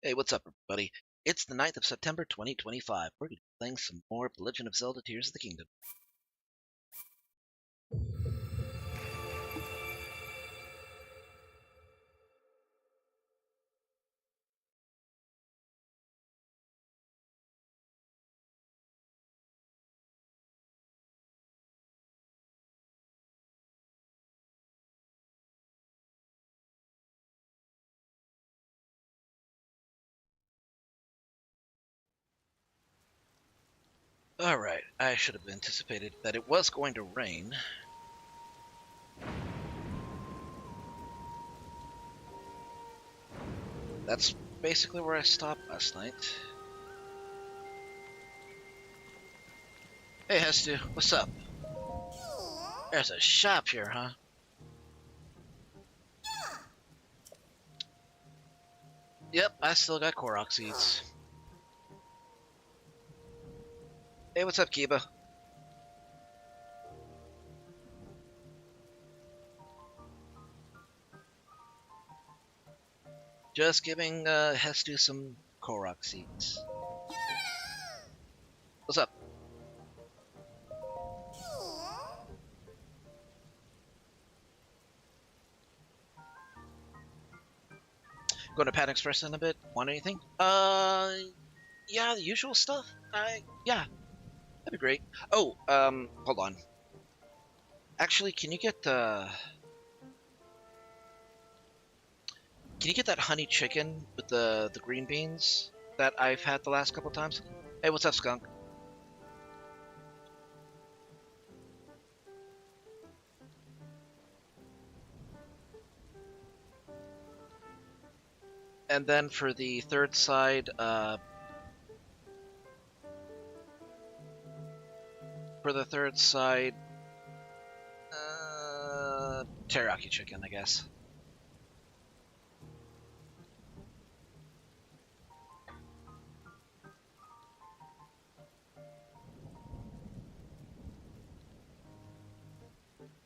Hey, what's up, everybody? It's the 9th of September 2025. We're going to be playing some more of The Legend of Zelda Tears of the Kingdom. Alright, I should have anticipated that it was going to rain. That's basically where I stopped last night. Hey, Hestu, what's up? There's a shop here, huh? Yep, I still got Korok seeds. Hey, what's up, Kiba? Just giving Hestu some Korok seeds. What's up? Going to Pan Express in a bit? Want anything? Yeah, the usual stuff. Yeah, that'd be great. Oh, hold on. Actually, can you get that honey chicken with the green beans that I've had the last couple times? Hey, what's up, Skunk? And then for the third side, teriyaki chicken, I guess.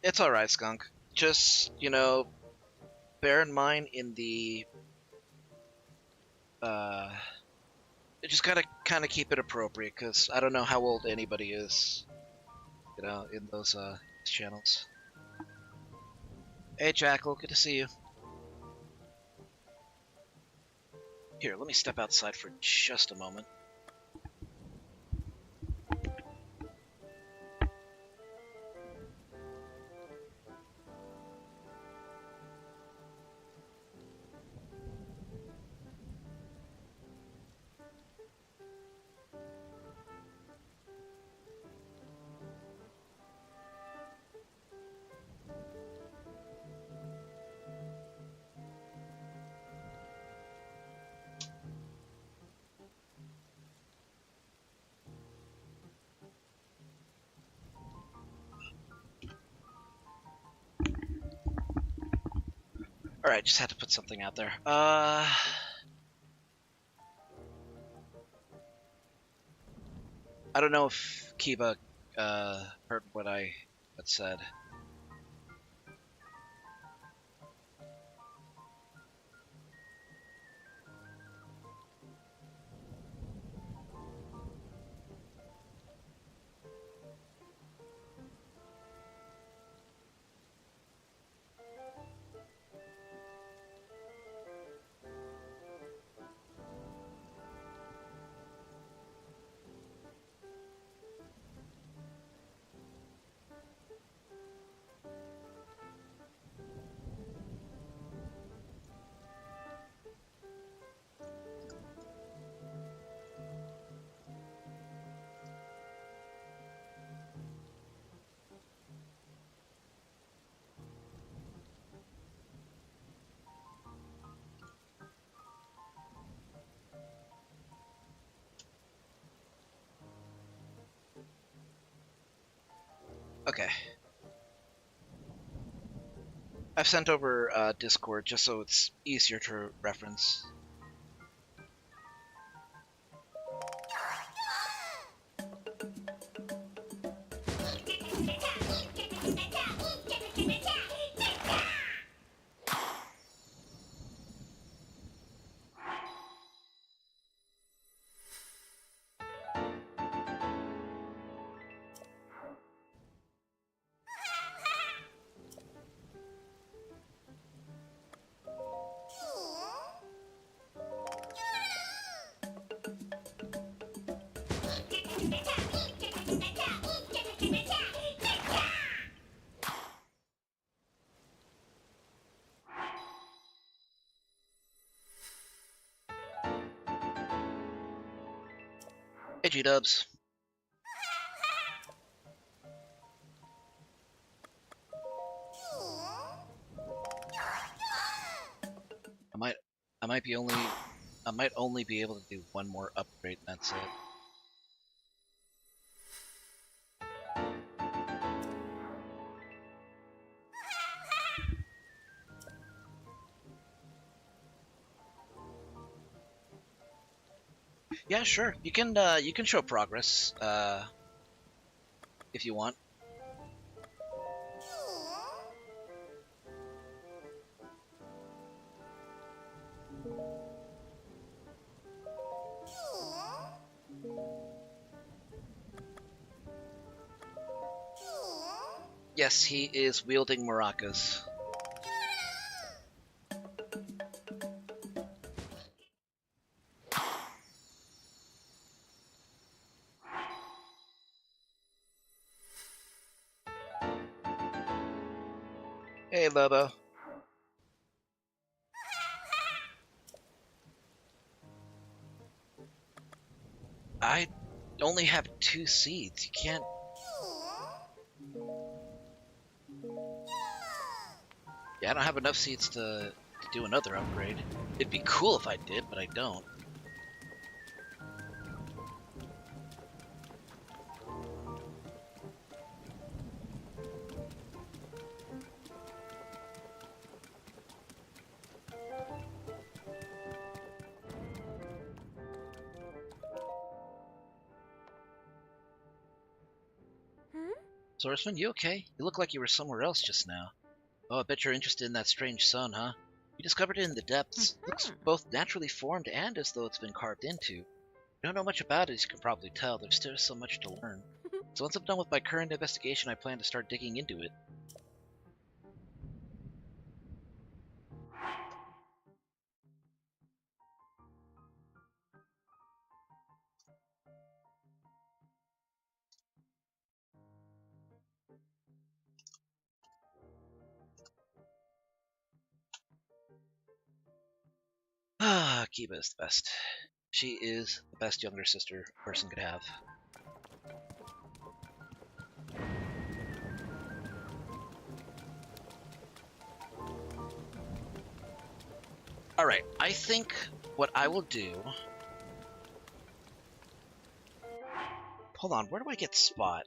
It's alright, Skunk. Just, bear in mind uh, just gotta kind of keep it appropriate, because I don't know how old anybody is, in those, channels. Hey, Jackal, good to see you. Here, let me step outside for just a moment. Alright, just had to put something out there. I don't know if Kiba heard what I had said. Okay. I've sent over Discord just so it's easier to reference. Hey, G-dubs. I might, I might only be able to do one more upgrade, and that's it. Yeah, sure. You can show progress, if you want. Yes, he is wielding maracas. Hey, Lobo. I only have 2 seeds. You can't... Yeah, I don't have enough seeds to do another upgrade. It'd be cool if I did, but I don't. Swordsman, you okay? You look like you were somewhere else just now. Oh, I bet you're interested in that strange sun, huh? You discovered it in the depths. Looks both naturally formed and as though it's been carved into. You don't know much about it, as you can probably tell. There's still so much to learn. So once I'm done with my current investigation, I plan to start digging into it. Ah, Kiba is the best. She is the best younger sister a person could have. Alright, I think what I will do... Hold on, where do I get Spot?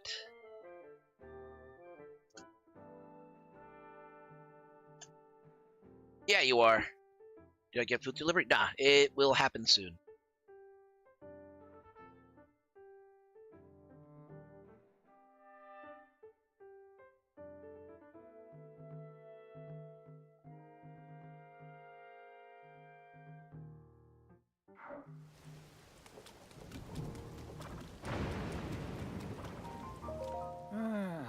Yeah, you are. Did I get food delivery? Nah, it will happen soon.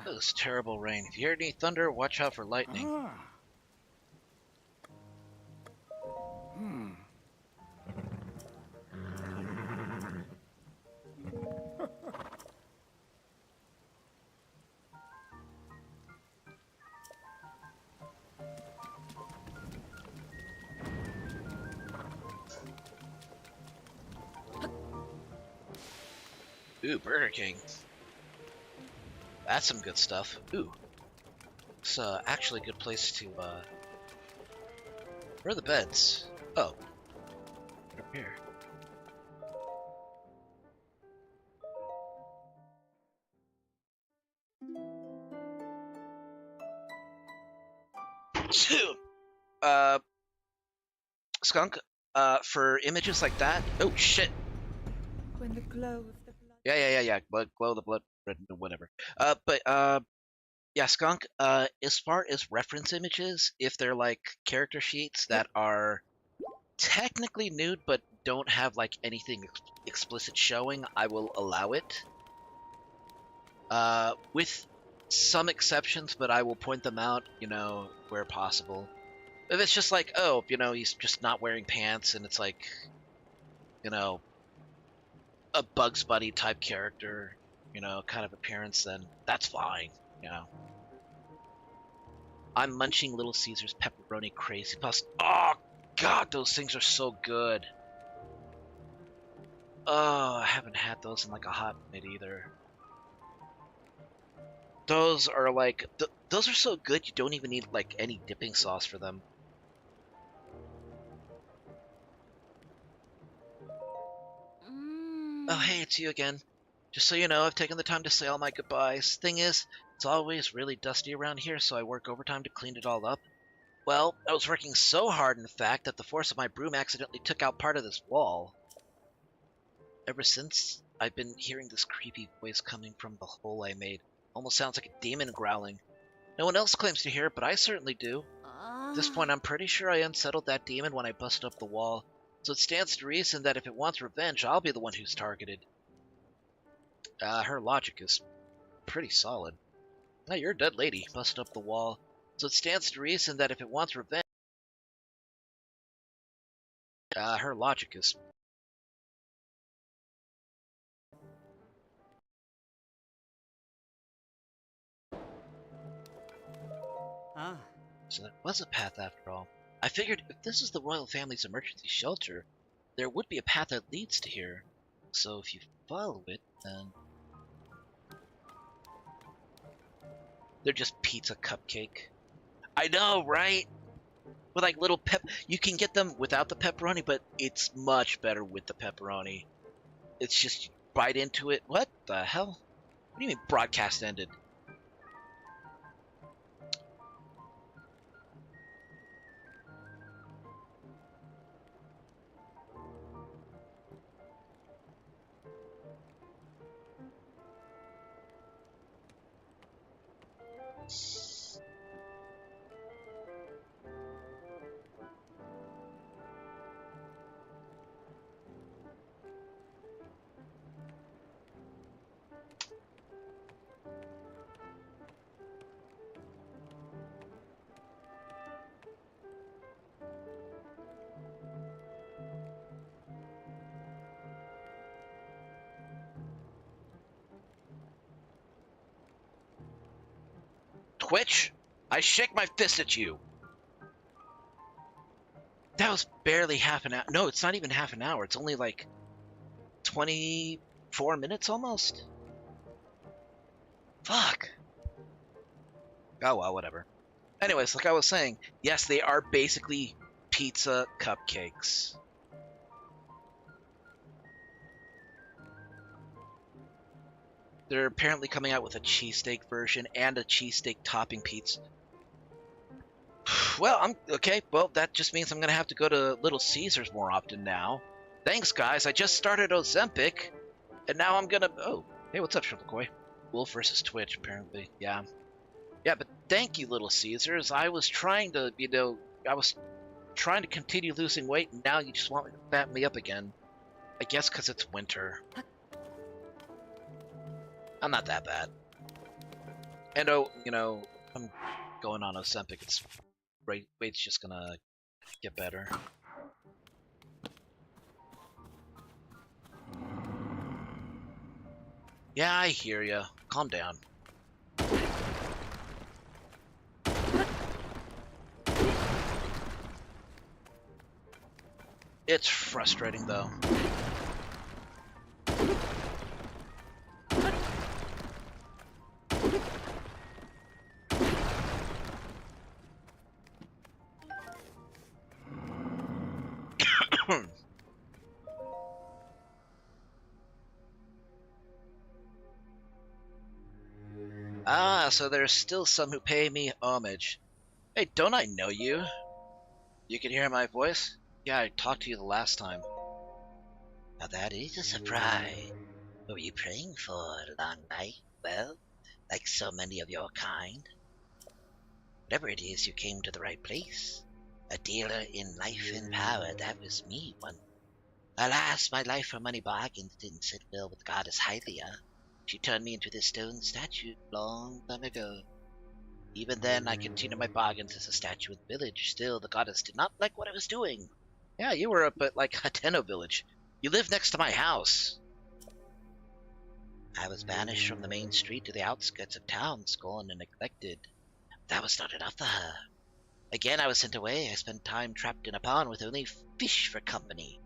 This terrible rain. If you hear any thunder, watch out for lightning. Ooh, Burger King. That's some good stuff. Ooh. It's actually a good place to, Where are the beds? Oh. Up here. Skunk, for images like that... Oh, shit! When the glow of the blood... Yeah. Glow the blood, red, whatever. Yeah, Skunk, as far as reference images, if they're like character sheets that are technically nude but don't have like anything explicit showing, I will allow it. With some exceptions, but I will point them out, you know, where possible. If it's just like, oh, you know, he's just not wearing pants and it's like, you know, a Bugs Bunny type character, you know, kind of appearance, then that's fine, you know. I'm munching Little Caesar's pepperoni crazy puffs. Oh God, those things are so good. Oh, I haven't had those in like a hot minute either. Those are like those are so good you don't even need like any dipping sauce for them. Oh hey, it's you again. Just so you know, I've taken the time to say all my goodbyes. Thing is, it's always really dusty around here, so I work overtime to clean it all up. Well, I was working so hard, in fact, that the force of my broom accidentally took out part of this wall. Ever since, I've been hearing this creepy voice coming from the hole I made. Almost sounds like a demon growling. No one else claims to hear it, but I certainly do. At this point, I'm pretty sure I unsettled that demon when I busted up the wall, so it stands to reason that if it wants revenge, I'll be the one who's targeted. Her logic is pretty solid. Now, you're a dead lady, busted up the wall, so it stands to reason that if it wants revenge... her logic is... So that was a path after all. I figured if this is the royal family's emergency shelter, there would be a path that leads to here. So if you follow it, then... They're just pizza cupcake. I know, right? With like little you can get them without the pepperoni, but it's much better with the pepperoni. It's just you bite into it. What the hell? What do you mean broadcast ended? Twitch, I shake my fist at you. That was barely half an hour. No, it's not even half an hour. It's only like 24 minutes almost. Fuck. Oh well, whatever. Anyways, like I was saying, yes, they are basically pizza cupcakes. They're apparently coming out with a cheesesteak version and a cheesesteak topping pizza. Well, I'm okay. Well, that just means I'm gonna have to go to Little Caesars more often now. Thanks, guys. I just started Ozempic, and now I'm gonna. Oh, hey, what's up, Triple Koi? Wolf versus Twitch, apparently. Yeah, but thank you, Little Caesars. I was trying to, I was trying to continue losing weight, and now you just want to fat me up again. I guess because it's winter. I'm not that bad. And I'm going on Ozempic. It's weight's just gonna get better. Yeah, I hear ya. Calm down. It's frustrating though. Ah, so there's still some who pay me homage. Hey, don't I know you? You can hear my voice? Yeah, I talked to you the last time. Now that is a surprise. What were you praying for, long night? Well, like so many of your kind. Whatever it is, you came to the right place. A dealer in life and power, that was me one. Alas, my life for money bargains didn't sit well with Goddess Hylia. She turned me into this stone statue long time ago. Even then, I continued my bargains as a statue in the village. Still, the goddess did not like what I was doing. Yeah, you were up at like Hateno village. You live next to my house. I was banished from the main street to the outskirts of town, scorned and neglected. That was not enough for her. Again I was sent away. I spent time trapped in a pond with only fish for company.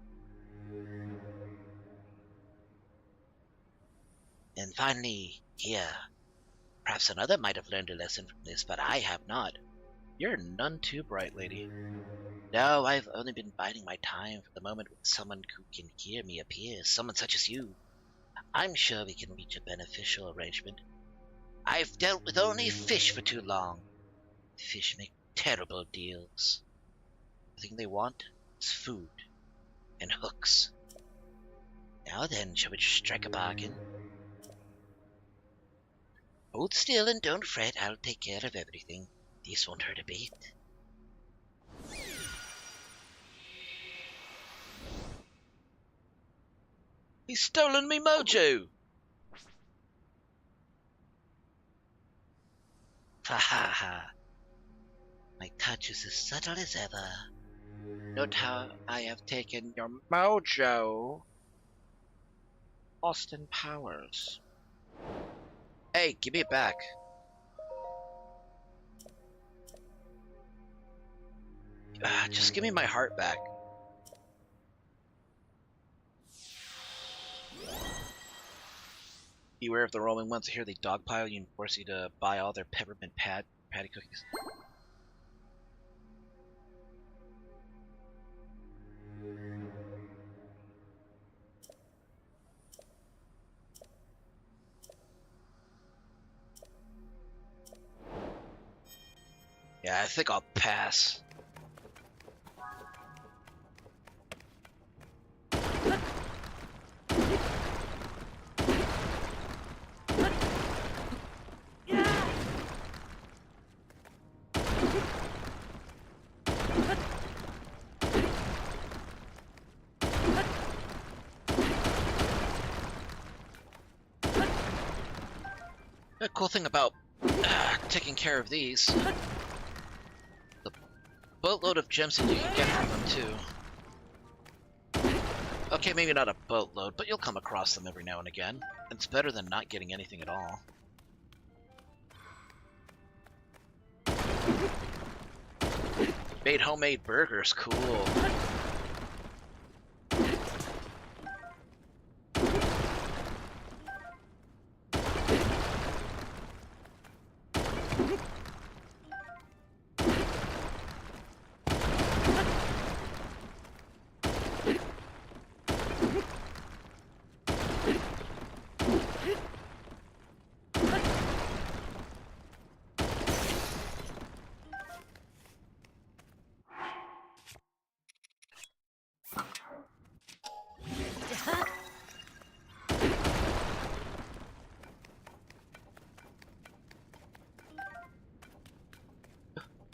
And finally, here. Perhaps another might have learned a lesson from this, but I have not. You're none too bright, lady. No, I've only been biding my time for the moment when someone who can hear me appears, someone such as you. I'm sure we can reach a beneficial arrangement. I've dealt with only fish for too long. Fish make terrible deals. The thing they want is food and hooks. Now then, shall we strike a bargain? Hold still and don't fret, I'll take care of everything. This won't hurt a bit. He's stolen me mojo! Ha ha ha. My touch is as subtle as ever. Note how I have taken your mojo. Austin Powers. Hey, give me it back. Just give me my heart back. Beware of the roaming ones. Here they dogpile you and force you to buy all their peppermint patty cookies. Yeah, I think I'll pass. The cool thing about taking care of these, the boatload of gems that you can get from them too. Okay, maybe not a boatload, but you'll come across them every now and again. It's better than not getting anything at all. Made homemade burgers, cool.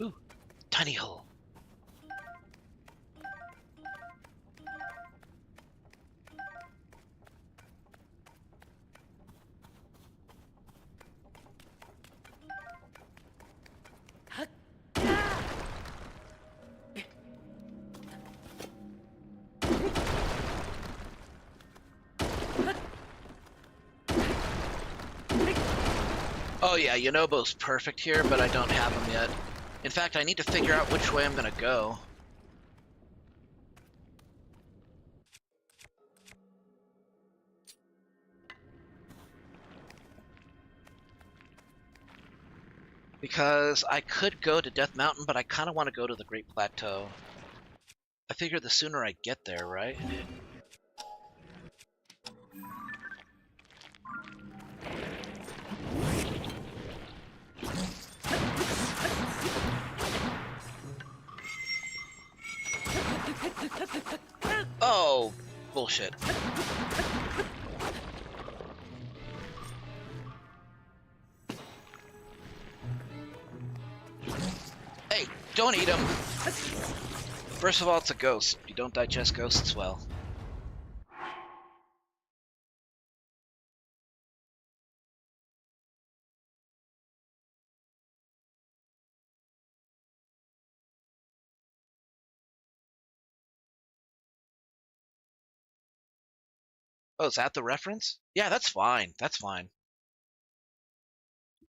Ooh, tiny hole. Oh yeah, Yonobo's perfect here, but I don't have him yet. In fact, I need to figure out which way I'm gonna go. Because I could go to Death Mountain, but I kind of want to go to the Great Plateau. I figure the sooner I get there, right? Oh, bullshit. Hey, don't eat him! First of all, it's a ghost. You don't digest ghosts well. Oh, is that the reference? Yeah, that's fine. That's fine.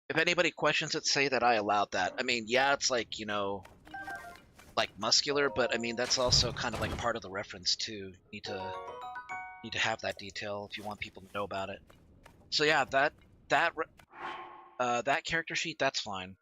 If anybody questions it, say that I allowed that. I mean, yeah, it's like, you know, like muscular, but I mean, that's also kind of like part of the reference too. You need to have that detail if you want people to know about it. So yeah, that that character sheet, that's fine.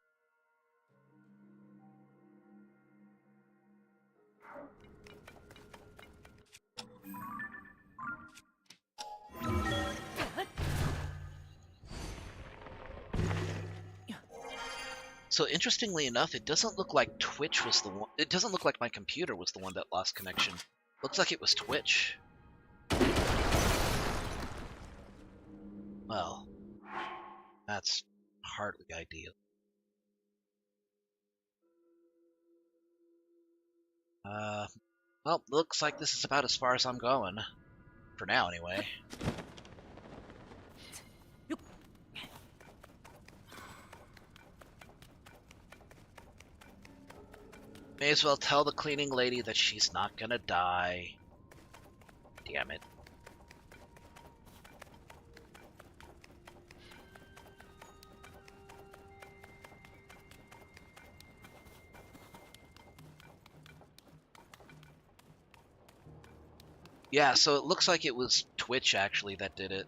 So interestingly enough, it doesn't look like Twitch was the one. It doesn't look like my computer was the one that lost connection. Looks like it was Twitch. Well, that's hardly ideal. Well, looks like this is about as far as I'm going. For now, anyway. May as well tell the cleaning lady that she's not gonna die. Damn it. Yeah, so it looks like it was Twitch, actually, that did it.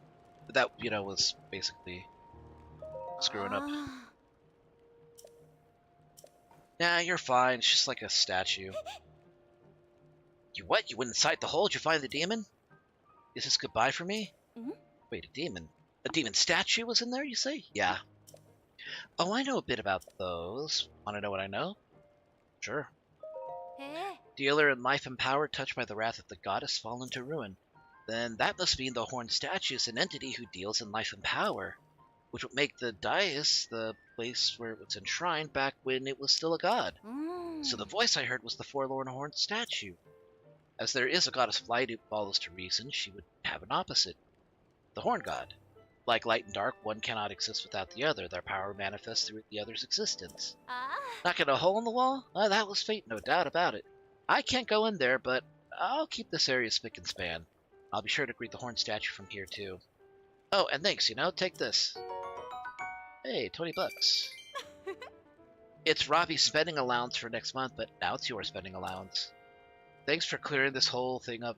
That, you know, was basically screwing up. Nah, you're fine. It's just like a statue. You what? You went inside the hole? Did you find the demon? Is this goodbye for me? Mhm. Wait, a demon? A demon statue was in there, you say? Yeah. Oh, I know a bit about those. Want to know what I know? Sure. Dealer in life and power touched by the wrath of the goddess fallen to ruin. Then that must mean the horned statue is an entity who deals in life and power, which would make the dais the place where it was enshrined back when it was still a god. So the voice I heard was the forlorn horned statue. As there is a goddess of light who follows to reason, she would have an opposite, the horn god. Like light and dark, one cannot exist without the other. Their power manifests through the other's existence. Knocking a hole in the wall? That was fate, no doubt about it. I can't go in there, but I'll keep this area spick and span. I'll be sure to greet the horn statue from here, too. Oh, and thanks, you know, take this. Hey, 20 bucks. It's Robbie's spending allowance for next month, but now it's your spending allowance. Thanks for clearing this whole thing up.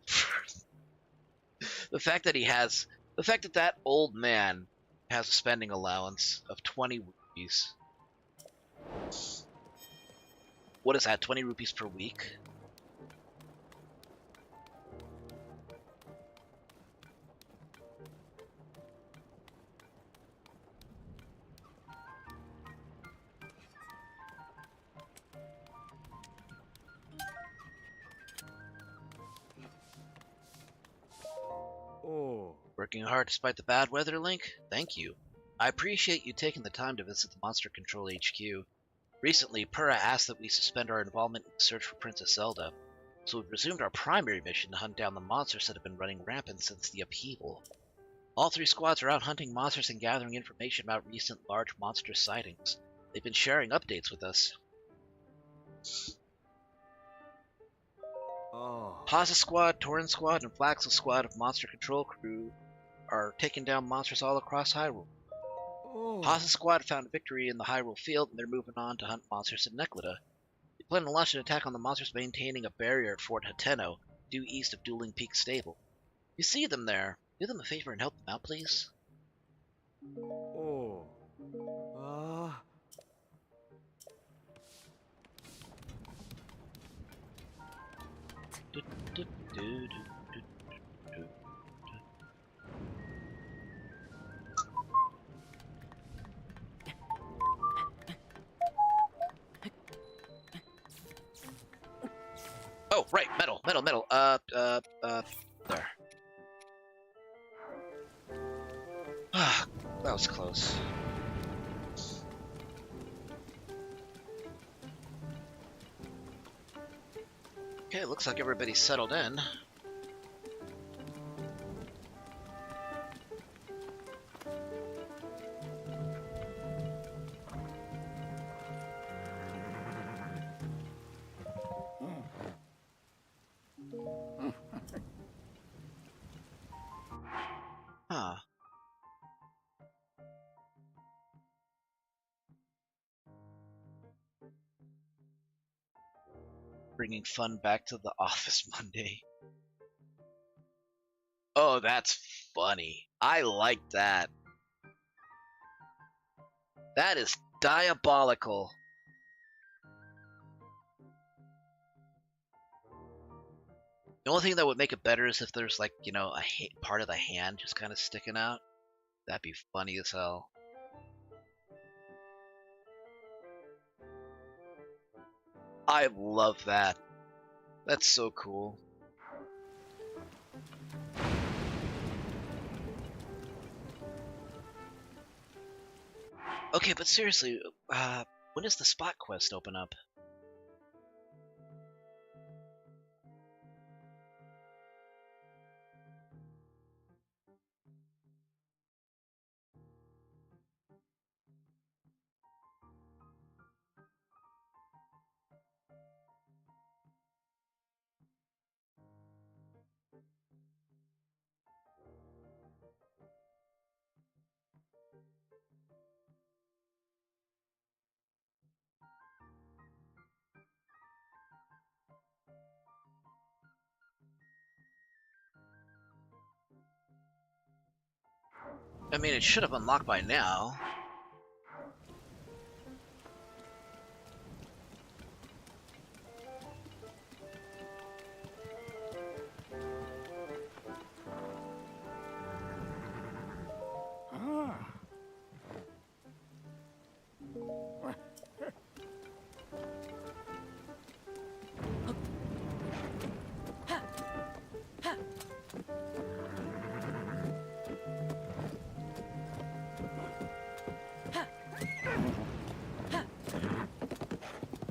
The fact that that old man has a spending allowance of 20 rupees. What is that, 20 rupees per week? Oh. Working hard despite the bad weather, Link? Thank you. I appreciate you taking the time to visit the Monster Control HQ. Recently, Purah asked that we suspend our involvement in the search for Princess Zelda, so we've resumed our primary mission to hunt down the monsters that have been running rampant since the upheaval. All three squads are out hunting monsters and gathering information about recent large monster sightings. They've been sharing updates with us. Oh. Haza Squad, Torin Squad, and Flaxel Squad of Monster Control Crew are taking down monsters all across Hyrule. Oh. Haza Squad found a victory in the Hyrule Field, and they're moving on to hunt monsters in Neclida. They plan to launch an attack on the monsters maintaining a barrier at Fort Hateno, due east of Dueling Peak Stable. You see them there. Do them a favor and help them out, please. Oh. Ah. Du- du- du- du- du- du. Oh, right, metal. There. Ah, that was close. Okay, looks like everybody's settled in. bringing fun back to the office Monday. Oh, that's funny. I like that. That is diabolical. The only thing that would make it better is if there's like, you know, a part of the hand just kind of sticking out. That'd be funny as hell. I love that. That's so cool. Okay, but seriously, when does the spot quest open up? I mean, it should have unlocked by now.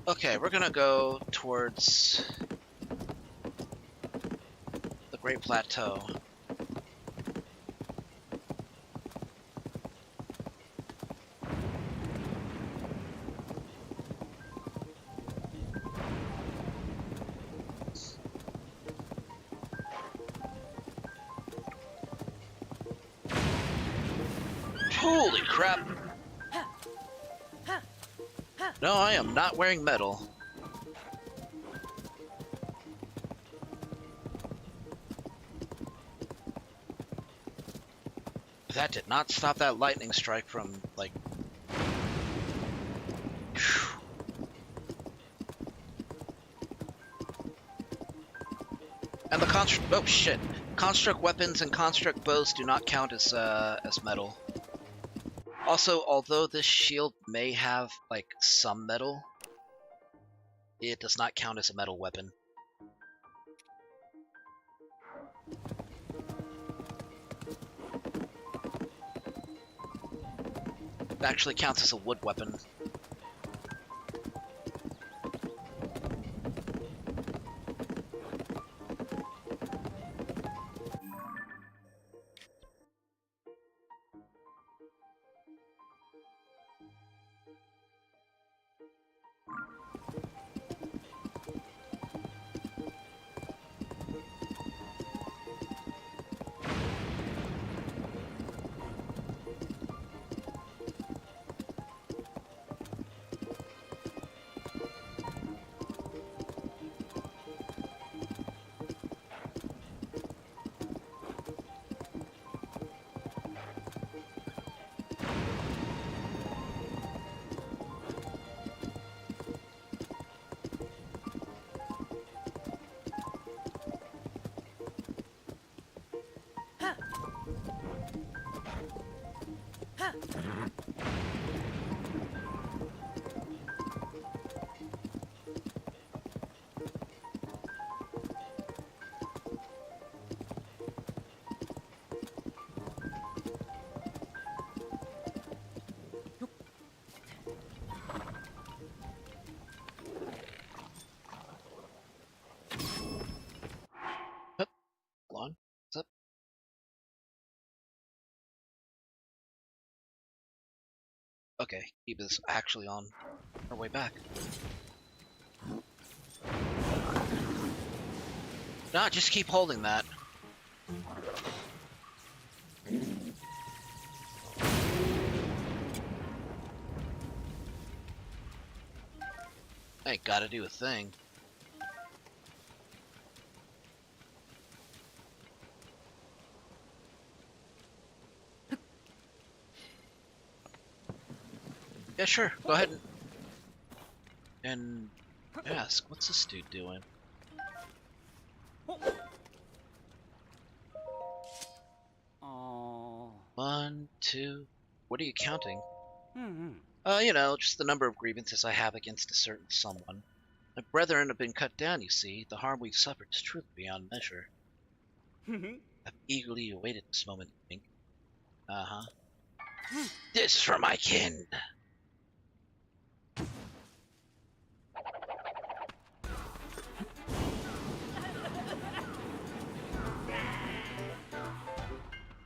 Okay, we're gonna go towards the Great Plateau. Holy crap! No, I am not wearing metal. That did not stop that lightning strike from, like... And the construct... Oh, shit. Construct weapons and construct bows do not count as metal. Also, although this shield may have, like, some metal, it does not count as a metal weapon. It actually counts as a wood weapon. On. What's up? Okay, Eve is actually on her way back. Nah, just keep holding that. I ain't gotta do a thing. Yeah, sure. Go ahead and ask. What's this dude doing? Oh. 1, 2. What are you counting? Hmm. You know, just the number of grievances I have against a certain someone. My brethren have been cut down, you see. The harm we've suffered is truly beyond measure. I've eagerly awaited this moment, I think. Uh-huh. This for my kin!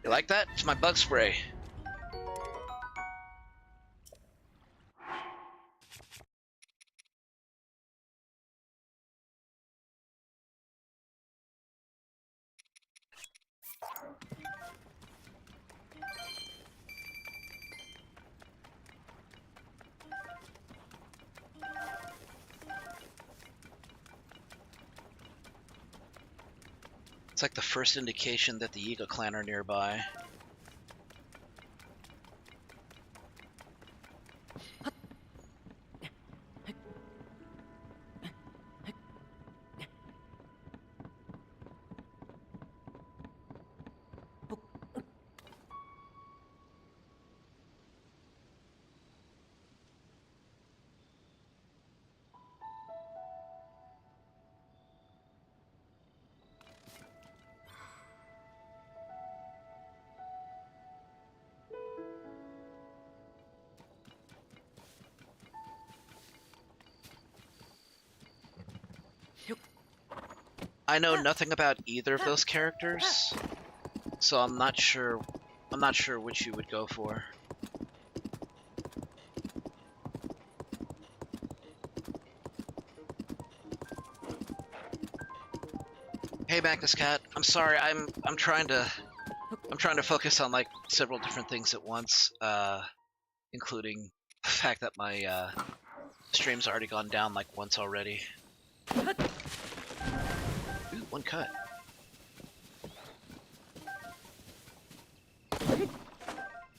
You like that? It's my bug spray. It's like the first indication that the Yiga clan are nearby. I know nothing about either of those characters, so I'm not sure which you would go for. Hey Magnus Cat, I'm sorry, I'm trying to focus on like several different things at once, including the fact that my stream's already gone down like once already. Ooh, one cut.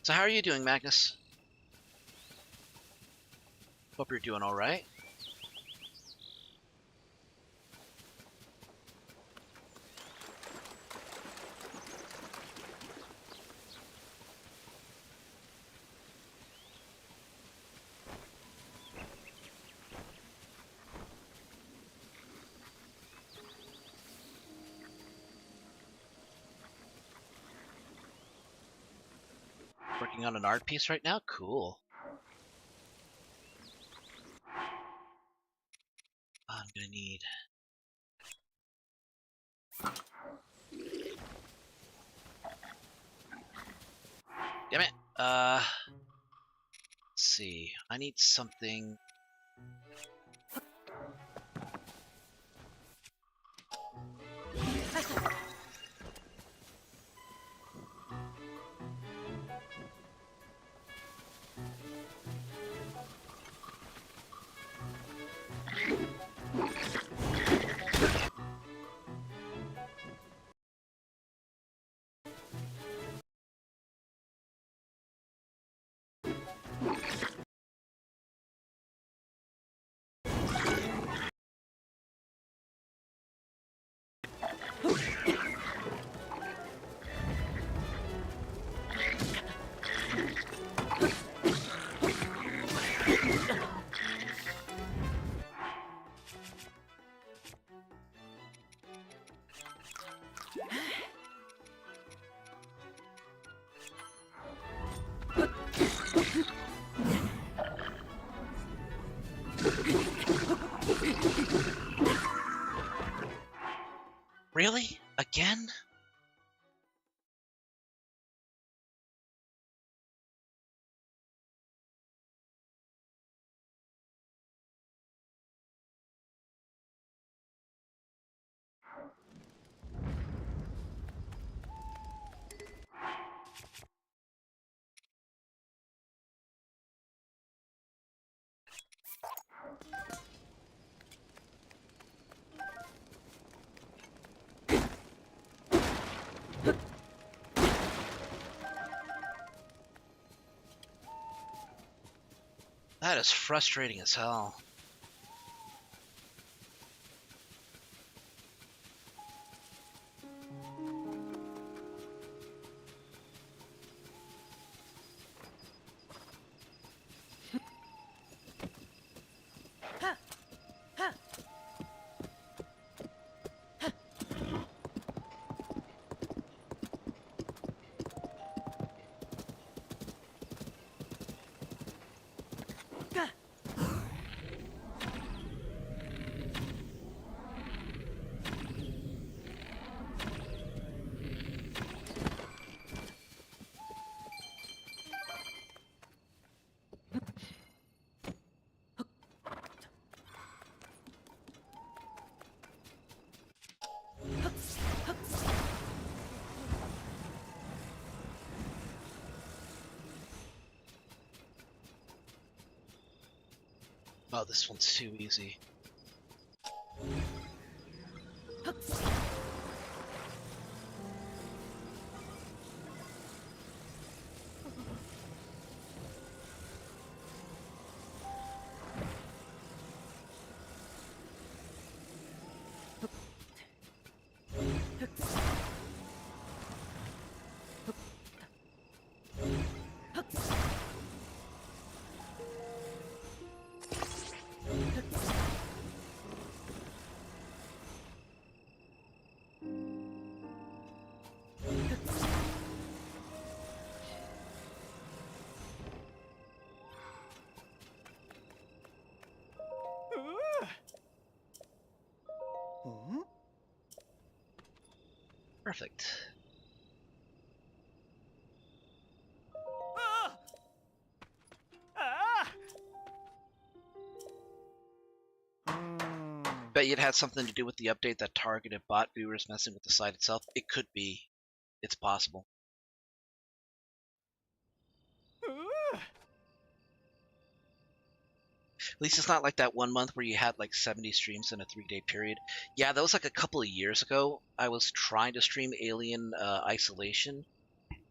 So how are you doing, Magnus? Hope you're doing alright. Working on an art piece right now? Cool. I'm gonna need... Damn it! Let's see. I need something... Really? Again? That is frustrating as hell. Oh, this one's too easy. Huh? Perfect. Ah! Ah! Bet it had something to do with the update that targeted bot viewers messing with the site itself. It could be. It's possible. At least it's not like that one month where you had like 70 streams in a 3-day period. Yeah, that was like a couple of years ago. I was trying to stream Alien Isolation,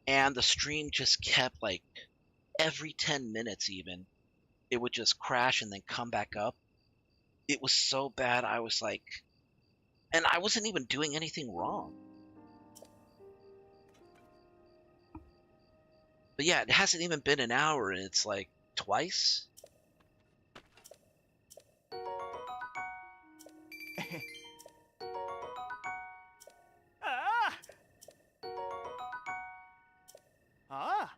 and the stream just kept like every 10 minutes even. It would just crash and then come back up. It was so bad, I was like... And I wasn't even doing anything wrong. But yeah, it hasn't even been an hour, and it's like twice? Ah! Ah!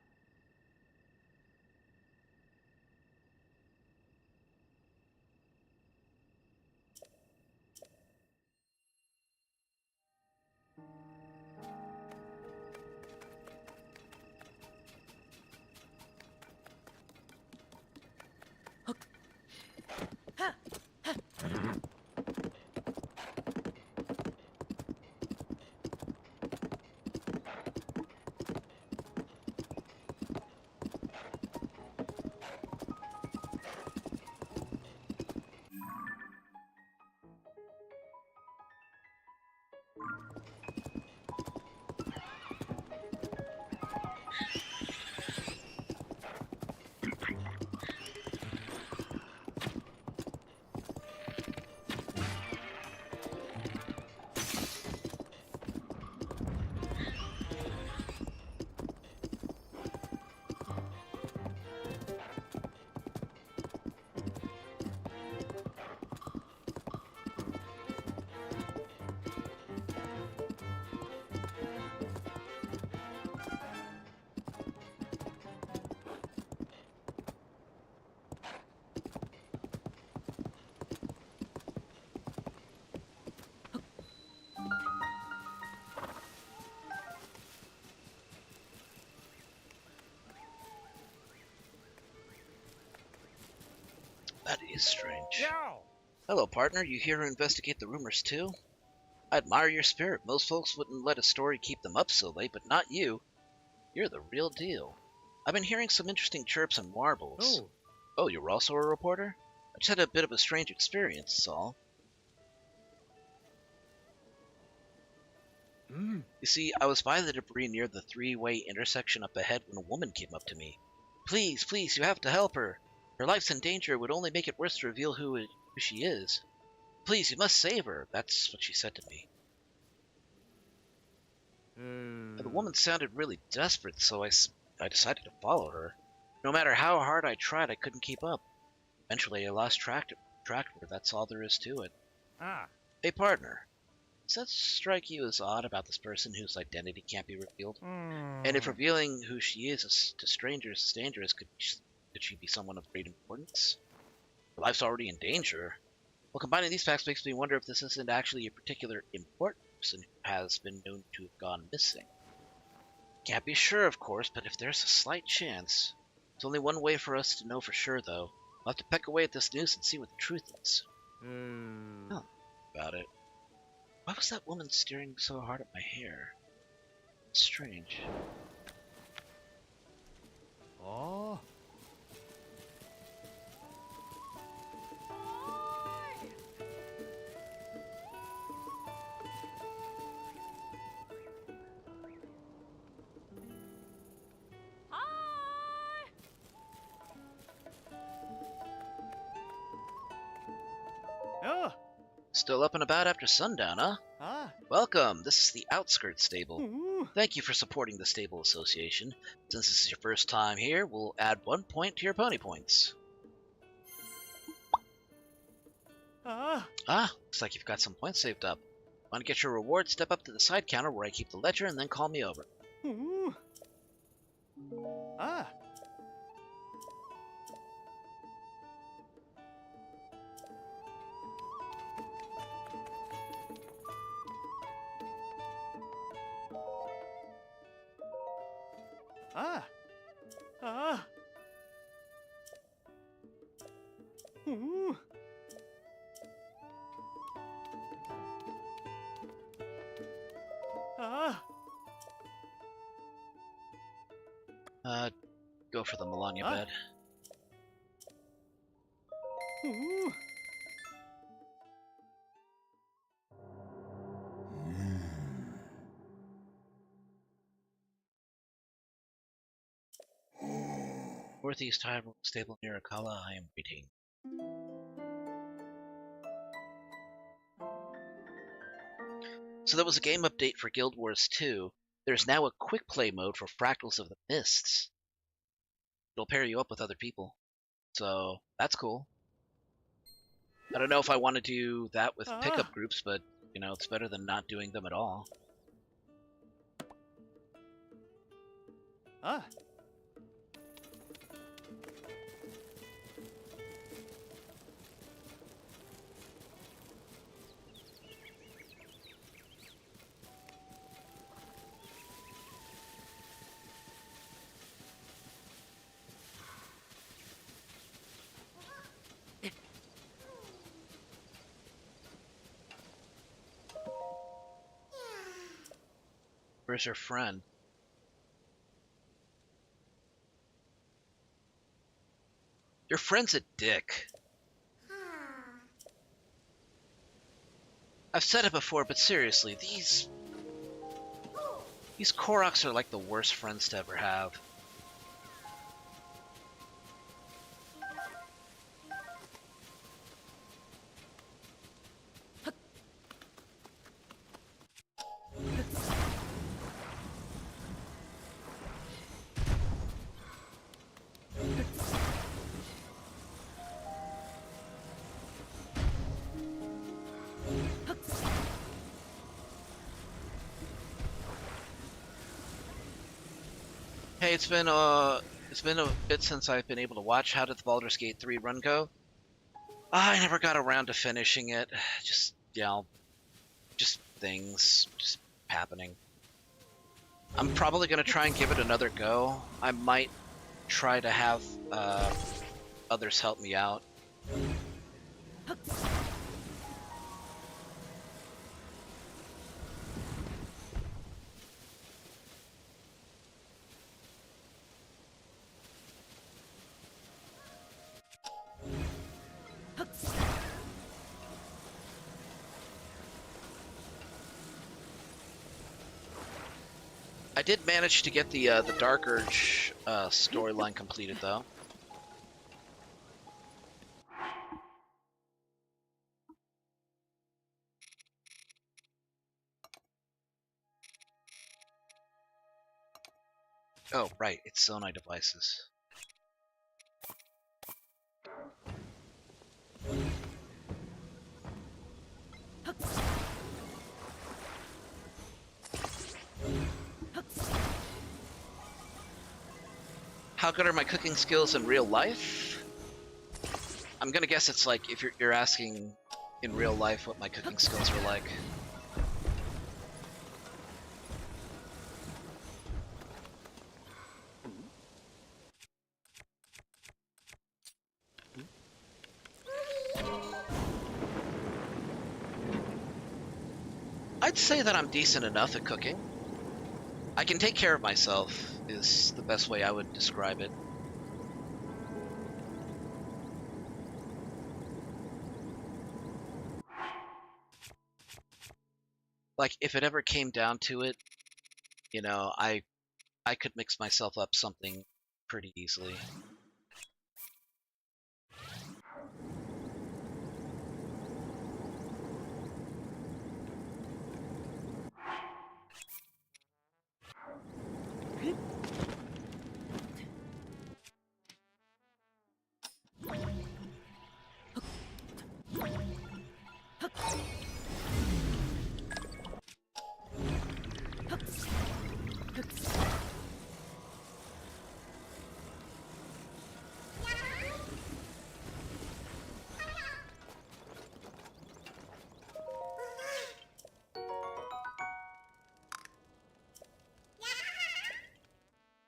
That is strange. Yow! Hello, partner. You here to investigate the rumors too? I admire your spirit. Most folks wouldn't let a story keep them up so late, but not you. You're the real deal. I've been hearing some interesting chirps and warbles. Oh. Oh, you're also a reporter? I just had a bit of a strange experience, that's all. Mm. You see, I was by the debris near the three-way intersection up ahead when a woman came up to me. Please, please, you have to help her. Her life's in danger. It would only make it worse to reveal who she is. Please, you must save her. That's what she said to me. The woman sounded really desperate, so I decided to follow her. No matter how hard I tried, I couldn't keep up. Eventually, I lost track of her. That's all there is to it. Ah. Hey, partner. Does that strike you as odd about this person whose identity can't be revealed? And if revealing who she is to strangers is dangerous, could she be someone of great importance? Her life's already in danger. Well, combining these facts makes me wonder if this isn't actually a particular important person who has been known to have gone missing. Can't be sure, of course, but if there's a slight chance... There's only one way for us to know for sure, though. We'll have to peck away at this news and see what the truth is. Oh, about it. Why was that woman staring so hard at my hair? Strange. Oh. Oh. Still up and about after sundown, huh? Ah. Welcome. This is the Outskirts Stable. Ooh. Thank you for supporting the Stable Association. Since this is your first time here, we'll add 1 point to your pony points. Ah. Ah, looks like you've got some points saved up. Want to get your reward? Step up to the side counter where I keep the ledger and then call me over. Ooh. Ah. Ah. Ah. Ooh. Ah. Go for the Melania Ah. bed. Ooh. Northeast Hyrule Stable near Akala, I am waiting. So there was a game update for Guild Wars 2. There's now a quick play mode for Fractals of the Mists. It'll pair you up with other people. So that's cool. I don't know if I want to do that with pickup groups, but you know, it's better than not doing them at all. Ah. Where's her friend? Your friend's a dick. I've said it before, but seriously, these Koroks are like the worst friends to ever have. Hey, it's been a bit since I've been able to watch How Did the Baldur's Gate 3 run go. I never got around to finishing it. Just, you know, just things just happening. I'm probably gonna try and give it another go. I might try to have others help me out. I did manage to get the Dark Urge storyline completed, though. Oh, right, it's Sonai devices. How good are my cooking skills in real life? I'm gonna guess it's like if you're asking in real life what my cooking skills are like. I'd say that I'm decent enough at cooking. I can take care of myself, is the best way I would describe it. Like, if it ever came down to it, you know, I could mix myself up something pretty easily.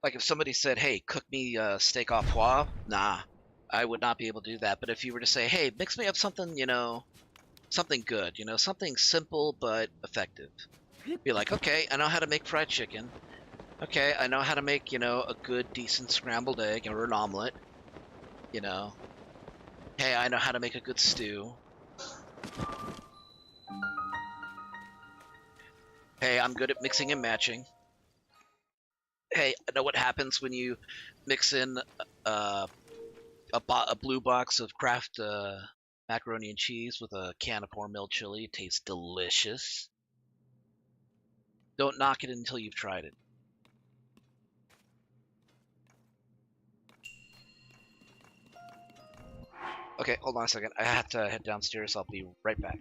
Like if somebody said, "Hey, cook me steak au poivre," nah, I would not be able to do that. But if you were to say, "Hey, mix me up something, you know, something good, you know, something simple but effective," be like, "Okay, I know how to make fried chicken. Okay, I know how to make, you know, a good, decent scrambled egg or an omelet. You know, hey, I know how to make a good stew. Hey, I'm good at mixing and matching. Hey, I know what happens when you mix in uh, a blue box of Kraft macaroni and cheese with a can of Hormel chili. It tastes delicious. Don't knock it until you've tried it." Okay, hold on a second. I have to head downstairs. I'll be right back.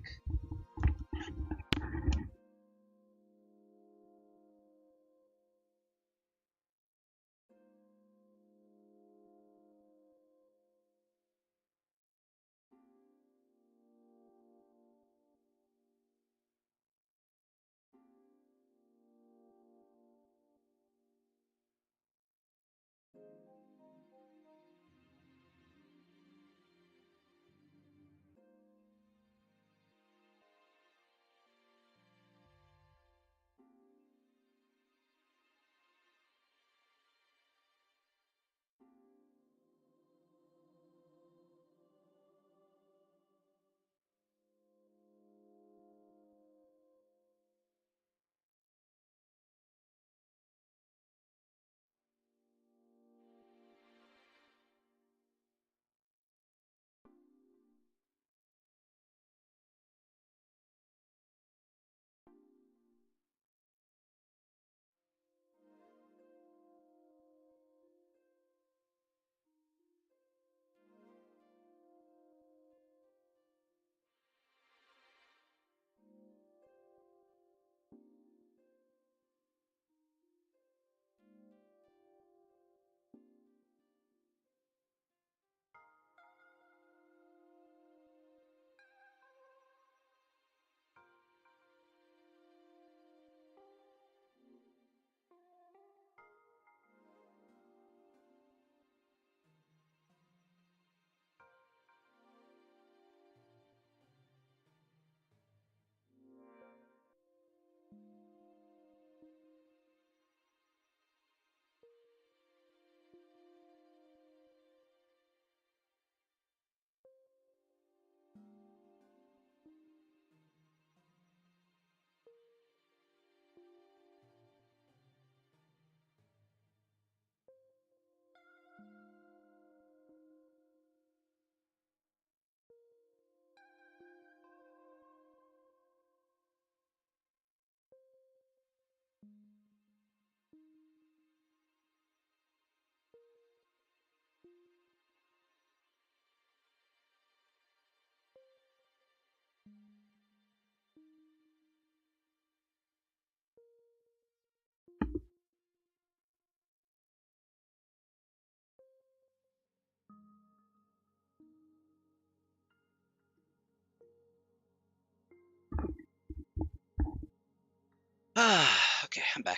Okay, I'm back.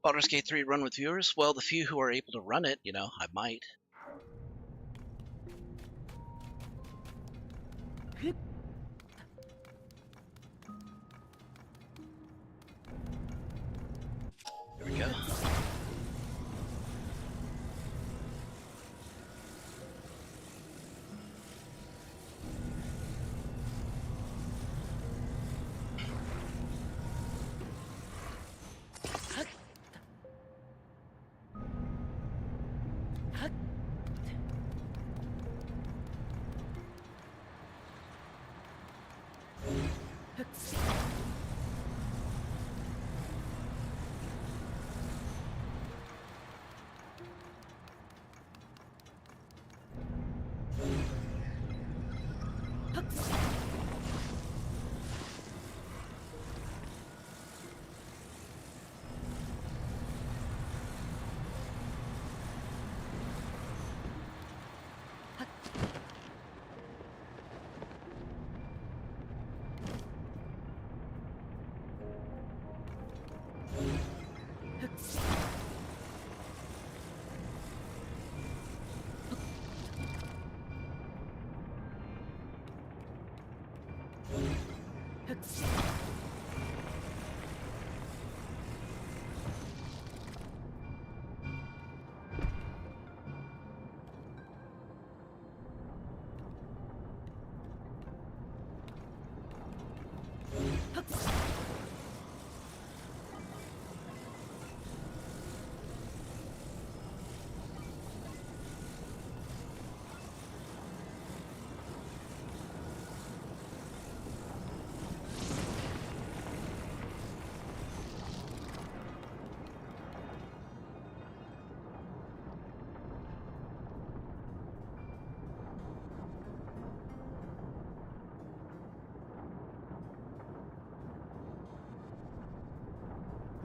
Baldur's Gate 3 run with viewers? Well, the few who are able to run it, I might. There we go.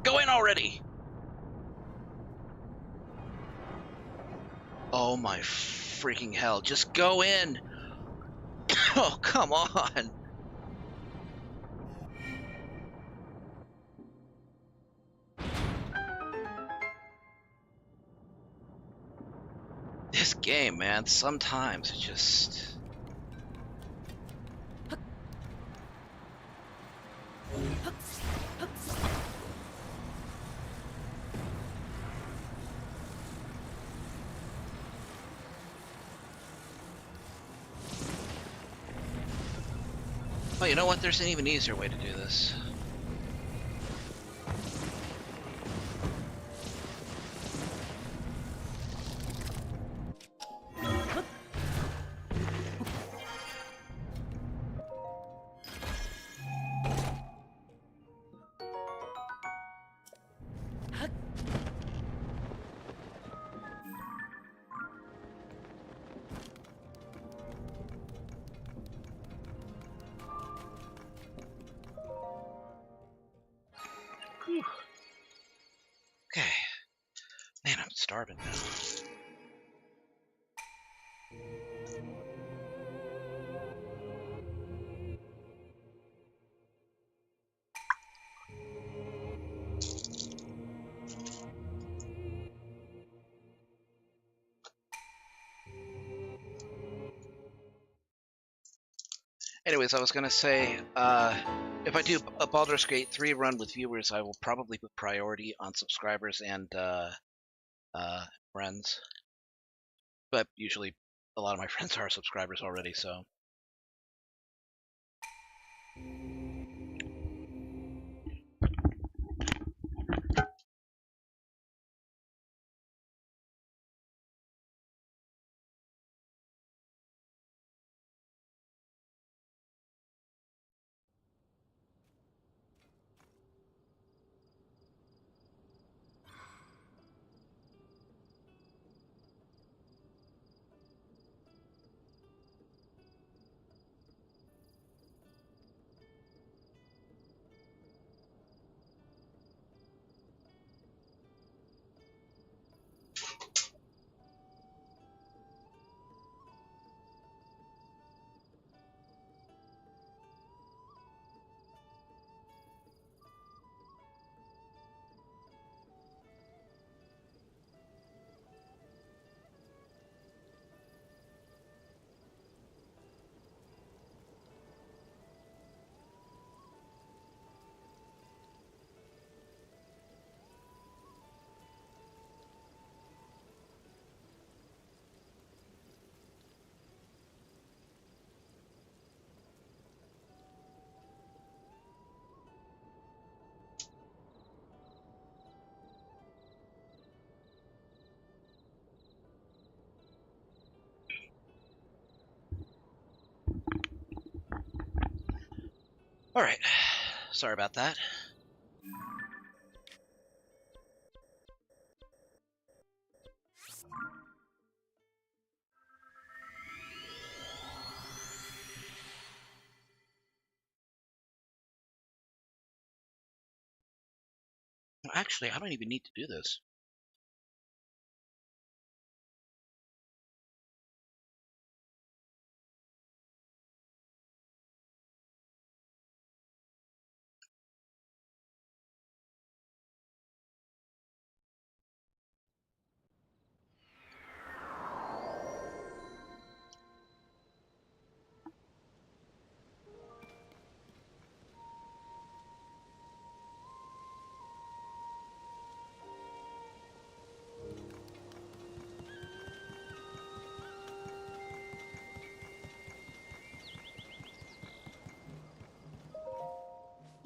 Go in already! Oh my freaking hell, just go in! Oh, come on! This game, man, sometimes it just... Oh, you know what? There's an even easier way to do this. Okay. Man, I'm starving now. Anyways, I was gonna say, if I do a Baldur's Gate 3 run with viewers, I will probably put priority on subscribers and friends. But usually, a lot of my friends are subscribers already, so... Alright. Sorry about that. Actually, I don't even need to do this.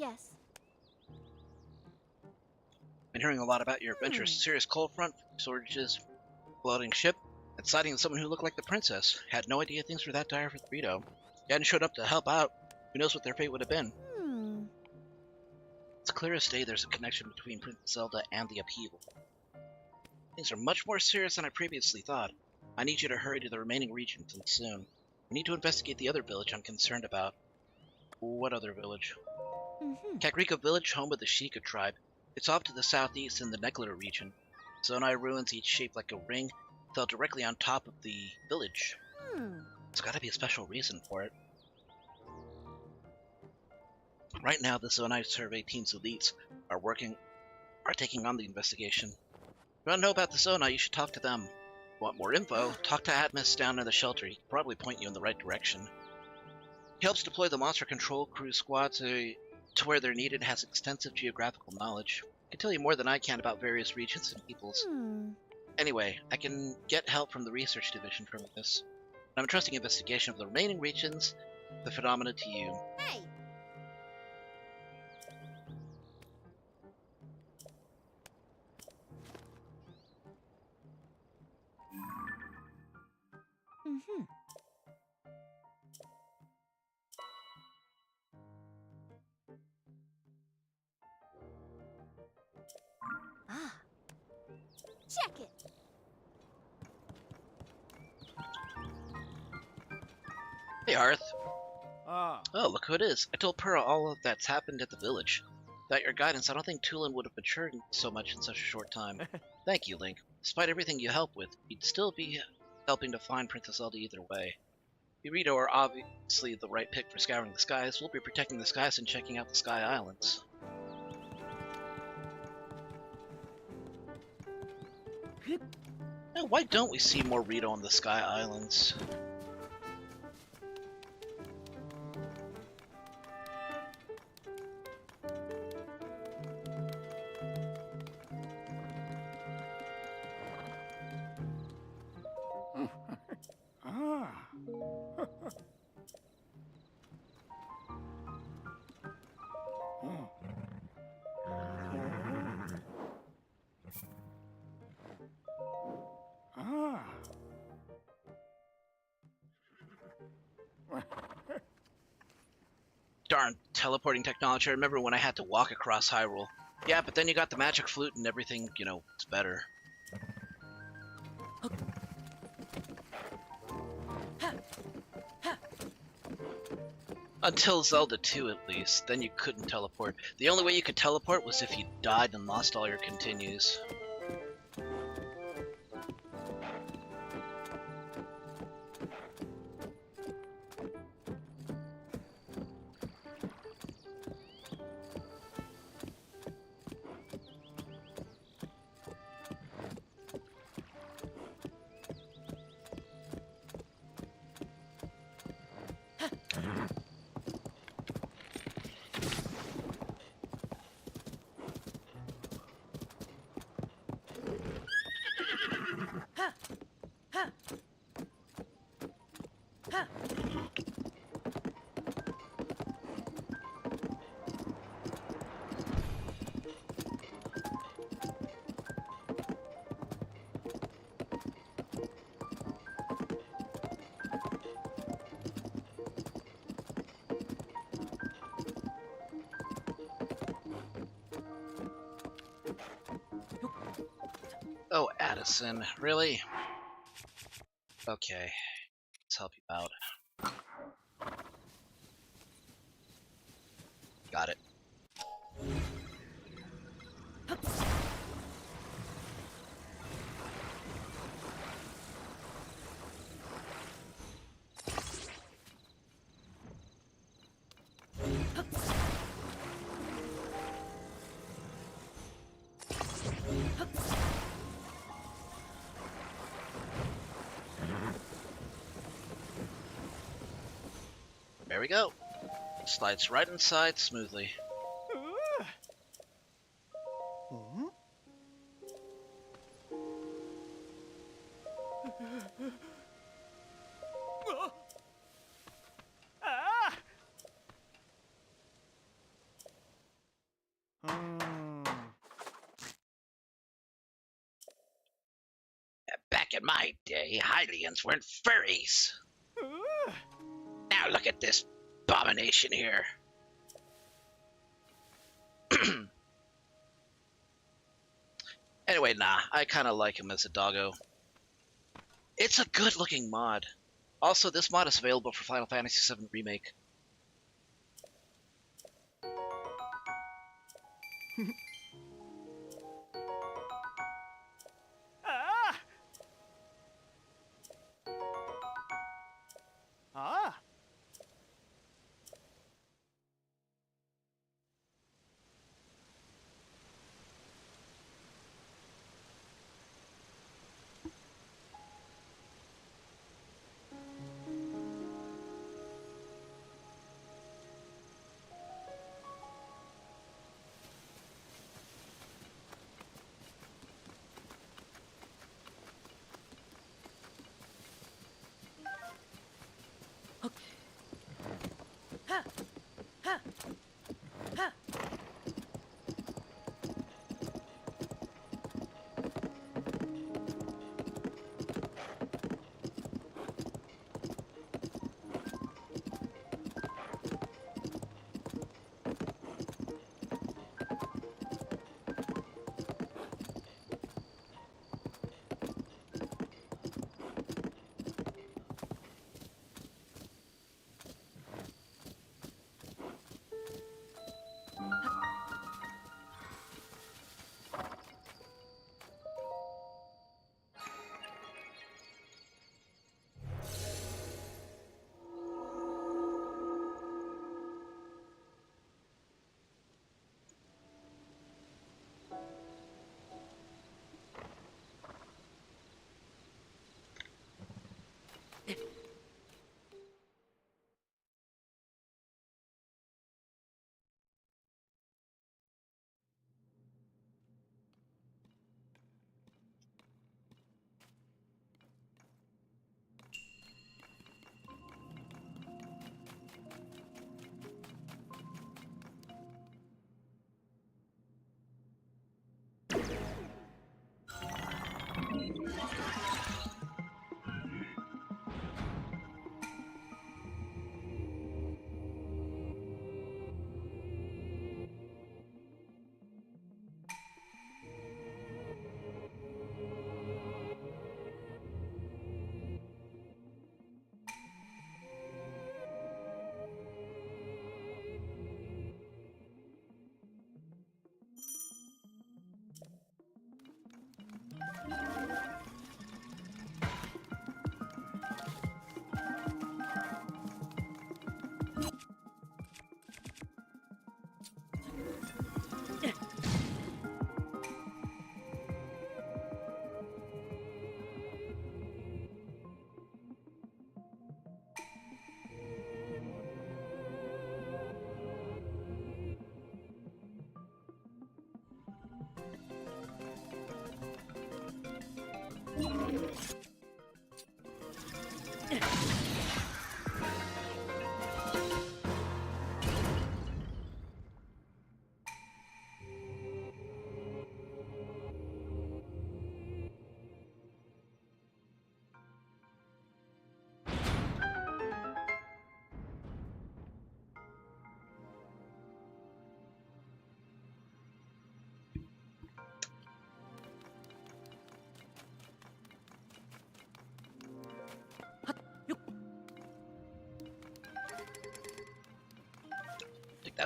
Yes. Been hearing a lot about your adventures. Serious cold front, shortages, floating ship, and sighting someone who looked like the princess. Had no idea things were that dire for Rito. He hadn't showed up to help out. Who knows what their fate would have been? Hmm. It's clear as day there's a connection between Princess Zelda and the upheaval. Things are much more serious than I previously thought. I need you to hurry to the remaining regions and soon. We need to investigate the other village I'm concerned about. What other village? Kakrika village, home of the Sheikah tribe. It's off to the southeast in the Negler region. Zonai ruins, each shaped like a ring, fell directly on top of the village. There's gotta be a special reason for it. Right now, the Zonai survey team's elites are taking on the investigation. If you want to know about the Zonai, you should talk to them. If you want more info, talk to Atmos down in the shelter. He can probably point you in the right direction. He helps deploy the monster control crew squad to where they're needed and has extensive geographical knowledge. He can tell you more than I can about various regions and peoples. Anyway, I can get help from the research division from this. I'm entrusting investigation of the remaining regions, the phenomena to you. Hey. Ah. Check it. Hey, Arth. Ah. Oh, look who it is. I told Purah all of that's happened at the village. Without your guidance, I don't think Tulin would have matured so much in such a short time. Thank you, Link. Despite everything you help with, you'd still be helping to find Princess Zelda either way. Burrito are obviously the right pick for scouring the skies. We'll be protecting the skies and checking out the Sky Islands. Now, why don't we see more Rito on the Sky Islands? Ah. Ah. Darn teleporting technology. I remember when I had to walk across Hyrule. Yeah, but then you got the magic flute and everything, you know, it's better. Until Zelda 2, at least. Then you couldn't teleport. The only way you could teleport was if you died and lost all your continues. medicine. Really? Okay. Let's help you out. Got it. There we go. Slides right inside smoothly. Hmm? Ah! Hmm. Back in my day, Hylians weren't furries. Now look at this abomination here. Anyway, nah, I kind of like him as a doggo. It's a good-looking mod. Also, this mod is available for Final Fantasy VII Remake. Ah! Ah!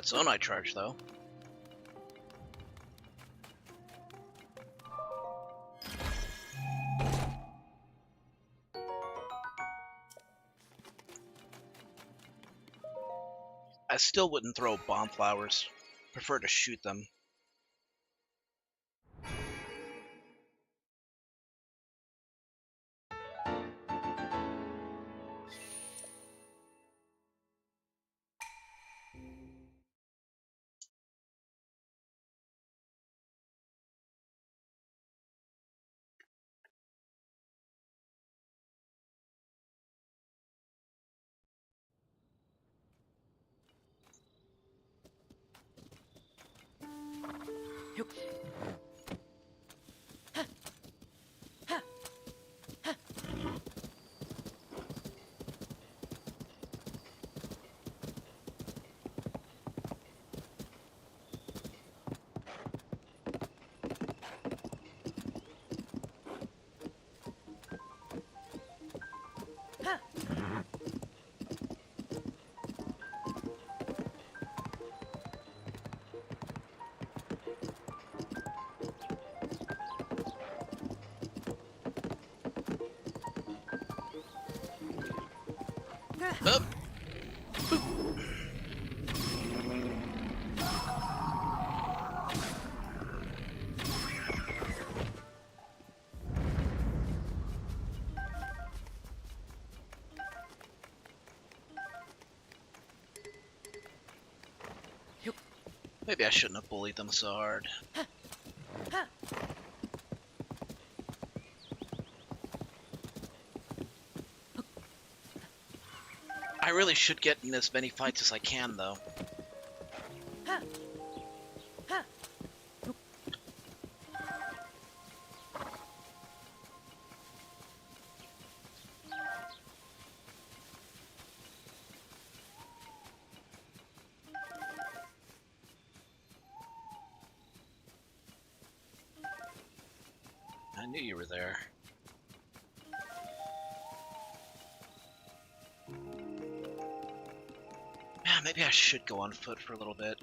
that Zonai charge, though. I still wouldn't throw bomb flowers. Prefer to shoot them. Up. Maybe I shouldn't have bullied them so hard. I really should get in as many fights as I can, though. I knew you were there. Yeah, maybe I should go on foot for a little bit.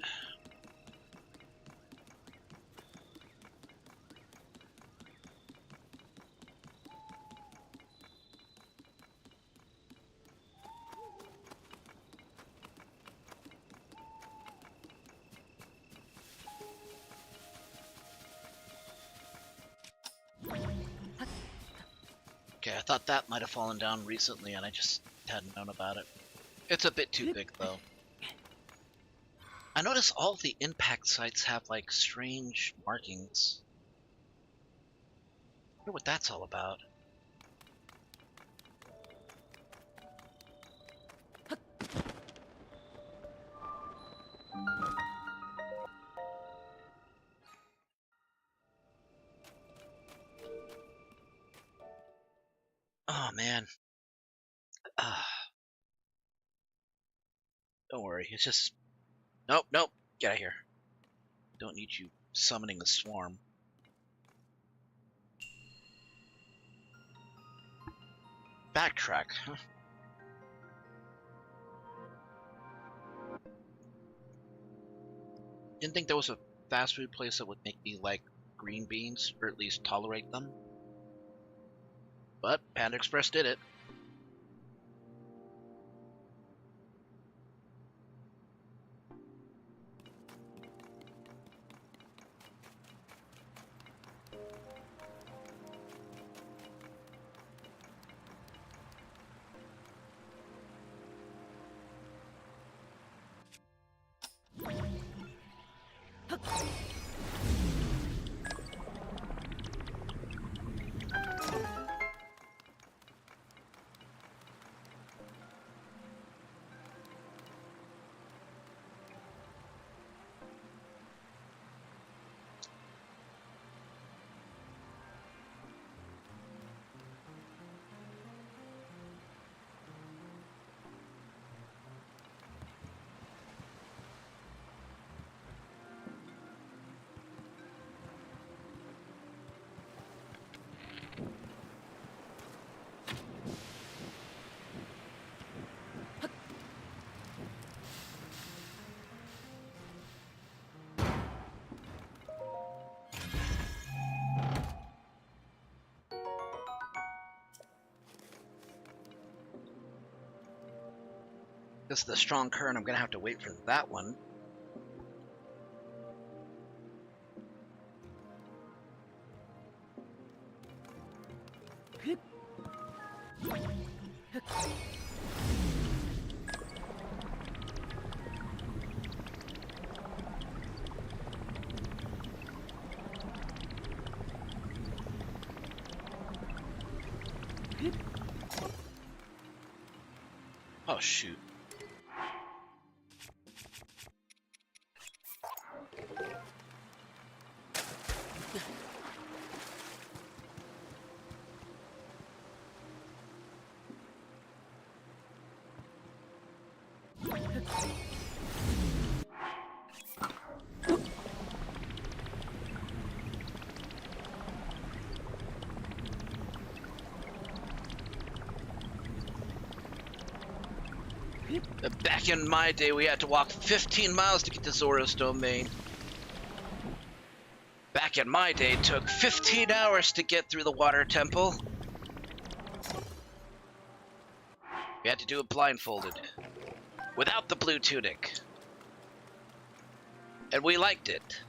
Okay, I thought that might have fallen down recently and I just hadn't known about it. It's a bit too big, though. I notice all the impact sites have, like, strange markings. I wonder what that's all about. Oh, man. Don't worry, it's just... Nope, nope, get out of here. Don't need you summoning a swarm. Backtrack. Didn't think there was a fast food place that would make me like green beans, or at least tolerate them. But Panda Express did it. This is the strong current. I'm gonna have to wait for that one. Oh, shoot. Back in my day, we had to walk 15 miles to get to Zora's domain. Back in my day, it took 15 hours to get through the water temple. We had to do it blindfolded, without the blue tunic. And we liked it.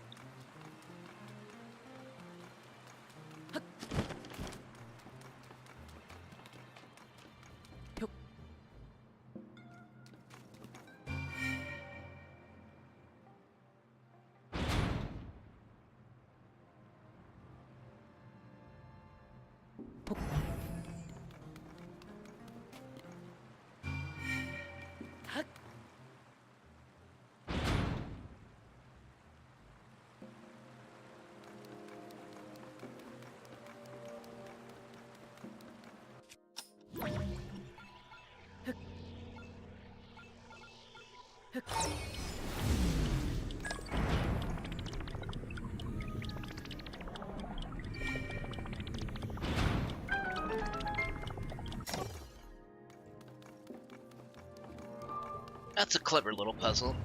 That's a clever little puzzle.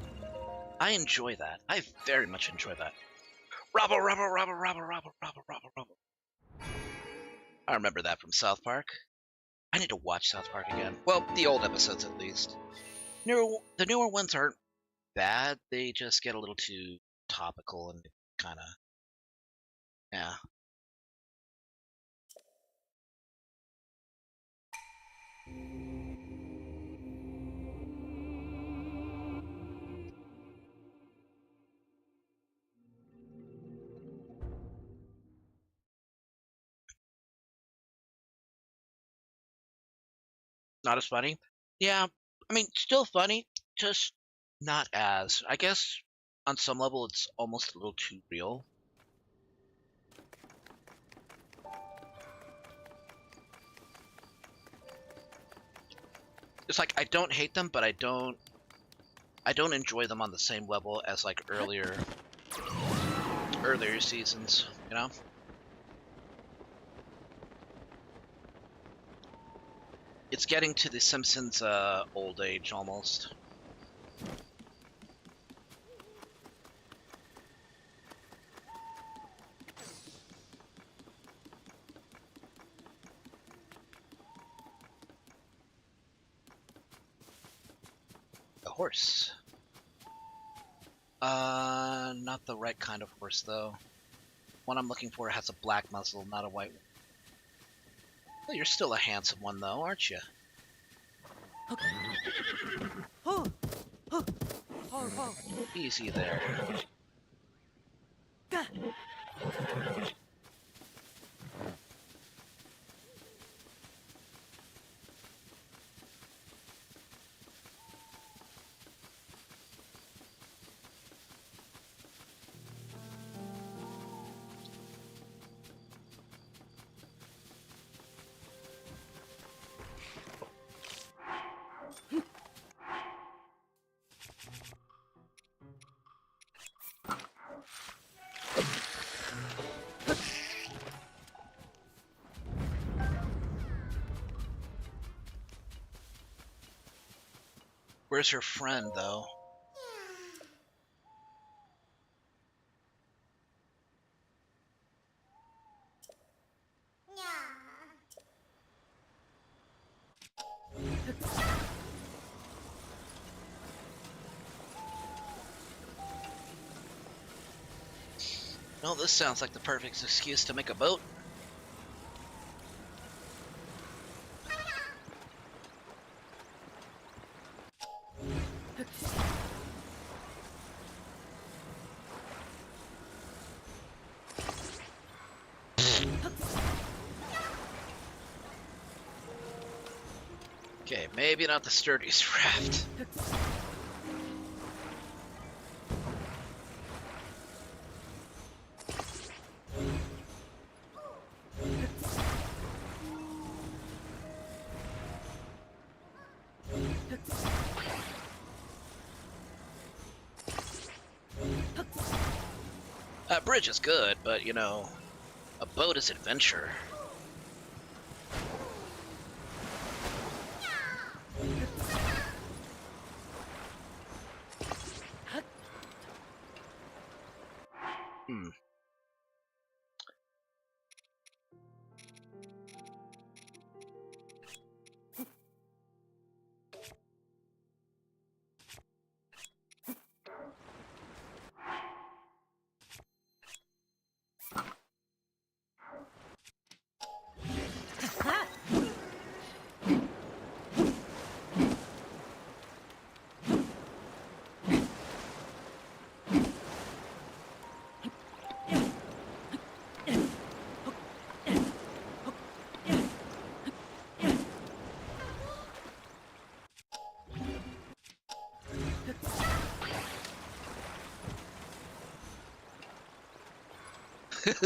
I enjoy that. I very much enjoy that. Robble, robble, robble, robble, robble, robble, robble, robble. I remember that from South Park. I need to watch South Park again. Well, the old episodes at least. The newer ones aren't bad. They just get a little too topical and kind of, yeah. Not as funny. Yeah, I mean, still funny, just not as. I guess on some level it's almost a little too real. It's like I don't hate them, but I don't enjoy them on the same level as like earlier seasons, you know? It's getting to the Simpsons old age almost. A horse. Not the right kind of horse though. One I'm looking for has a black muzzle, not a white one. Well, you're still a handsome one though, aren't you? Easy there. Where's her friend, though? Well, this sounds like the perfect excuse to make a boat. Okay, maybe not the sturdiest raft. A bridge is good, but you know, a boat is adventure. Hmm.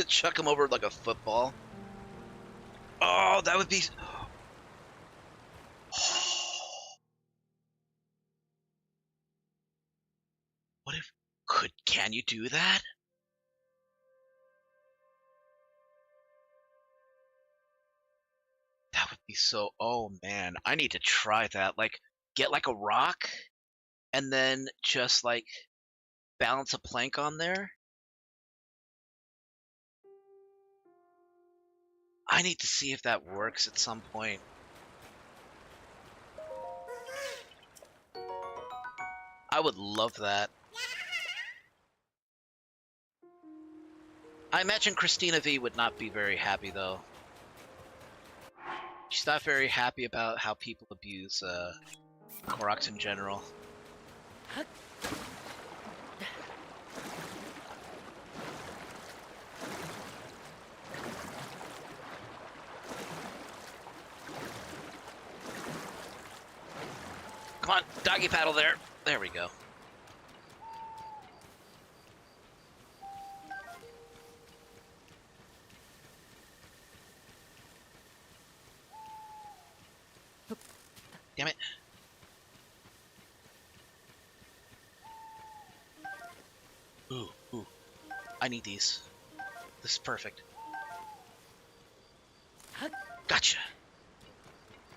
Chuck him over like a football. Oh, that would be. What if? Can you do that? That would be so. Oh man, I need to try that. Like, get like a rock, and then just like balance a plank on there. I need to see if that works at some point. I would love that. I imagine Christina V would not be very happy though. She's not very happy about how people abuse Koroks in general. Come on, doggy paddle there. There we go. Damn it. Ooh. I need these. This is perfect. Gotcha.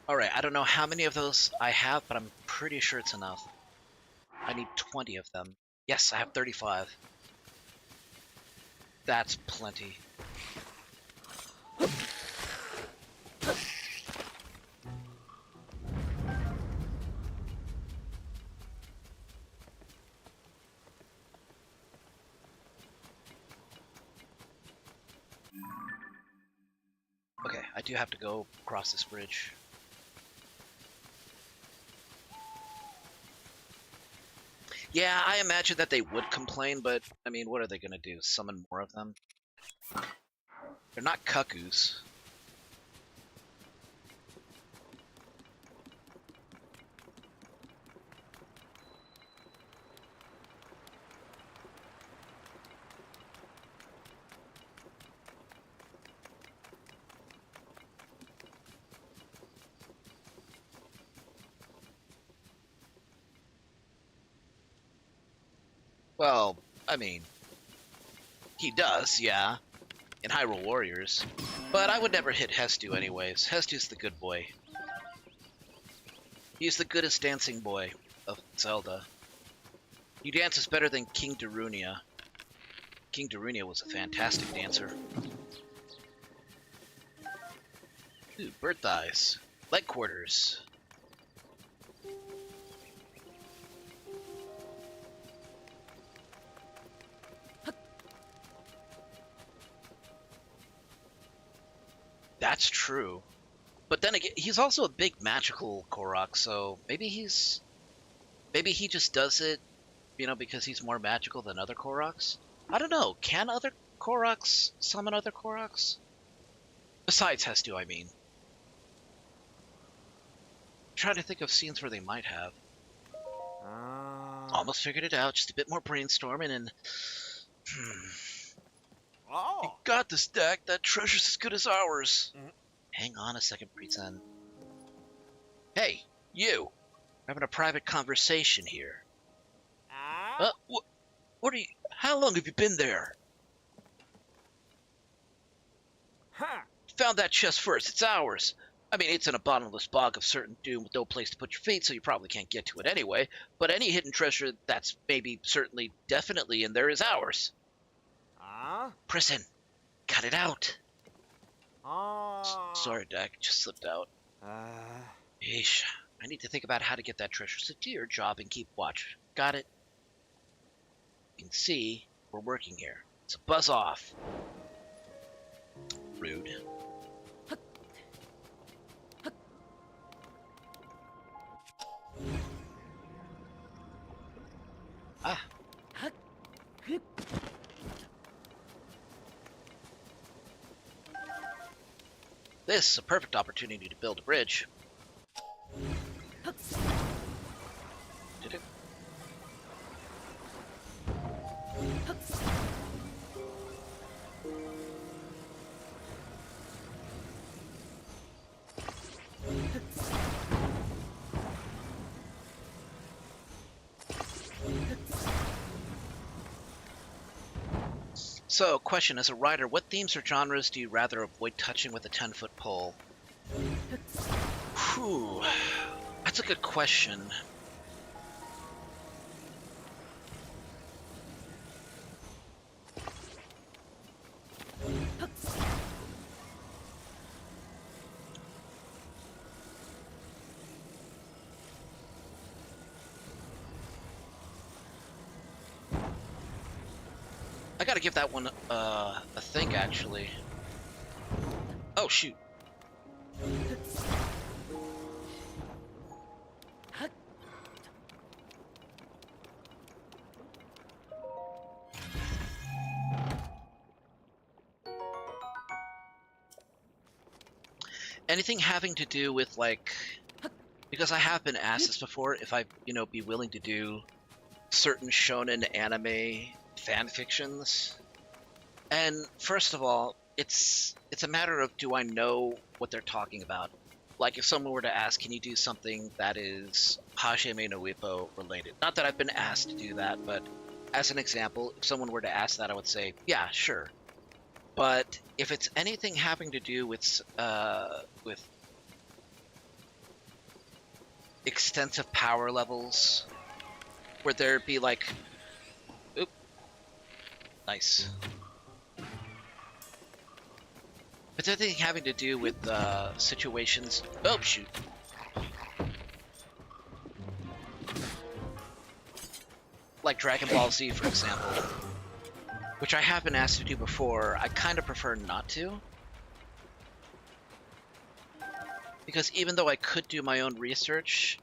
Alright, I don't know how many of those I have, but I'm pretty sure it's enough. I need 20 of them. Yes, I have 35. That's plenty. Okay, I do have to go across this bridge. Yeah, I imagine that they would complain, but, I mean, what are they gonna do? Summon more of them? They're not cuckoos. Well, I mean, he does, yeah, in Hyrule Warriors. But I would never hit Hestu anyways. Hestu's the good boy. He's the goodest dancing boy of Zelda. He dances better than King Darunia. King Darunia was a fantastic dancer. Ooh, bird thighs. Leg quarters. That's true. But then again, he's also a big magical Korok, so maybe he just does it, because he's more magical than other Koroks. I don't know. Can other Koroks summon other Koroks? Besides Hestu, I mean. I'm trying to think of scenes where they might have. Almost figured it out. Just a bit more brainstorming and... You got the stack. That treasure's as good as ours. Hang on a second, Pretend. Hey, you! We're having a private conversation here. What are you... How long have you been there? Found that chest first. It's ours. I mean, it's in a bottomless bog of certain doom with no place to put your feet, so you probably can't get to it anyway. But any hidden treasure that's maybe, certainly, definitely in there is ours. Prison, cut it out. Sorry, Dak, just slipped out. Yeesh. I need to think about how to get that treasure. So do your job and keep watch. Got it? You can see we're working here. So buzz off. Rude. Ah. This is a perfect opportunity to build a bridge. Did it? So, question, as a writer, what themes or genres do you rather avoid touching with a 10-foot pole? Whew. That's a good question. I gotta give that one a think, actually. Oh, shoot. Anything having to do with, like... Because I have been asked this before, if I'd, be willing to do certain shonen anime fan fictions. And first of all, it's a matter of, do I know what they're talking about? Like, if someone were to ask, can you do something that is Hajime no Ippo related? Not that I've been asked to do that, but as an example, if someone were to ask that, I would say, yeah, sure. But if it's anything having to do with extensive power levels, where there'd be like, oop, nice. If it's anything having to do with situations, oh shoot. Like Dragon Ball Z, for example, which I have been asked to do before, I kind of prefer not to. Because even though I could do my own research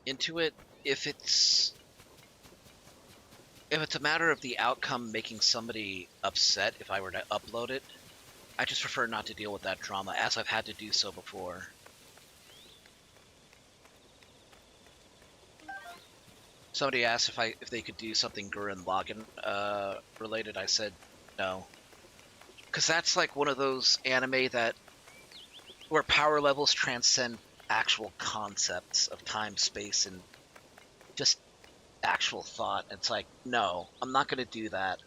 into it, if it's a matter of the outcome making somebody upset if I were to upload it, I just prefer not to deal with that drama, as I've had to do so before. Somebody asked if they could do something Gurren Lagann related. I said no, because that's like one of those anime where power levels transcend actual concepts of time, space, and just actual thought. It's like, no, I'm not going to do that.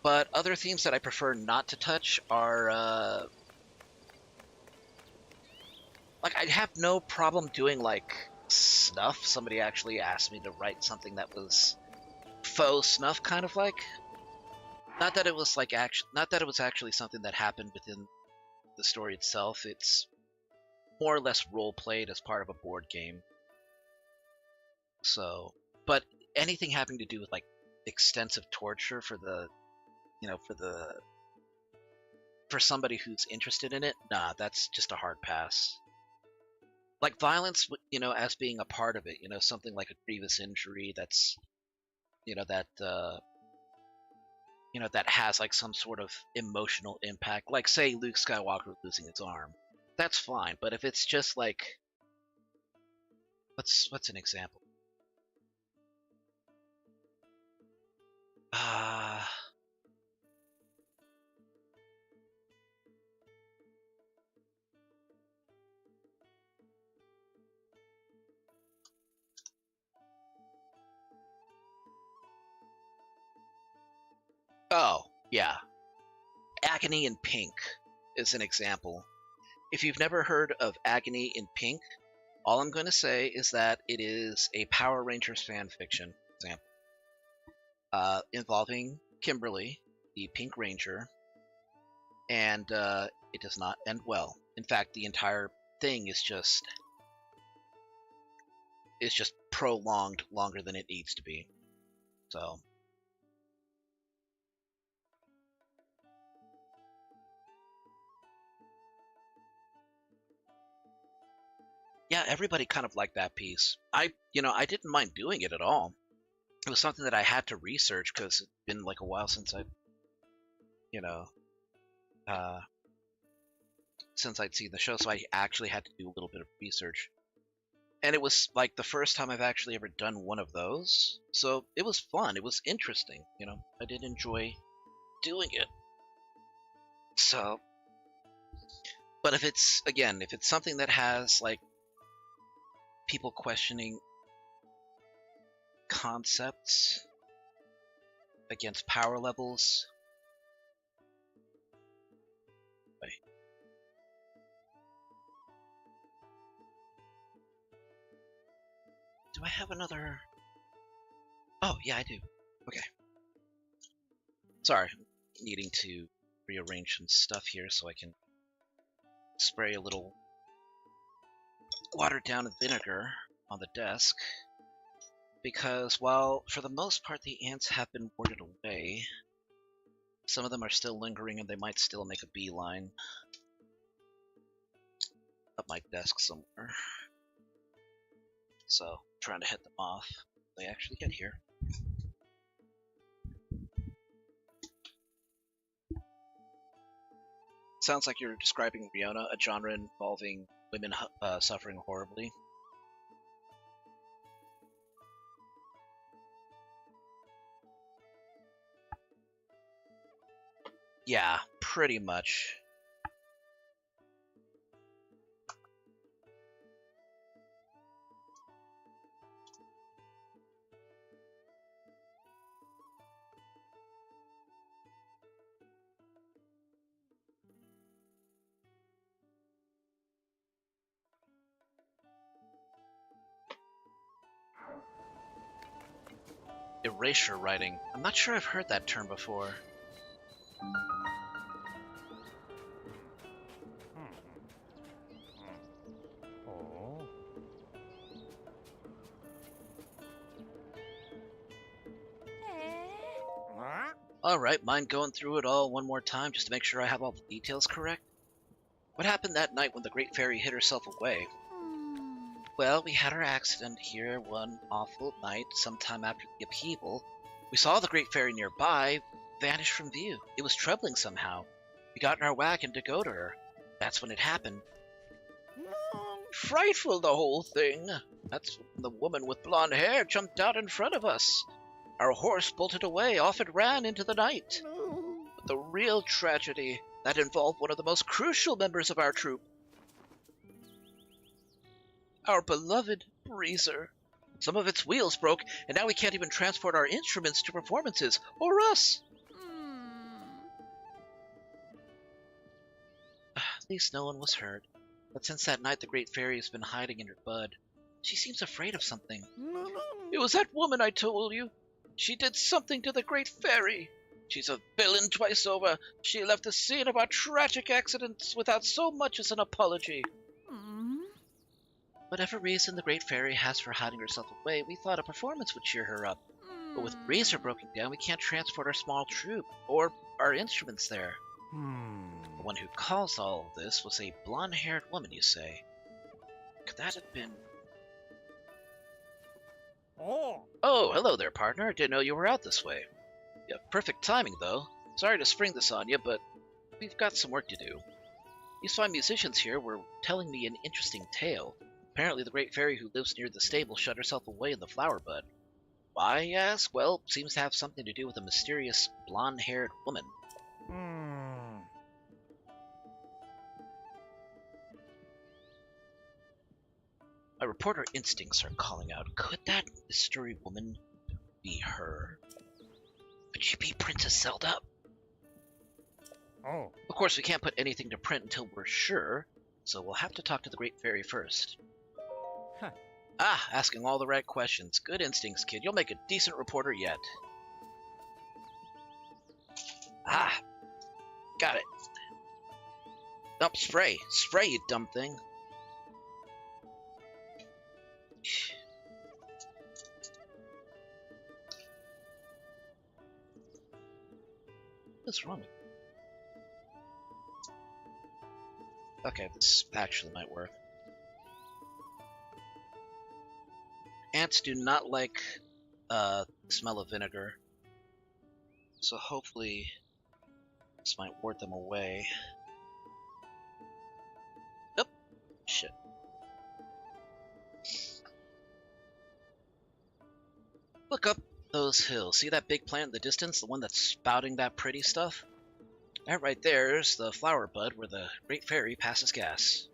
But other themes that I prefer not to touch are like, I have no problem doing, like, snuff. Somebody actually asked me to write something that was faux snuff, kind of like. Not that it was, like, not that it was actually something that happened within the story itself. It's more or less role-played as part of a board game. So, but anything having to do with, like, extensive torture for the for somebody who's interested in it, nah, that's just a hard pass. Like violence, as being a part of it, something like a grievous injury that's, that that has like some sort of emotional impact, like say Luke Skywalker losing his arm, that's fine. But if it's just like, what's an example? Oh, yeah. Agony in Pink is an example. If you've never heard of Agony in Pink, all I'm going to say is that it is a Power Rangers fan fiction example involving Kimberly, the Pink Ranger, and it does not end well. In fact, the entire thing is just prolonged longer than it needs to be. So yeah, everybody kind of liked that piece. I didn't mind doing it at all. It was something that I had to research because it's been like a while since since I'd seen the show, so I actually had to do a little bit of research. And it was like the first time I've actually ever done one of those, so it was fun. It was interesting, I did enjoy doing it. So, but if it's something that has like people questioning concepts against power levels, do I have another? Oh yeah, I do. Okay. Sorry, needing to rearrange some stuff here so I can spray a little watered down vinegar on the desk, because while for the most part the ants have been warded away, some of them are still lingering and they might still make a beeline up my desk somewhere. So, trying to head them off when they actually get here. Sounds like you're describing Riona, a genre involving women suffering horribly. Yeah, pretty much. Erasure writing. I'm not sure I've heard that term before. Oh. Huh? Alright, mind going through it all one more time just to make sure I have all the details correct? What happened that night when the Great Fairy hid herself away? Well, we had our accident here one awful night sometime after the upheaval. We saw the Great Fairy nearby vanish from view. It was troubling somehow. We got in our wagon to go to her. That's when it happened. Frightful, the whole thing. That's when the woman with blonde hair jumped out in front of us. Our horse bolted away, off it ran into the night. But the real tragedy, that involved one of the most crucial members of our troop. Our beloved Breezer. Some of its wheels broke, and now we can't even transport our instruments to performances, or us. At least no one was hurt. But since that night, the Great Fairy has been hiding in her bud. She seems afraid of something. It was that woman I told you. She did something to the Great Fairy. She's a villain twice over. She left the scene of our tragic accidents without so much as an apology. Whatever reason the Great Fairy has for hiding herself away, we thought a performance would cheer her up. But with Breezer broken down, we can't transport our small troop, or our instruments there. Hmm. The one who caused all of this was a blonde-haired woman, you say. Could that have been... Oh. Oh, hello there, partner. Didn't know you were out this way. You have perfect timing, though. Sorry to spring this on you, but we've got some work to do. These fine musicians here were telling me an interesting tale. Apparently the great fairy who lives near the stable shut herself away in the flower bud. Why, you ask? Well, seems to have something to do with a mysterious blonde-haired woman. Hmm. My reporter instincts are calling out. Could that mystery woman be her? Could she be Princess Zelda? Oh. Of course, we can't put anything to print until we're sure, so we'll have to talk to the Great Fairy first. Huh. Ah, asking all the right questions. Good instincts, kid. You'll make a decent reporter yet. Ah, got it. Nope, spray. Spray, you dumb thing. What's wrong with you? Okay, this actually might work. Ants do not like the smell of vinegar, so hopefully this might ward them away. Nope. Shit. Look up those hills. See that big plant in the distance? The one that's spouting that pretty stuff? That right there's the flower bud where the Great Fairy passes gas.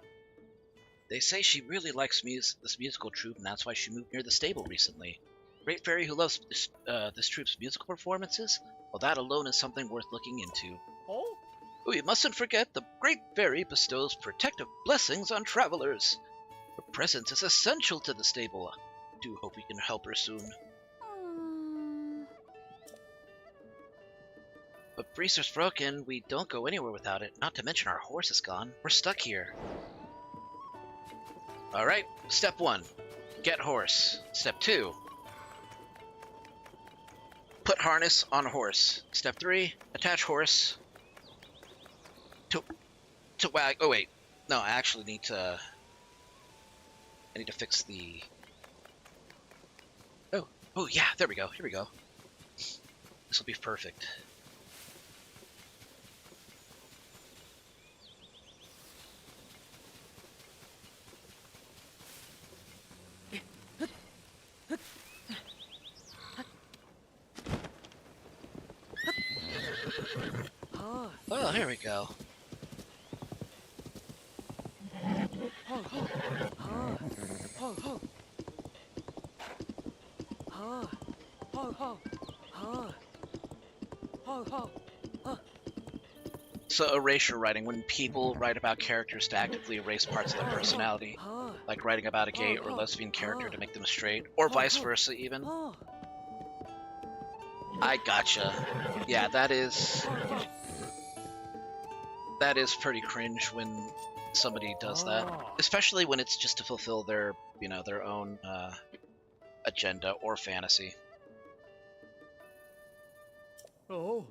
They say she really likes this musical troupe, and that's why she moved near the stable recently. Great Fairy who loves this troupe's musical performances? Well, that alone is something worth looking into. Oh. Oh, you mustn't forget the Great Fairy bestows protective blessings on travelers. Her presence is essential to the stable. I do hope we can help her soon. But Breezer's broken, we don't go anywhere without it, not to mention our horse is gone. We're stuck here. Alright, step 1. Get horse. Step 2. Put harness on horse. Step 3. Attach horse to wag. Oh wait. No, I actually need to... I need to fix the... Oh yeah, there we go. Here we go. This will be perfect. Oh, here we go. So erasure writing, when people write about characters to actively erase parts of their personality, like writing about a gay or lesbian character to make them straight, or vice versa even. I gotcha. Yeah, that is pretty cringe when somebody does that, especially when it's just to fulfill their, their own agenda or fantasy. Oh.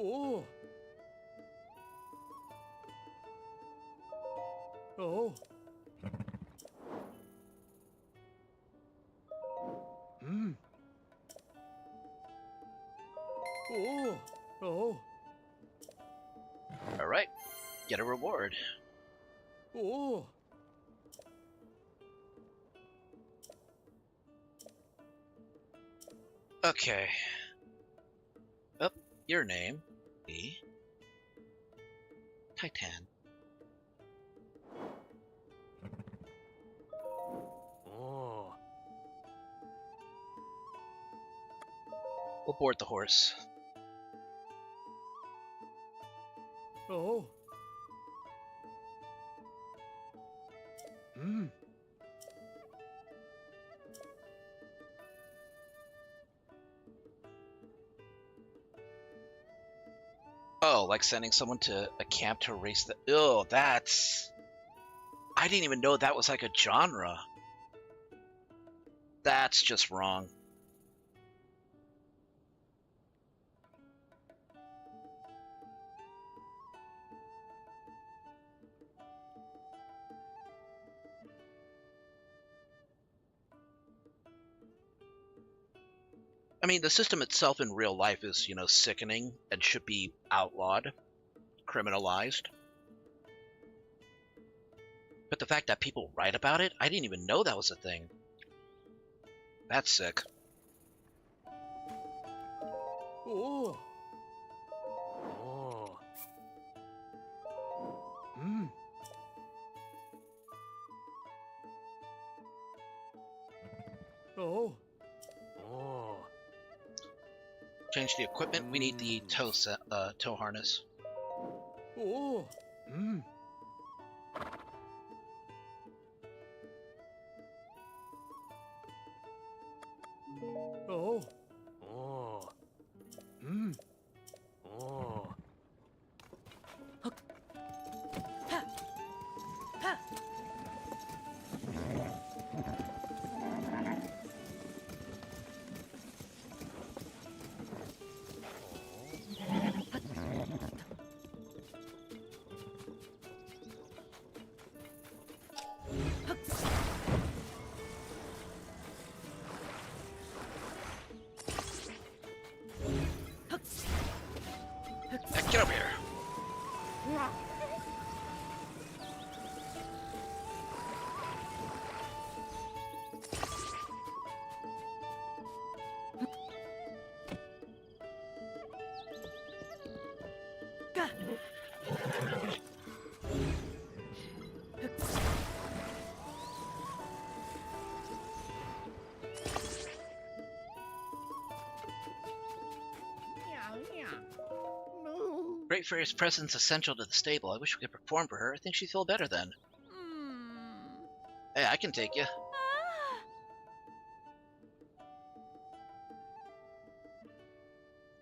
Oh. Oh. Hmm. Oh. Oh. All right, get a reward. Oh. Okay. Up, your name, B. Titan. Oh. We'll board the horse. Oh. Hmm. Oh, like sending someone to a camp to erase the... Oh, that's... I didn't even know that was like a genre. That's just wrong. I mean, the system itself in real life is, you know, sickening and should be outlawed, criminalized. But the fact that people write about it, I didn't even know that was a thing. That's sick. Oh. Oh. Hmm. Oh. Oh. Change the equipment. We need the tow harness. Oh. Hmm. Oh. Oh. Hmm. Oh. Get over here. Great Fairy's presence essential to the stable. I wish we could perform for her. I think she'd feel better then. Hey, I can take you.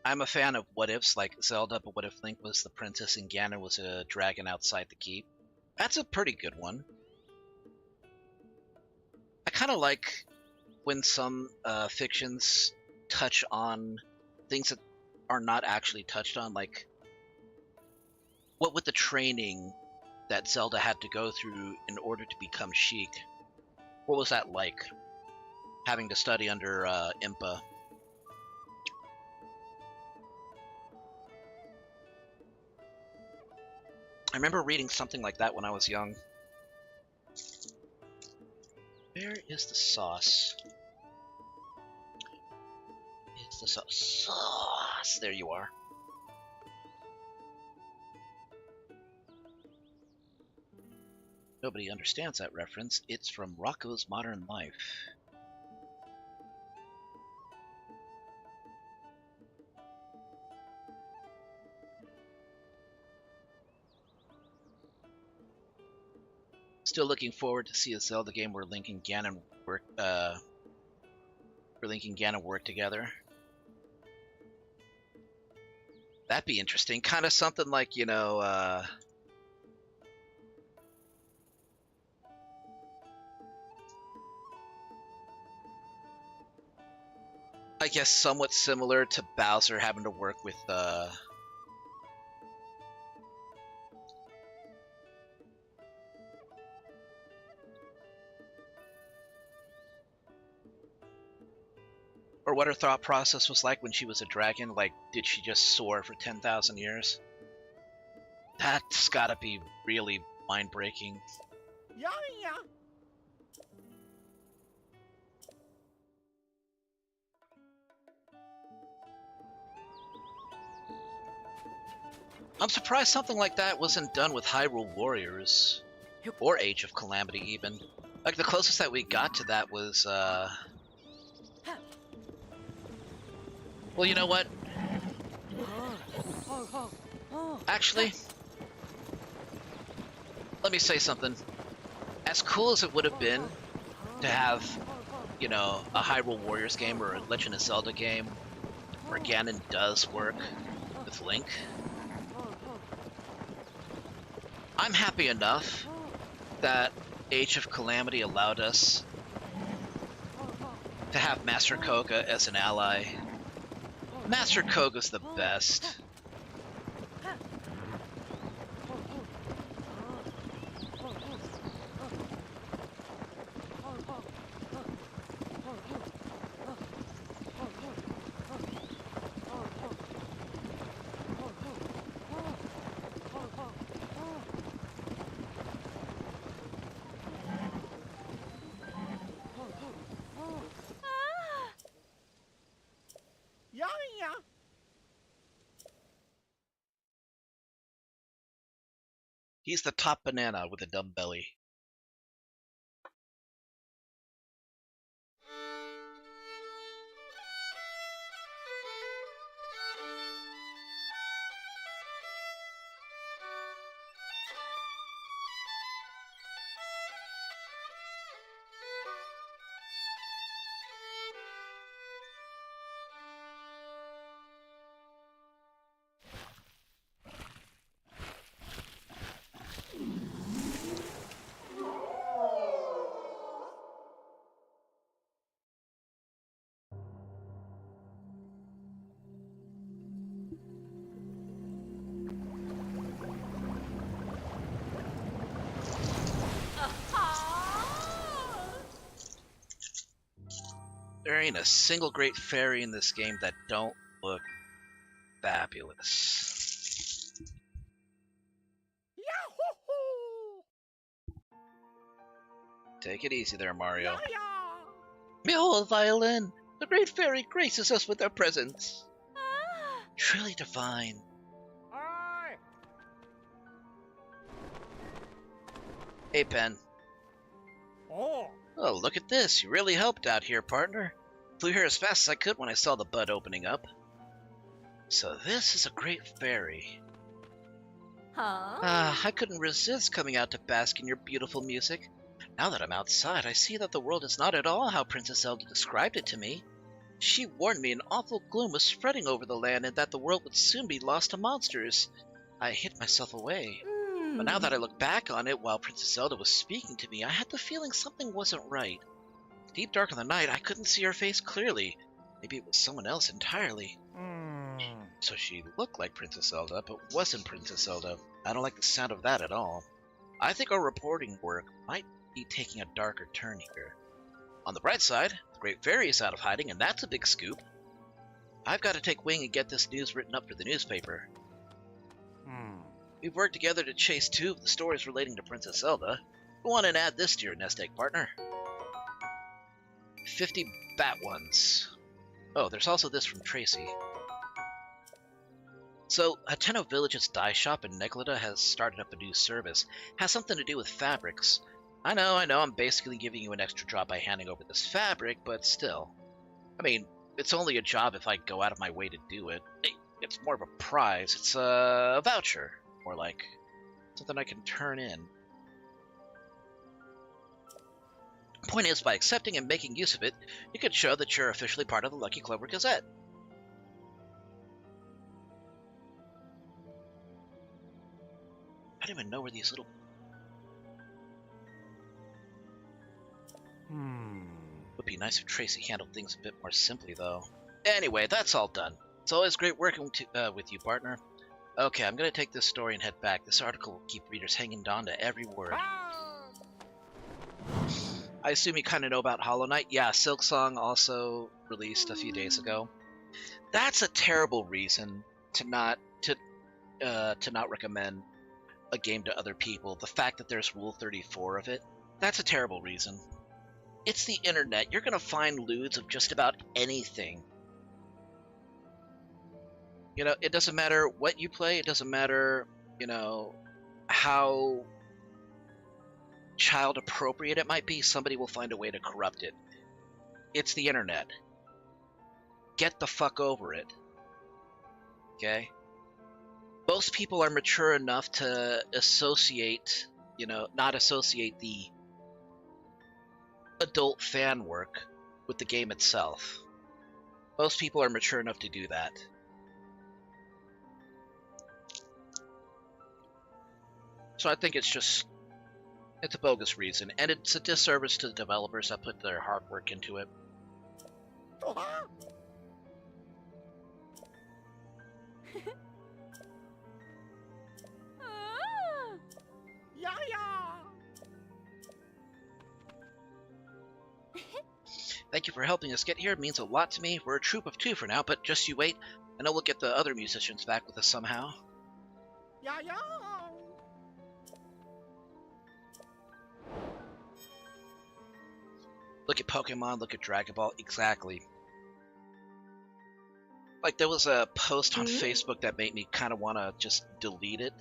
I'm a fan of what ifs like Zelda, but what if Link was the princess and Ganon was a dragon outside the keep? That's a pretty good one. I kind of like when some fictions touch on things that are not actually touched on, like what with the training that Zelda had to go through in order to become Sheik. What was that like? Having to study under Impa. I remember reading something like that when I was young. Where is the sauce? It's the sauce. There you are. Nobody understands that reference. It's from Rocco's Modern Life. Still looking forward to see a Zelda game where Link and Ganon work together. That'd be interesting. Kind of something like, you know, I guess somewhat similar to Bowser having to work with or what her thought process was like when she was a dragon. Like, did she just soar for 10,000 years? That's gotta be really mind-breaking. Yeah, yeah. I'm surprised something like that wasn't done with Hyrule Warriors. Or Age of Calamity, even. Like, the closest that we got to that was, well, you know what? Actually, let me say something. As cool as it would have been to have, you know, a Hyrule Warriors game or a Legend of Zelda game where Ganon does work with Link, I'm happy enough that Age of Calamity allowed us to have Master Koga as an ally. Master Koga's the best. Yeah, yeah. He's the top banana with a dumb belly. There ain't a single great fairy in this game that don't look fabulous. Yahoo! Take it easy there, Mario. Yeah, yeah. Behold, Violin! The great fairy graces us with her presence. Ah! Truly divine. Aye. Hey, Pen. Oh. Oh, look at this. You really helped out here, partner. Flew here as fast as I could when I saw the bud opening up. So this is a great fairy. Huh? I couldn't resist coming out to bask in your beautiful music. Now that I'm outside, I see that the world is not at all how Princess Zelda described it to me. She warned me an awful gloom was spreading over the land and that the world would soon be lost to monsters. I hid myself away. But now that I look back on it while Princess Zelda was speaking to me, I had the feeling something wasn't right. Deep dark in the night, I couldn't see her face clearly. Maybe it was someone else entirely. So she looked like Princess Zelda, but wasn't Princess Zelda. I don't like the sound of that at all. I think our reporting work might be taking a darker turn here. On the bright side, the Great Fairy is out of hiding, and that's a big scoop. I've got to take wing and get this news written up for the newspaper. We've worked together to chase 2 of the stories relating to Princess Zelda. Go on and add this to your nest egg, partner. 50 bat ones. Oh, there's also this from Tracy. So, Hateno Village's dye shop in Neglida has started up a new service. Has something to do with fabrics. I know, I'm basically giving you an extra job by handing over this fabric, but still. I mean, it's only a job if I go out of my way to do it. It's more of a prize. It's a voucher. More like something I can turn in. Point is, by accepting and making use of it, you can show that you're officially part of the Lucky Clover Gazette. I don't even know where these little... Would be nice if Tracy handled things a bit more simply, though. Anyway, that's all done. It's always great working with you, partner. Okay, I'm gonna take this story and head back. This article will keep readers hanging on to every word. I assume you kind of know about Hollow Knight? Yeah, Silksong also released a few days ago. That's a terrible reason to not recommend a game to other people. The fact that there's Rule 34 of it, that's a terrible reason. It's the internet. You're gonna find lewds of just about anything. You know, it doesn't matter what you play. It doesn't matter, you know, how child appropriate it might be. Somebody will find a way to corrupt it. It's the internet. Get the fuck over it. Okay? Most people are mature enough to associate, you know, not associate the adult fan work with the game itself. Most people are mature enough to do that. So I think it's a bogus reason, and it's a disservice to the developers that put their hard work into it. Toha. Ah. Ya ya. Thank you for helping us get here. It means a lot to me. We're a troop of 2 for now, but just you wait. I know we'll get the other musicians back with us somehow. Ya ya. Look at Pokemon, look at Dragon Ball. Exactly. Like, there was a post on Facebook that made me kind of want to just delete it.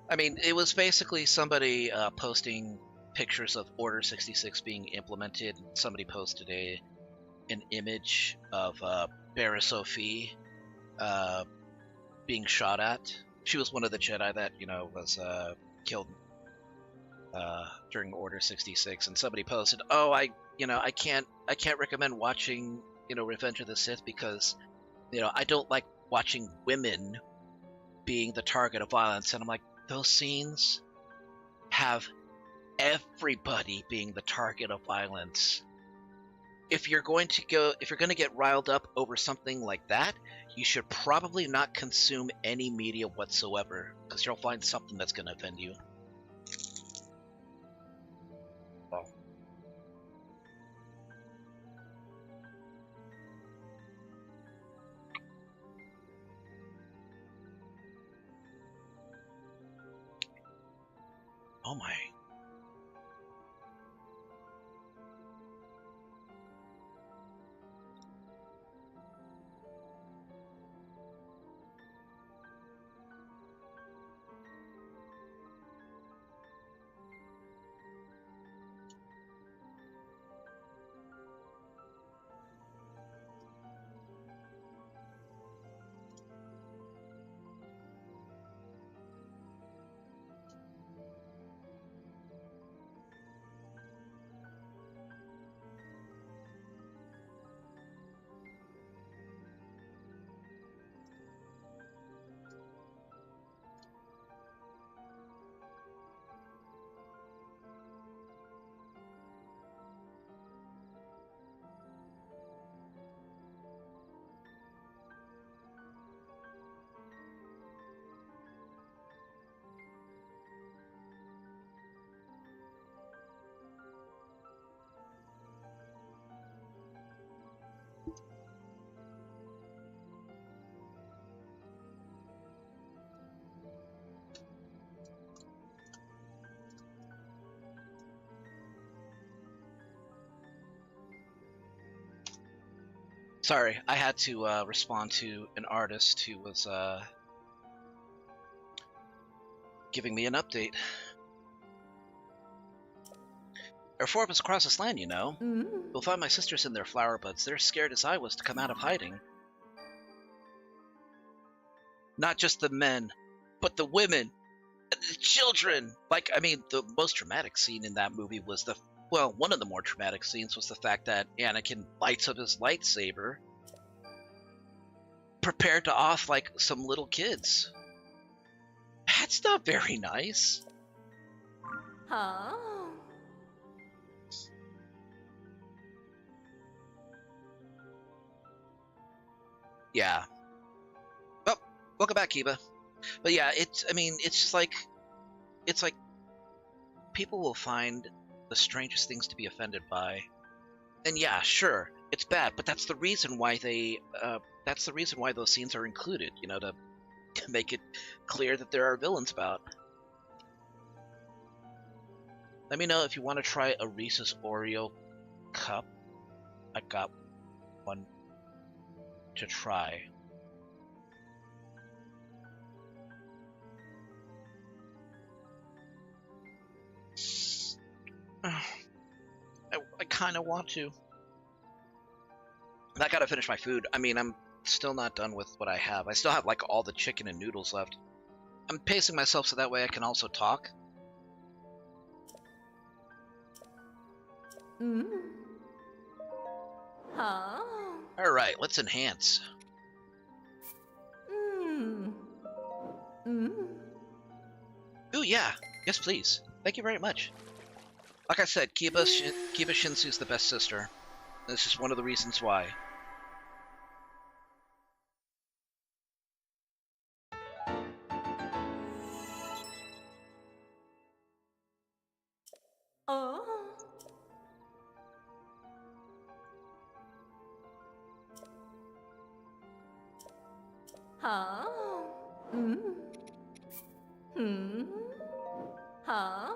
I mean, it was basically somebody posting pictures of Order 66 being implemented. Somebody posted an image of Barra Sophie being shot at. She was one of the Jedi that, was killed during Order 66, and somebody posted, "Oh, I can't recommend watching, Revenge of the Sith because, I don't like watching women being the target of violence." And I'm like, those scenes have everybody being the target of violence. If you're going to get riled up over something like that, you should probably not consume any media whatsoever, because you'll find something that's going to offend you. Oh my. Sorry, I had to respond to an artist who was giving me an update. There are 4 of us across this land, You'll find my sisters in their flower buds. They're scared as I was to come out of hiding. Not just the men, but the women, and the children. Like, I mean, the most dramatic scene in that movie was one of the more traumatic scenes was the fact that Anakin lights up his lightsaber, prepared to off like some little kids. That's not very nice. Huh? Yeah. Well, welcome back, Kiba. But yeah, it's just like, people will find the strangest things to be offended by. And yeah, sure, it's bad, but that's the reason why those scenes are included, to make it clear that there are villains about. Let me know if you want to try a Reese's Oreo cup. I got one to try. I kind of want to. I gotta finish my food. I mean, I'm still not done with what I have. I still have like all the chicken and noodles left. I'm pacing myself so that way I can also talk. Huh? Alright, let's enhance. Ooh, yeah. Yes, please. Thank you very much. Like I said, Kiba Shinsu's the best sister. That's just one of the reasons why. Oh. Huh? Mm. Hmm. Huh?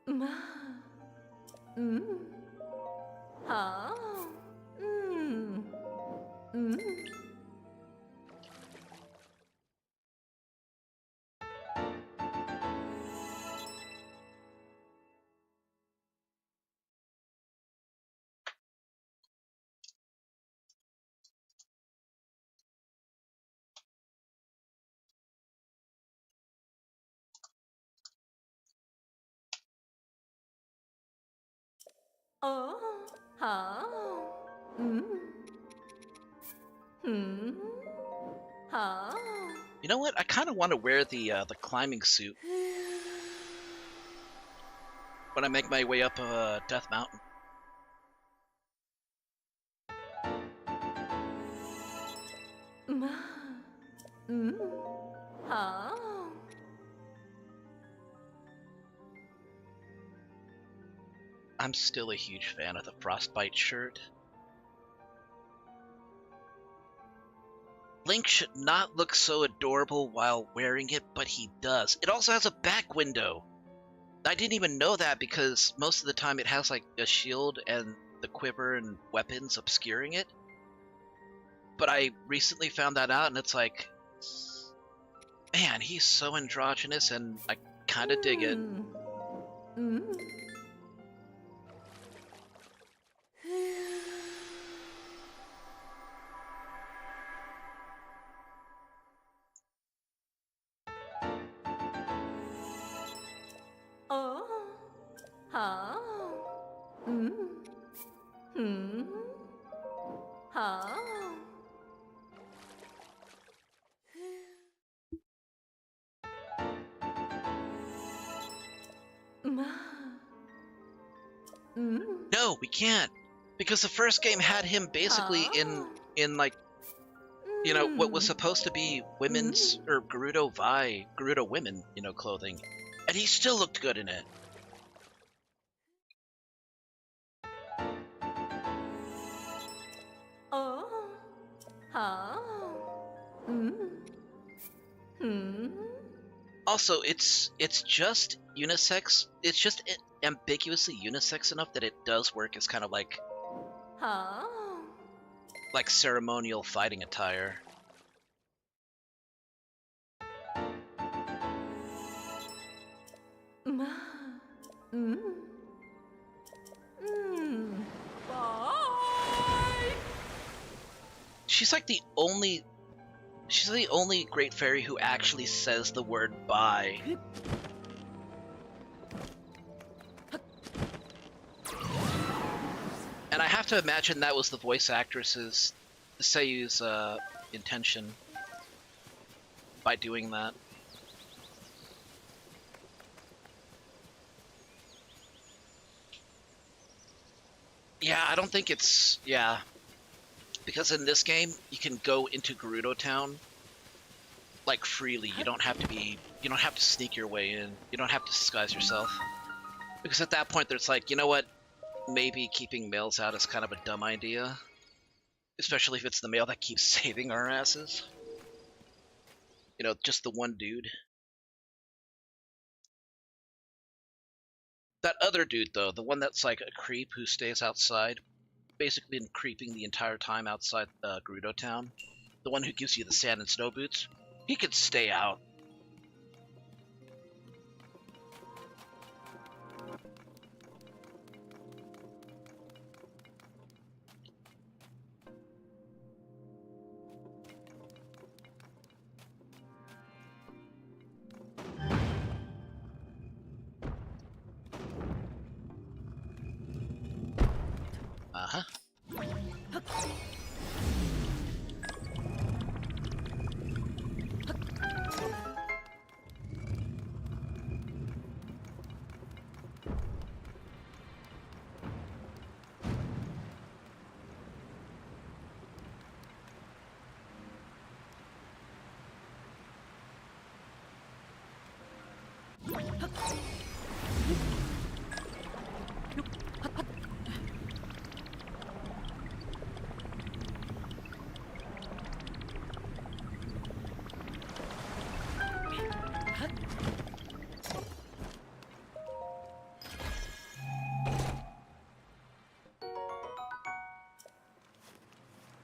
Ma. Mm. Huh? Mm. Mm. Oh. Huh? Mm. Hmm. Huh? You know what? I kind of want to wear the climbing suit when I make my way up Death Mountain. Ma. Mm. Huh? I'm still a huge fan of the Frostbite shirt. Link should not look so adorable while wearing it, but he does. It also has a back window. I didn't even know that because most of the time it has like a shield and the quiver and weapons obscuring it. But I recently found that out and it's like, man, he's so androgynous and I kind of dig it. Mm. Oh. Huh? Mm. Hmm. Huh? Ma. Mm. No, we can't. Because the first game had him basically Huh? in like, you know, what was supposed to be women's or Gerudo women, you know, clothing. And he still looked good in it. Oh. Huh? Mm. Hmm. Also, it's just unisex. It's just ambiguously unisex enough that it does work as kind of like Huh? ceremonial fighting attire. Ma. Mm. Mm. Bye. She's like the only great fairy who actually says the word bye. And I have to imagine that was the voice actress's Seiyu's intention by doing that. Yeah, I don't think it's because in this game you can go into Gerudo Town like freely. You don't have to sneak your way in. You don't have to disguise yourself. Because at that point there's like, you know what? Maybe keeping males out is kind of a dumb idea. Especially if it's the male that keeps saving our asses. You know, just the one dude. That other dude, though, the one that's like a creep who stays outside, basically been creeping the entire time outside Gerudo Town, the one who gives you the sand and snow boots, he could stay out. Uh-huh.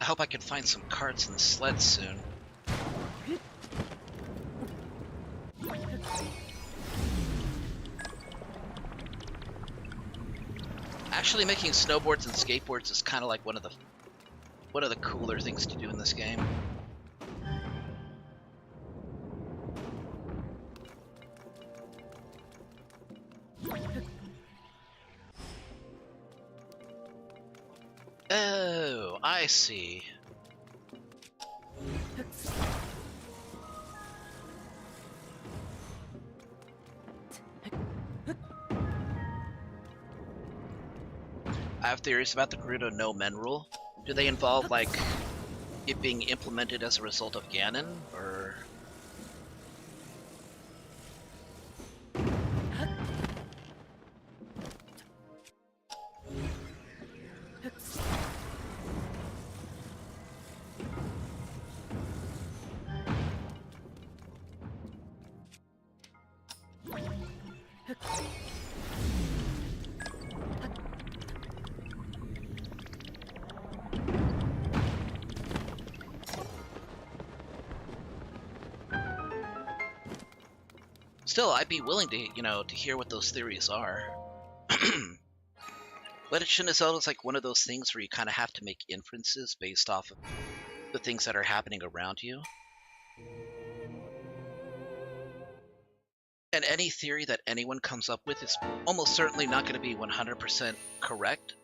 I hope I can find some carts in the sled soon. Actually, making snowboards and skateboards is kind of like one of the cooler things to do in this game. Oh, I see. I have theories about the Gerudo no men rule. Do they involve, like, it being implemented as a result of Ganon, or... Still, I'd be willing to, to hear what those theories are. Legend of Zelda is like one of those things where you kind of have to make inferences based off of the things that are happening around you. And any theory that anyone comes up with is almost certainly not going to be 100% correct,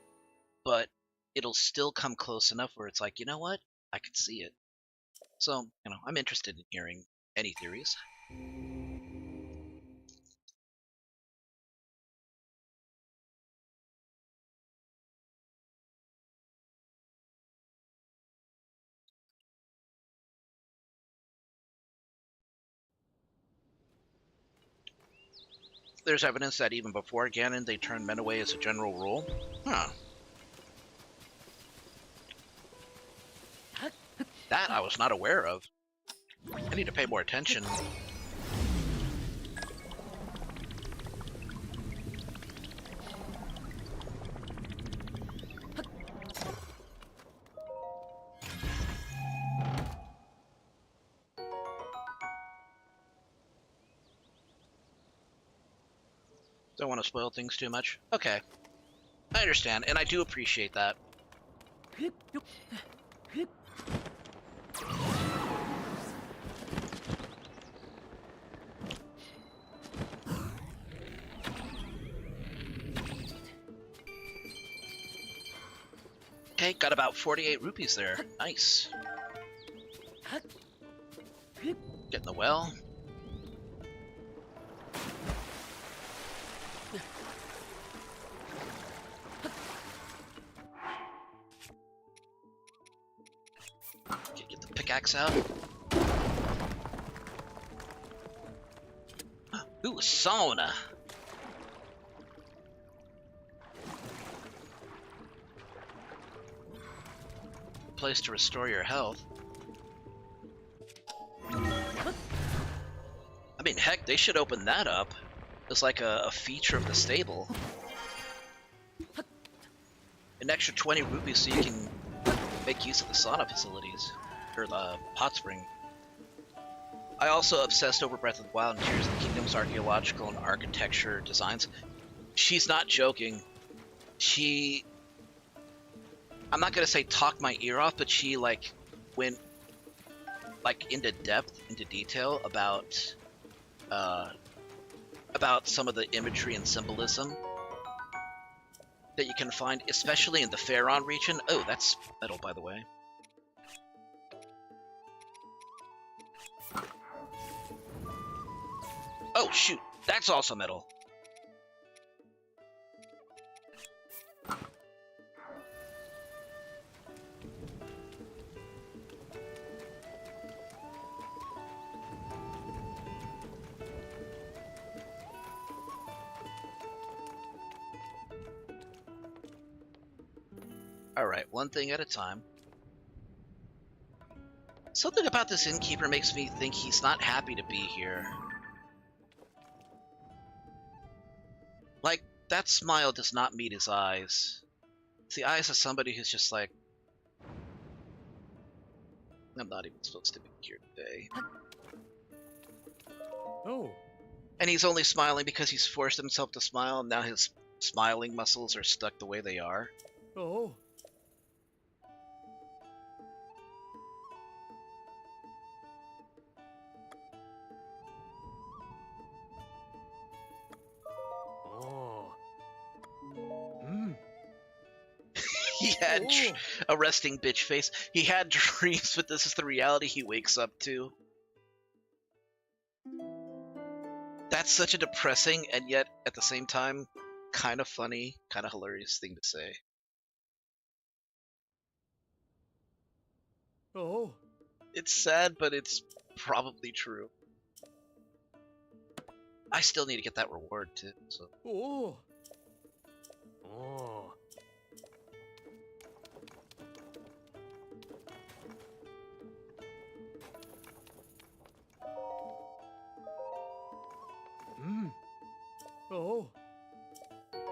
but it'll still come close enough where it's like, you know what? I could see it. So, I'm interested in hearing any theories. There's evidence that even before Ganon, they turned men away as a general rule. Huh. That I was not aware of. I need to pay more attention. Don't want to spoil things too much. Okay. I understand, and I do appreciate that. Okay, got about 48 rupees there. Nice. Get in the well. Get the pickaxe out. Ooh, a sauna. Place to restore your health. I mean, heck, they should open that up as like a feature of the stable. An extra 20 rupees so you can make use of the sauna facilities, or the hot spring. I also obsessed over Breath of the Wild and Tears of the Kingdom's archaeological and architecture designs. She's not joking. I'm not gonna say talk my ear off, but she went into depth, into detail about some of the imagery and symbolism that you can find, especially in the Faron region. Oh, that's metal, by the way. Oh shoot, that's also metal. Alright, one thing at a time. Something about this innkeeper makes me think he's not happy to be here. Like, that smile does not meet his eyes. It's the eyes of somebody who's just like, I'm not even supposed to be here today. Oh. And he's only smiling because he's forced himself to smile, and now his smiling muscles are stuck the way they are. Oh. Oh. He had a resting bitch face. He had dreams, but this is the reality he wakes up to. That's such a depressing and yet at the same time kind of funny, kind of hilarious thing to say. Oh. It's sad, but it's probably true. I still need to get that reward too. So. Oh. Oh. Oh.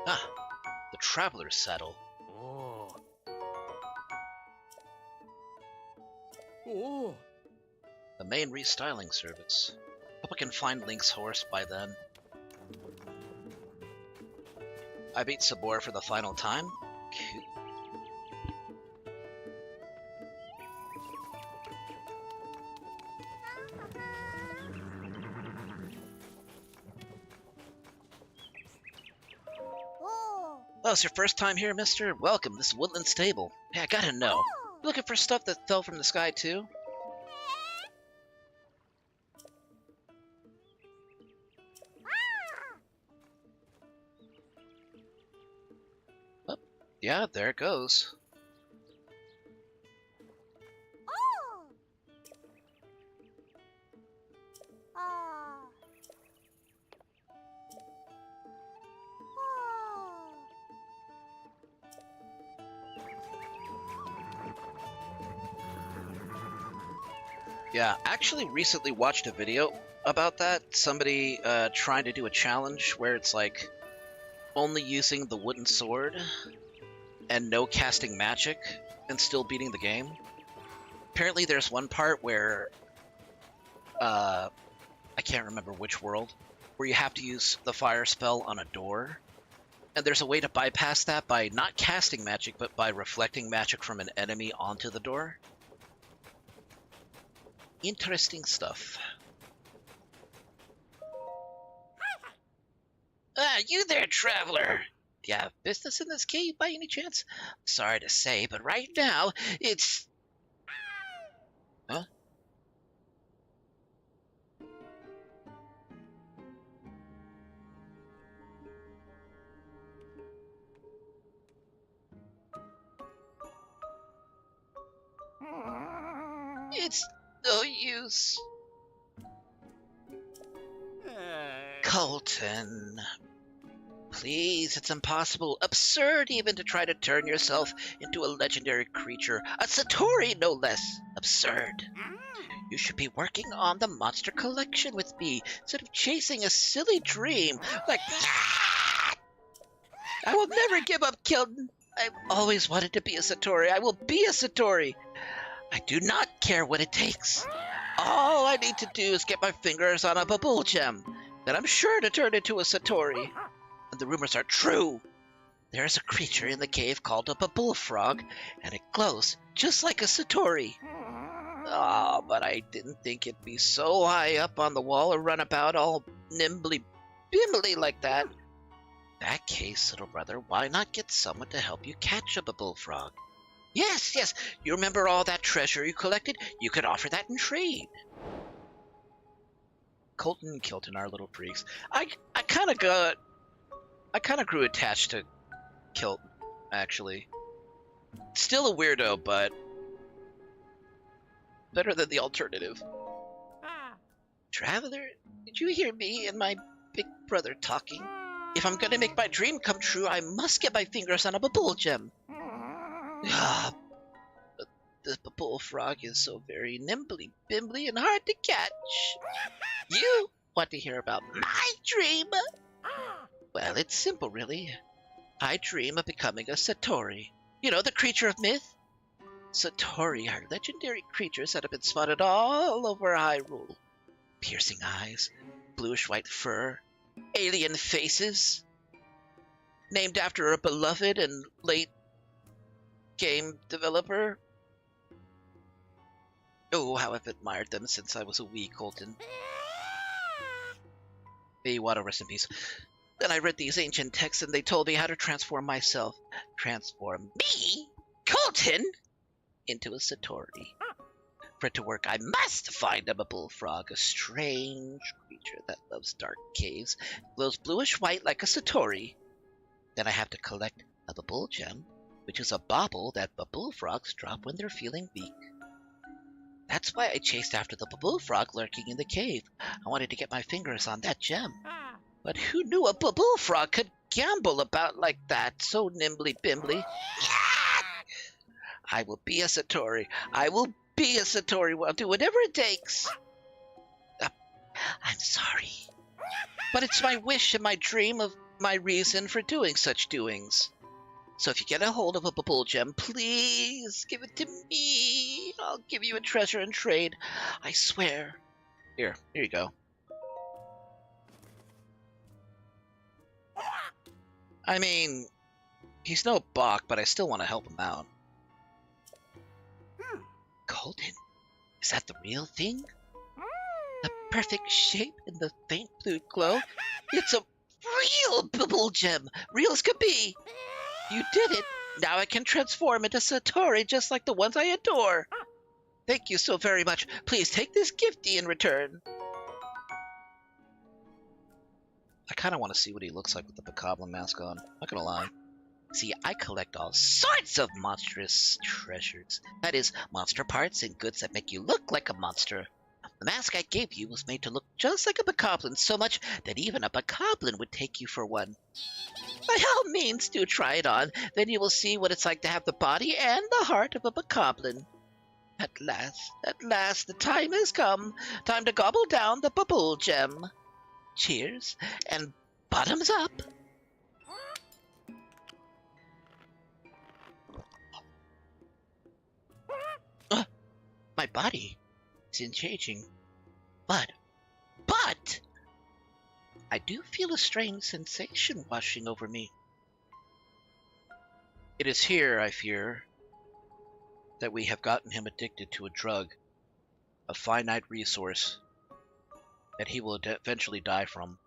Ah, the traveler's saddle. Oh. Oh. The main restyling service. Hope I can find Link's horse by then. I beat Sabor for the final time. Cool. Oh, it's your first time here, mister? Welcome, this is Woodland Stable. Hey, I gotta know. You looking for stuff that fell from the sky, too? Oh, yeah, there it goes. Yeah, actually recently watched a video about that. Somebody trying to do a challenge where it's like only using the wooden sword and no casting magic and still beating the game. Apparently there's one part where I can't remember which world, where you have to use the fire spell on a door. And there's a way to bypass that by not casting magic, but by reflecting magic from an enemy onto the door. Interesting stuff. Ah, you there, traveler! Do you have business in this cave by any chance? Sorry to say, but right now, it's... Huh? It's no use. Colton. Please, it's impossible, absurd even to try to turn yourself into a legendary creature. A Satori, no less. Absurd. You should be working on the monster collection with me, instead of chasing a silly dream like... I will never give up, Kilton. I've always wanted to be a Satori. I will be a Satori. I do not care what it takes. All I need to do is get my fingers on a Babul gem. Then I'm sure to turn into a Satori. And the rumors are true. There's a creature in the cave called a Babul frog, and it glows just like a Satori. Oh, but I didn't think it'd be so high up on the wall or run about all nimbly-bimbly like that. In that case, little brother, why not get someone to help you catch a Babul frog? Yes, you remember all that treasure you collected? You could offer that in trade. Colton and Kilton are little freaks. I kind of grew attached to Kilton, actually. Still a weirdo, but better than the alternative. Traveler, did you hear me and my big brother talking? If I'm gonna make my dream come true, I must get my fingers on a Babul gem. Ah, but the bullfrog is so very nimbly, bimbly, and hard to catch. You want to hear about my dream? Well, it's simple, really. I dream of becoming a Satori. You know, the creature of myth? Satori are legendary creatures that have been spotted all over Hyrule. Piercing eyes, bluish-white fur, alien faces. Named after a beloved and late game developer. Oh, how I've admired them since I was a wee Colton. May Iwata rest in peace. Then I read these ancient texts and they told me how to transform myself. Transform me, Colton, into a Satori. For it to work, I must find a bullfrog, a strange creature that loves dark caves, glows bluish-white like a Satori. Then I have to collect a bubble gem, which is a bauble that bullfrogs drop when they're feeling weak. That's why I chased after the bullfrog lurking in the cave. I wanted to get my fingers on that gem. But who knew a bullfrog could gamble about like that, so nimbly-bimbly? I will be a Satori. I will be a Satori. I'll do whatever it takes. I'm sorry. But it's my wish and my dream of my reason for doing such doings. So if you get a hold of a bubble gem, please give it to me. I'll give you a treasure in trade. I swear. Here you go. I mean, he's no Bach, but I still want to help him out. Golden? Is that the real thing? The perfect shape and the faint blue glow? It's a real bubble gem! Real as could be! You did it! Now I can transform into Satori just like the ones I adore! Thank you so very much. Please take this gifty in return. I kind of want to see what he looks like with the Bokoblin mask on. Not gonna lie. See, I collect all sorts of monstrous treasures. That is, monster parts and goods that make you look like a monster. The mask I gave you was made to look just like a Bokoblin, so much that even a Bokoblin would take you for one. By all means, do try it on. Then you will see what it's like to have the body and the heart of a Bokoblin. At last, the time has come. Time to gobble down the bubble gem. Cheers, and bottoms up. My body isn't changing, but I do feel a strange sensation washing over me. It is here, I fear, that we have gotten him addicted to a drug, a finite resource that he will eventually die from.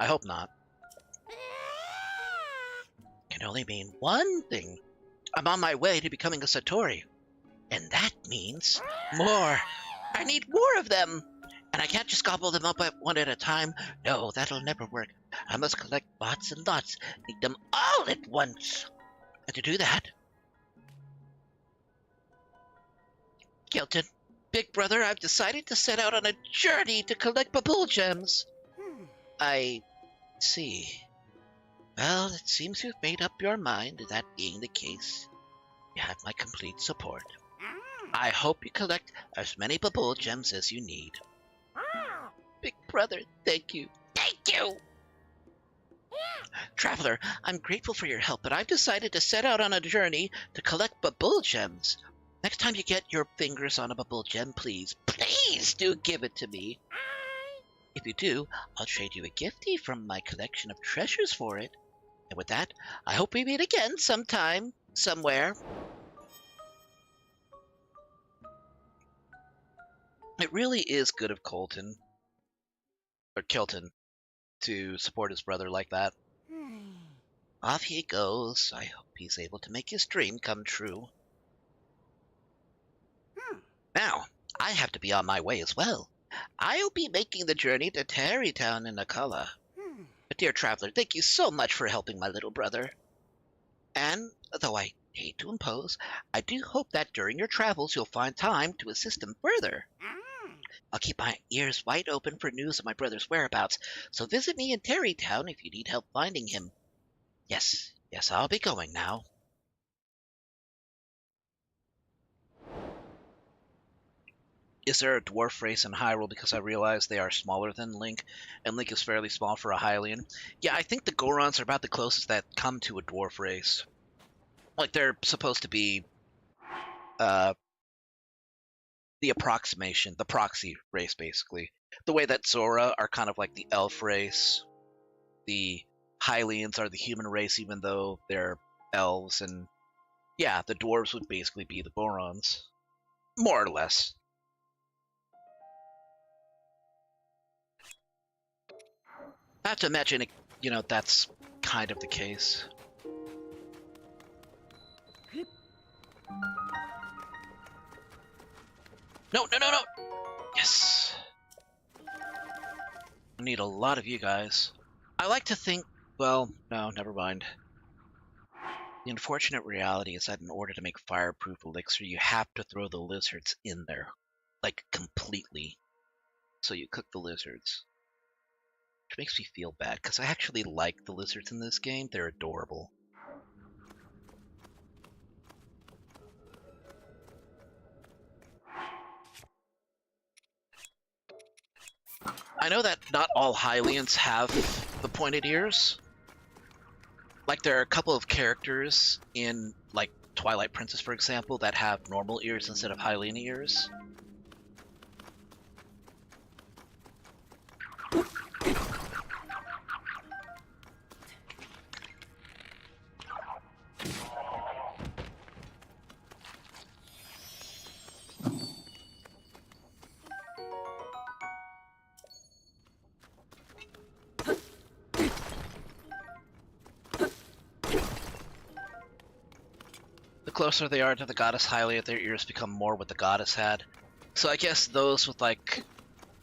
I hope not. Can only mean one thing. I'm on my way to becoming a Satori. And that means more. I need more of them. And I can't just gobble them up one at a time. No, that'll never work. I must collect lots and lots. Need them all at once. And to do that... Gilton, big brother, I've decided to set out on a journey to collect bubble gems. I see. Well, it seems you've made up your mind. That being the case, you have my complete support. I hope you collect as many bubble gems as you need. Big brother, thank you. Thank you! Traveler, I'm grateful for your help, but I've decided to set out on a journey to collect bubble gems. Next time you get your fingers on a bubble gem, please do give it to me. If you do, I'll trade you a gifty from my collection of treasures for it. And with that, I hope we meet again sometime, somewhere. It really is good of Colton, or Kilton, to support his brother like that. Off he goes. I hope he's able to make his dream come true. Now, I have to be on my way as well. I'll be making the journey to Tarrytown in Akala. But dear traveler, thank you so much for helping my little brother. And, though I hate to impose, I do hope that during your travels you'll find time to assist him further. I'll keep my ears wide open for news of my brother's whereabouts, so visit me in Tarrytown if you need help finding him. Yes, I'll be going now. is there a dwarf race in Hyrule? Because I realize they are smaller than Link, and Link is fairly small for a Hylian. Yeah, I think the Gorons are about the closest that come to a dwarf race. Like, they're supposed to be uh, the approximation, the proxy race, basically. The way that Zora are kind of like the elf race, the Hylians are the human race, even though they're elves, and yeah, the dwarves would basically be the Gorons, more or less. I have to imagine, that's kind of the case. No, no, no, no! Yes! I need a lot of you guys. I like to think, well, no, never mind. The unfortunate reality is that in order to make fireproof elixir, you have to throw the lizards in there. Like, completely. So you cook the lizards. Which makes me feel bad, because I actually like the lizards in this game. They're adorable. I know that not all Hylians have the pointed ears. Like, there are a couple of characters in, like, Twilight Princess, for example, that have normal ears instead of Hylian ears. The closer they are to the goddess Hylia, their ears become more what the goddess had. So I guess those with, like,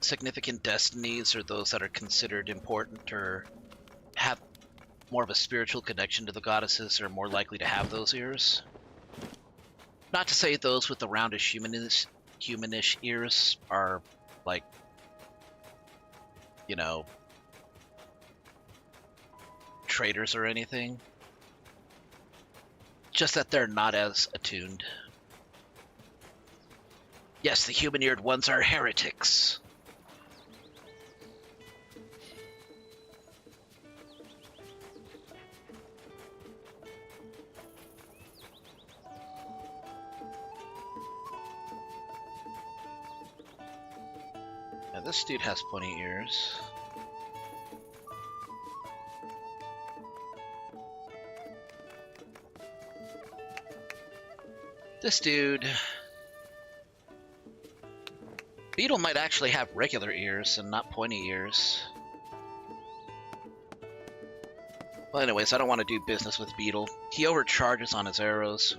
significant destinies, or those that are considered important or have more of a spiritual connection to the goddesses, are more likely to have those ears. Not to say those with the roundish humanish ears are, like, traitors or anything. Just that they're not as attuned. Yes, the human-eared ones are heretics. Now this dude has pointy ears. This dude... Beetle might actually have regular ears and not pointy ears. Well, anyways, I don't want to do business with Beetle. He overcharges on his arrows.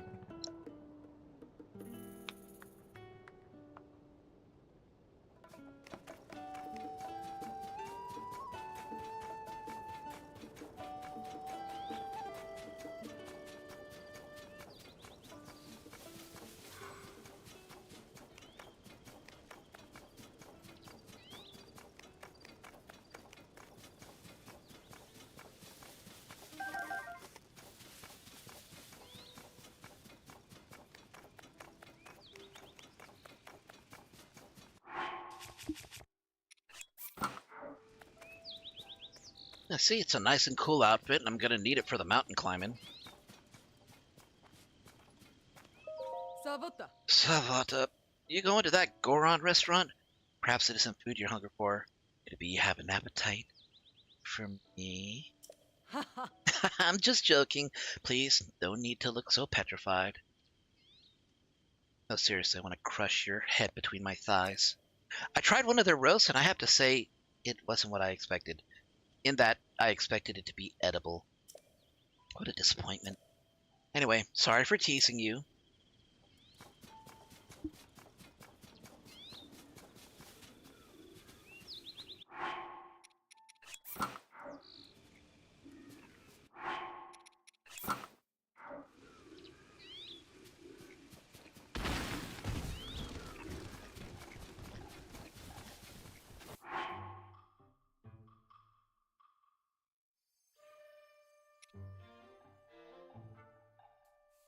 Yeah, see, it's a nice and cool outfit, and I'm gonna need it for the mountain climbing. Savota. Savata, you going to that Goron restaurant? Perhaps it isn't food you're hungry for. Could it be you have an appetite for me? Haha. I'm just joking. Please, no need to look so petrified. No, seriously, I want to crush your head between my thighs. I tried one of their roasts, and I have to say, it wasn't what I expected. In that, I expected it to be edible. What a disappointment. Anyway, sorry for teasing you.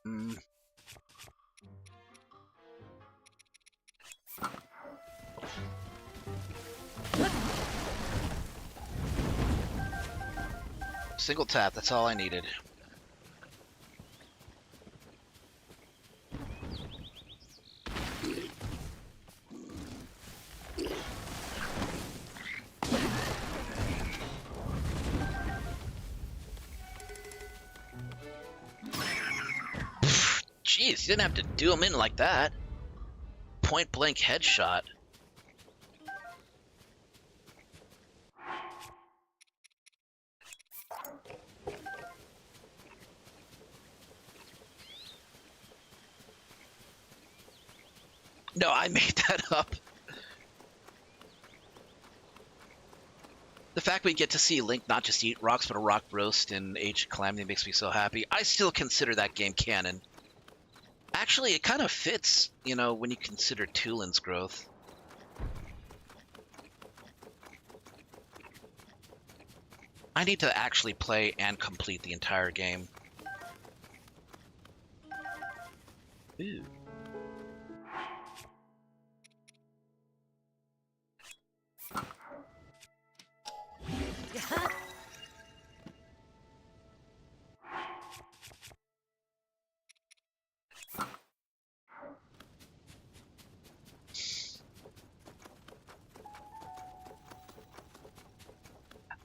Hmm. Single tap, that's all I needed. Jeez, you didn't have to do him in like that. Point blank headshot. No, I made that up. The fact we get to see Link not just eat rocks, but a rock roast in Age of Calamity makes me so happy. I still consider that game canon. Actually, it kind of fits, you know, when you consider Tulin's growth. I need to actually play and complete the entire game. Ooh.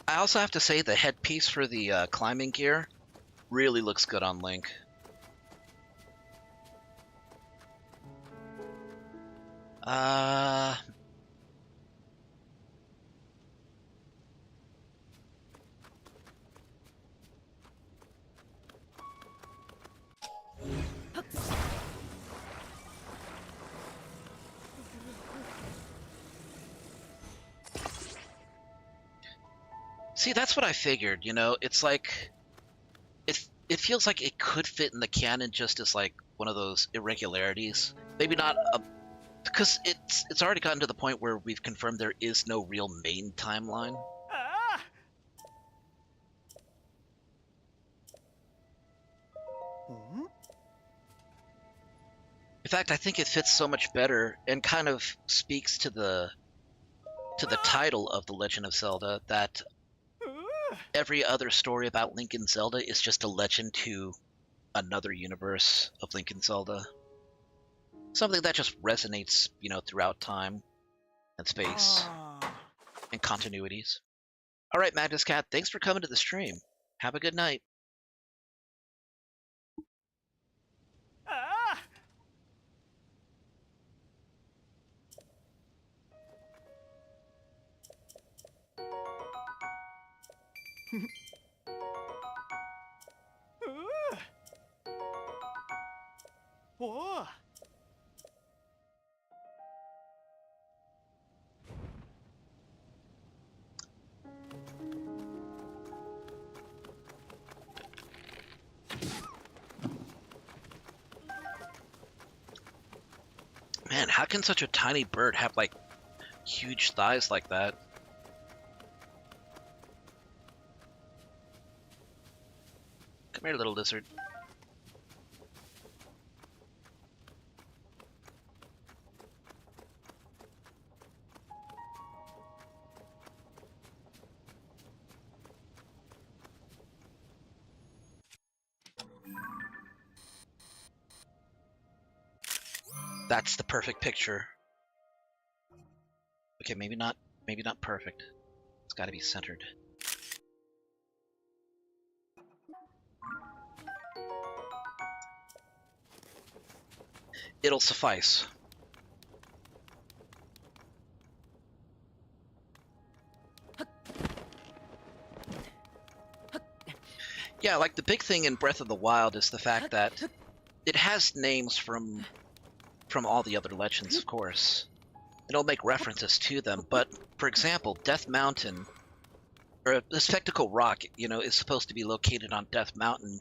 I also have to say the headpiece for the climbing gear really looks good on Link. Uh... See, that's what I figured, you know? It's like... It feels like it could fit in the canon just as, like, one of those irregularities. Maybe not a... Because it's already gotten to the point where we've confirmed there is no real main timeline. Ah! Hmm? In fact, I think it fits so much better and kind of speaks to the title of The Legend of Zelda that every other story about Link and Zelda is just a legend to another universe of Link and Zelda. Something that just resonates, you know, throughout time and space and continuities. All right, Magnus Cat, thanks for coming to the stream. Have a good night. Ah! Whoa! Man, how can such a tiny bird have, like, huge thighs like that? Come here, little lizard. That's the perfect picture. Okay, maybe not perfect. It's got to be centered. It'll suffice. Yeah, like the big thing in Breath of the Wild is the fact that it has names from all the other legends, of course. It'll make references to them, but for example, Death Mountain, or the Spectacle Rock, you know, is supposed to be located on Death Mountain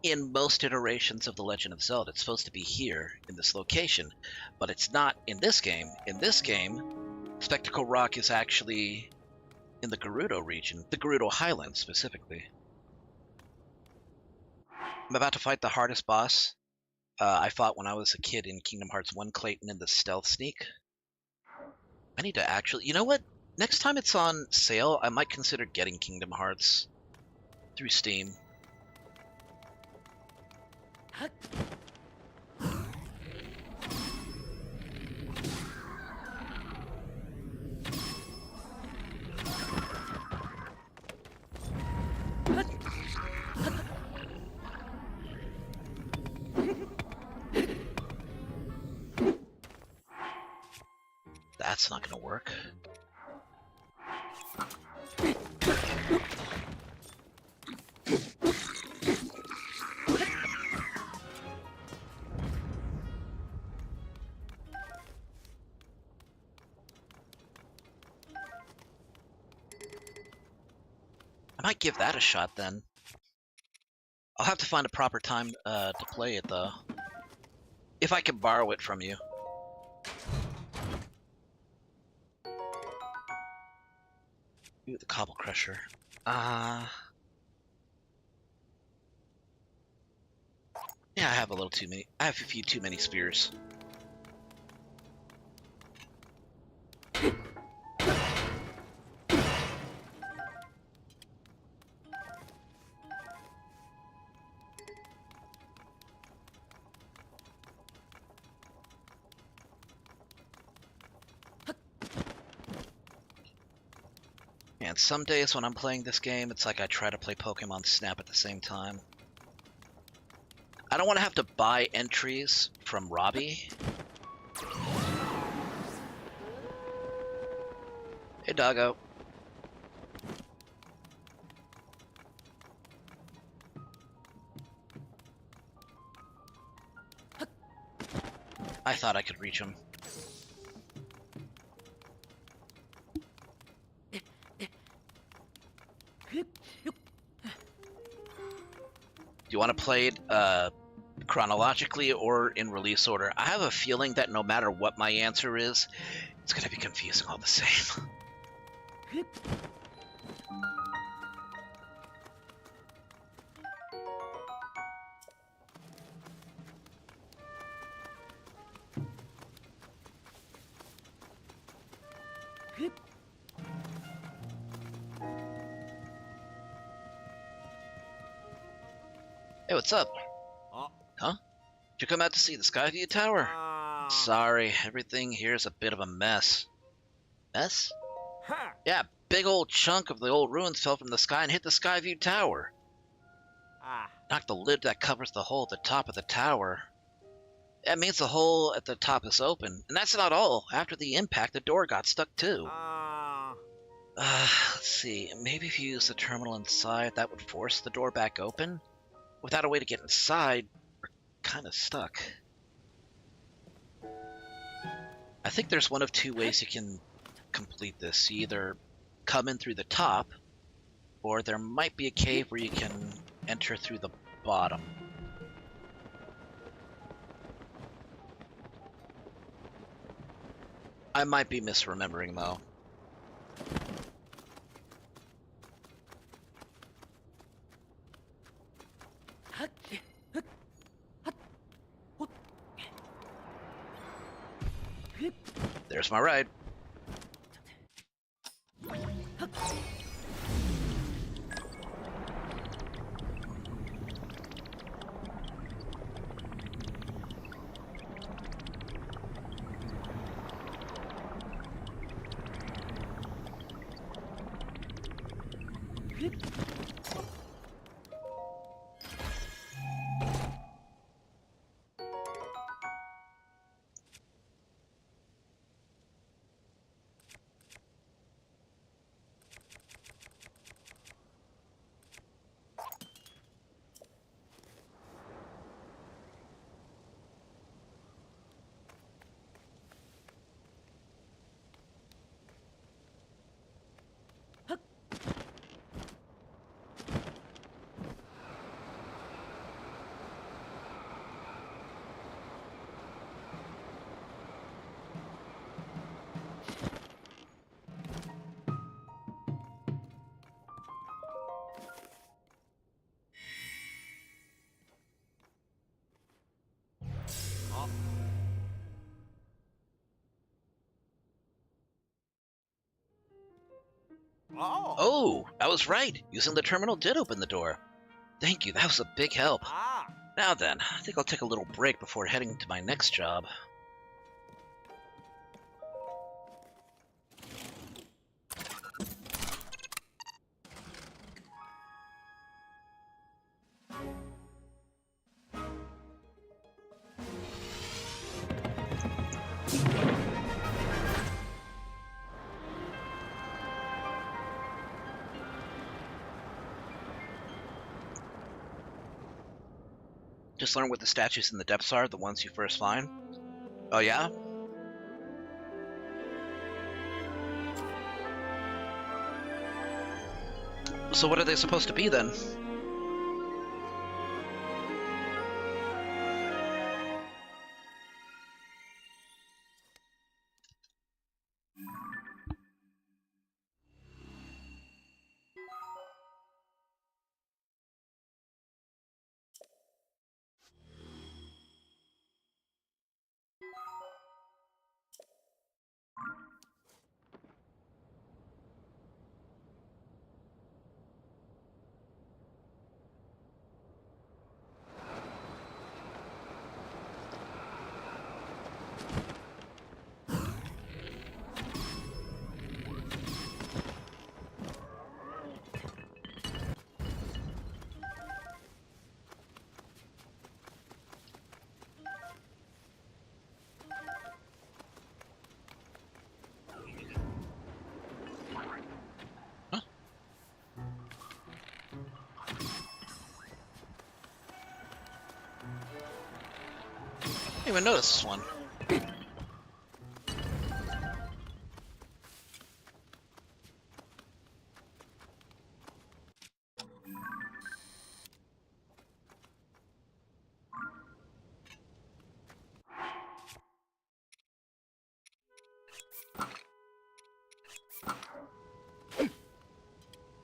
in most iterations of The Legend of Zelda. It's supposed to be here in this location, but it's not in this game. In this game, Spectacle Rock is actually in the Gerudo region, the Gerudo Highlands specifically. I'm about to fight the hardest boss I fought when I was a kid in Kingdom Hearts 1 Clayton in the Stealth Sneak. I need to actually... You know what? Next time it's on sale, I might consider getting Kingdom Hearts. through Steam. That's not gonna work. I might give that a shot then. I'll have to find a proper time to play it though. If I can borrow it from you. Ooh, the Cobble Crusher. Yeah, I have a little too many. I have a few too many spears. And some days when I'm playing this game, it's like I try to play Pokemon Snap at the same time. I don't want to have to buy entries from Robbie. Hey, doggo. I thought I could reach him. Do you want to play it chronologically or in release order? I have a feeling that no matter what my answer is, it's going to be confusing all the same. Hey, what's up? Huh? Did you come out to see the Skyview Tower? Sorry, everything here's a bit of a mess. Mess? Yeah, big old chunk of the old ruins fell from the sky and hit the Skyview Tower. Knocked the lid that covers the hole at the top of the tower. That means the hole at the top is open. And that's not all. After the impact, the door got stuck too. Let's see. Maybe if you use the terminal inside, that would force the door back open? Without a way to get inside, we're kind of stuck. I think there's one of two ways you can complete this. You either come in through the top, or there might be a cave where you can enter through the bottom. I might be misremembering though. There's my ride. Oh. Oh, I was right. Using the terminal did open the door. Thank you, that was a big help. Ah. Now then, I think I'll take a little break before heading to my next job. Just learn what the statues in the depths are, the ones you first find. Oh yeah? So what are they supposed to be then? Huh? I didn't even notice this one.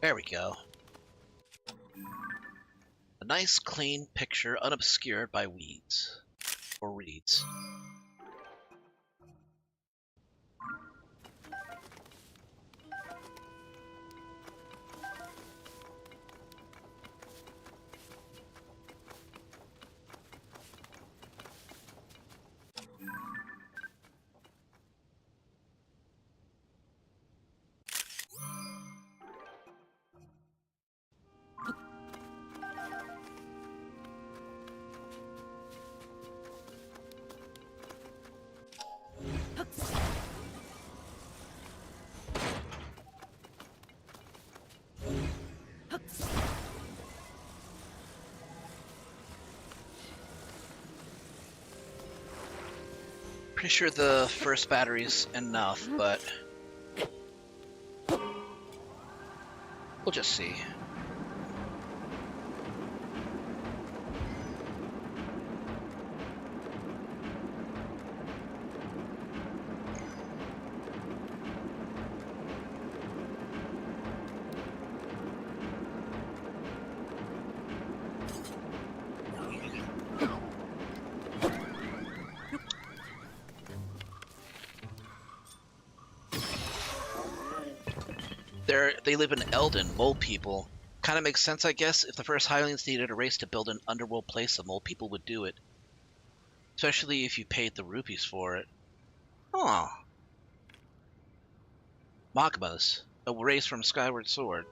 There we go. A nice clean picture unobscured by weeds. Or reeds. Pretty sure the first battery's enough, but we'll just see. They live in Eldon, mole people. Kind of makes sense, I guess. If the first Highlands needed a race to build an underworld place, the mole people would do it. Especially if you paid the rupees for it. Oh. Magmas, a race from Skyward Sword.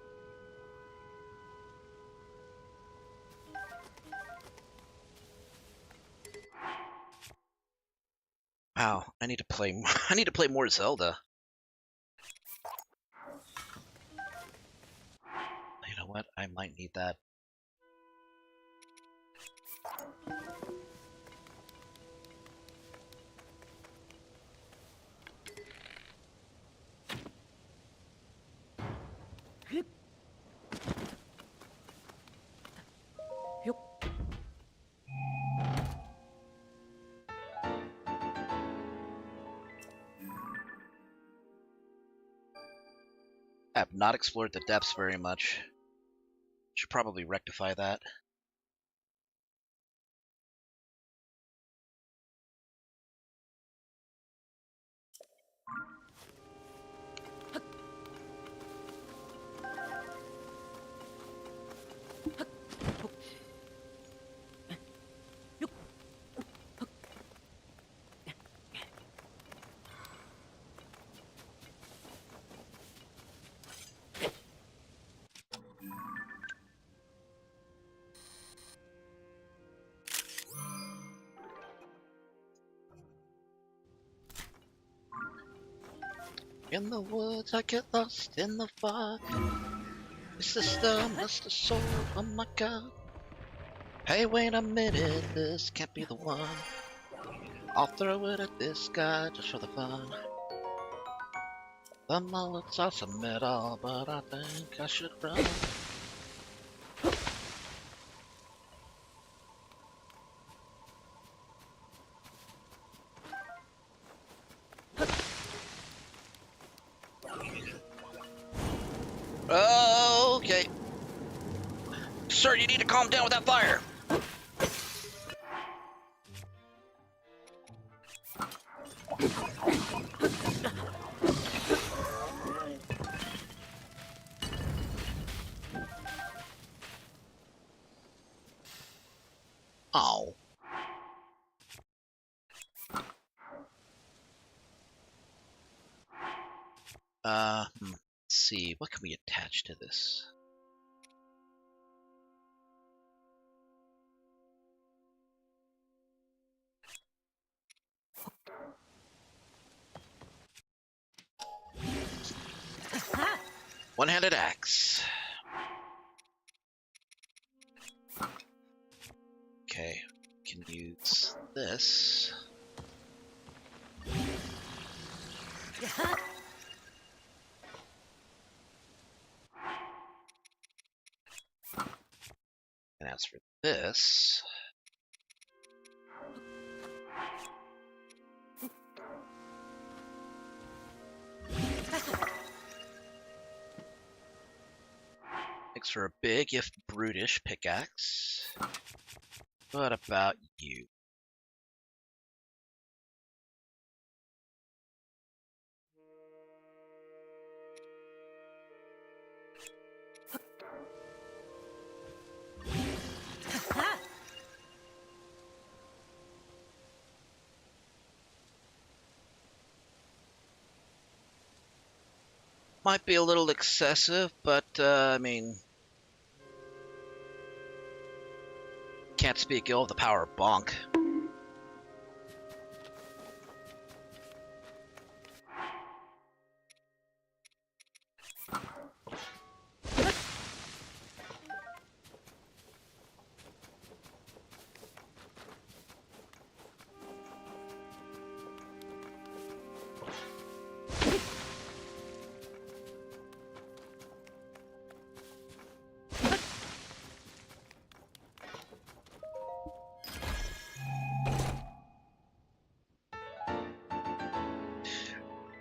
Wow, I need to play. I need to play more Zelda. You know what? I might need that. I have not explored the depths very much. Should probably rectify that. In the woods, I get lost in the fog. Your sister must have sold. Oh my god. Hey, wait a minute, this can't be the one. I'll throw it at this guy just for the fun. The mullet's awesome metal, but I think I should run. Okay. Sir, you need to calm down with that fire. Oh. Let's see, what can we attach to this? One-handed axe. Okay, can use this. And as for this, makes for a big, if brutish, pickaxe. What about you? Might be a little excessive, but, I mean... Can't speak ill of the power of bonk.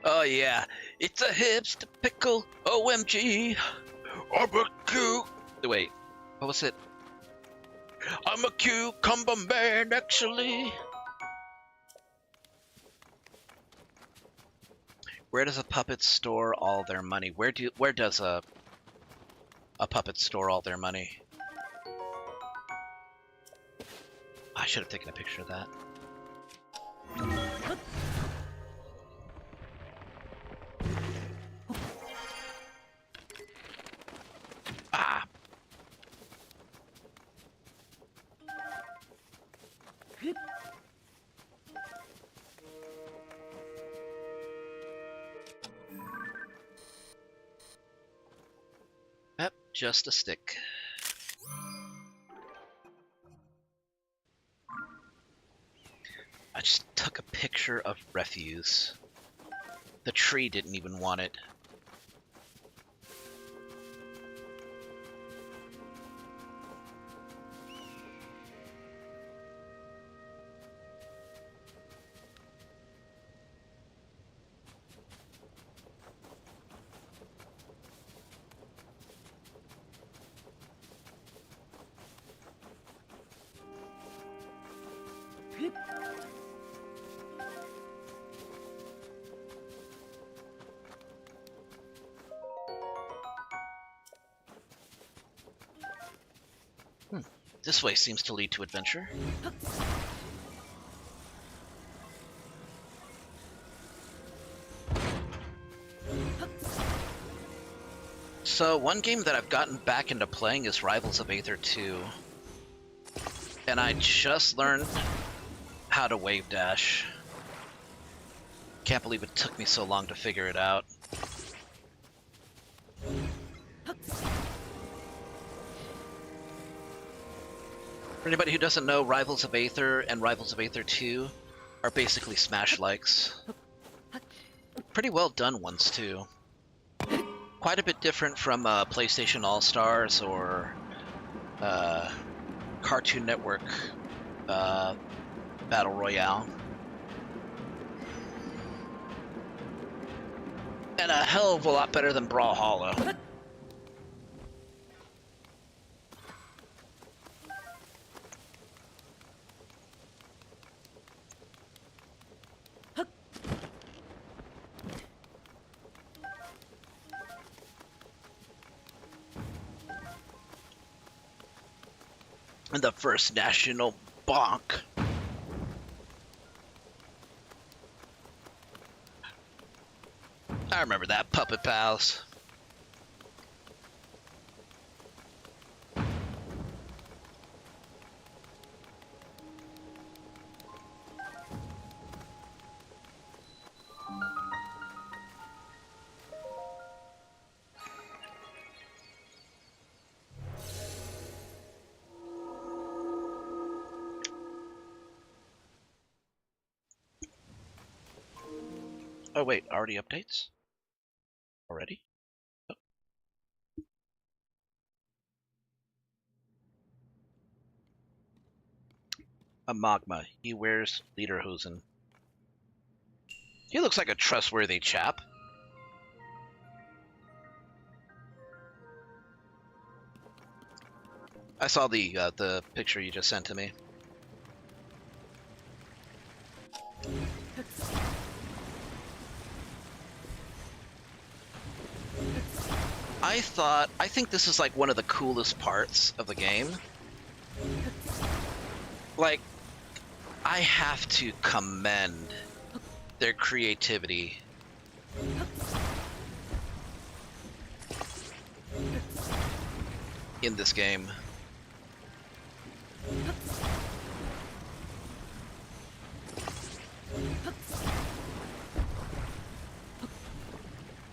Oh yeah, it's a hipster pickle, OMG. I'm a wait, what was it? I'm a cucumber man, actually. Where does a puppet store all their money? Where does a puppet store all their money? I should have taken a picture of that. Ah. Yep, just a stick. I just took a picture of refuse. The tree didn't even want it. This way seems to lead to adventure. So one game that I've gotten back into playing is Rivals of Aether 2. And I just learned how to wave dash. Can't believe it took me so long to figure it out. For anybody who doesn't know, Rivals of Aether and Rivals of Aether 2 are basically Smash-likes. Pretty well done ones, too. Quite a bit different from PlayStation All-Stars or Cartoon Network Battle Royale. And a hell of a lot better than Brawlhalla. And the first national bonk. I remember that, Puppet Pals. Oh wait, already updates? Already? Oh. A Magma. He wears lederhosen. He looks like a trustworthy chap. I saw the picture you just sent to me. I think this is like one of the coolest parts of the game. Like, I have to commend their creativity. In this game.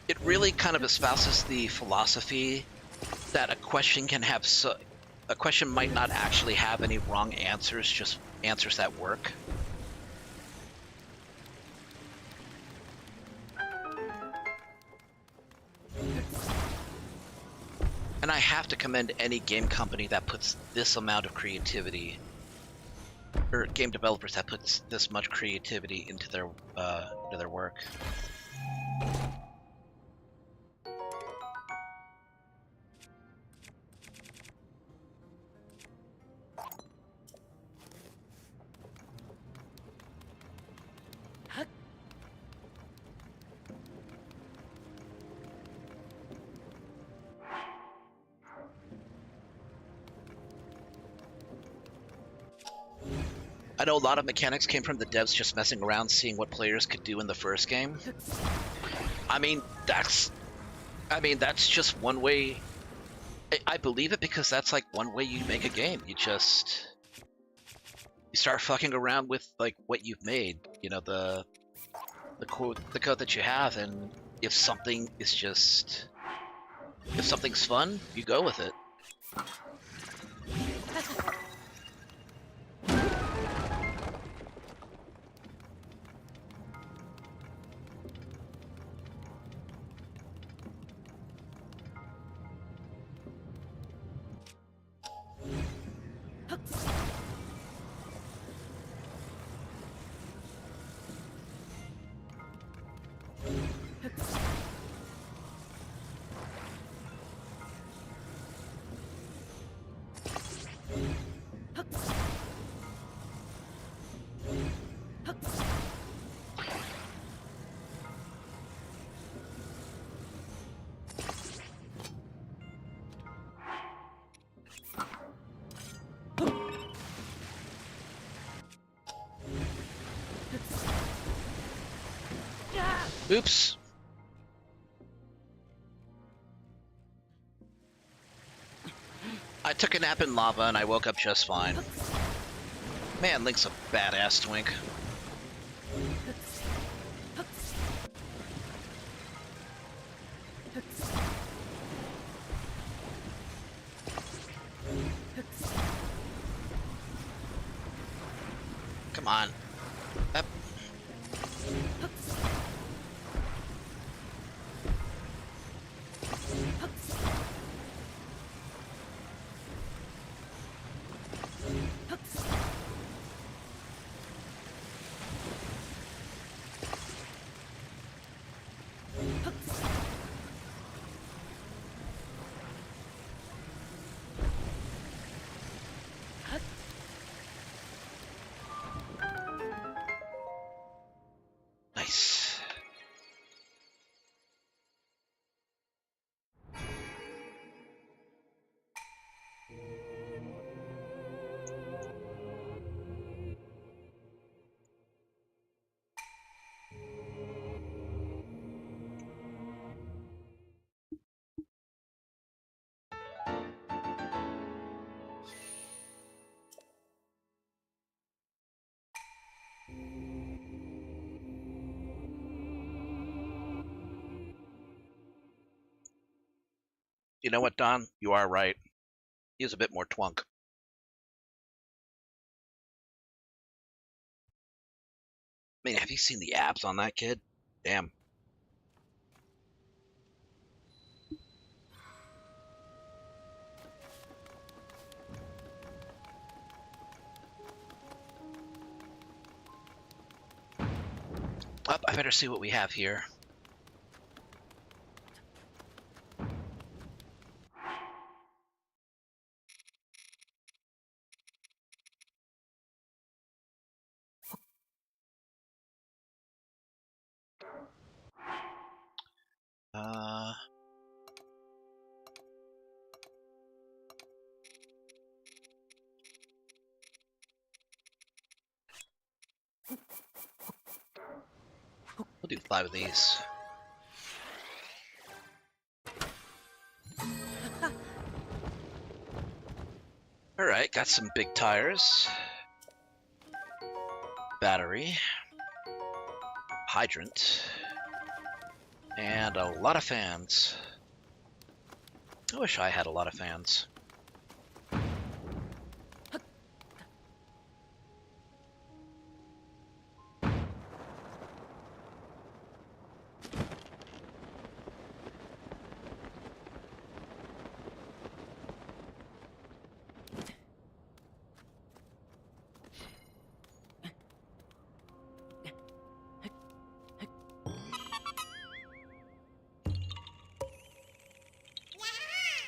It really kind of espouses the philosophy that a question can have a question might not actually have any wrong answers, just answers that work. And I have to commend any game company that puts this amount of creativity, or game developers that puts this much creativity into their work. I know a lot of mechanics came from the devs just messing around, seeing what players could do in the first game. I mean, that's just one way. I believe it because that's like one way you make a game. You start fucking around with like what you've made, you know, the code that you have, and if something's fun, you go with it. Oops. I took a nap in lava and I woke up just fine. Man, Link's a badass twink. Come on. Up. Nice. You know what, Don? You are right. He is a bit more twunk. I mean, have you seen the abs on that kid? Damn. Up, I better see what we have here. Uh, we'll do 5 of these. Alright, got some big tires. Battery. Hydrant. And a lot of fans. I wish I had a lot of fans.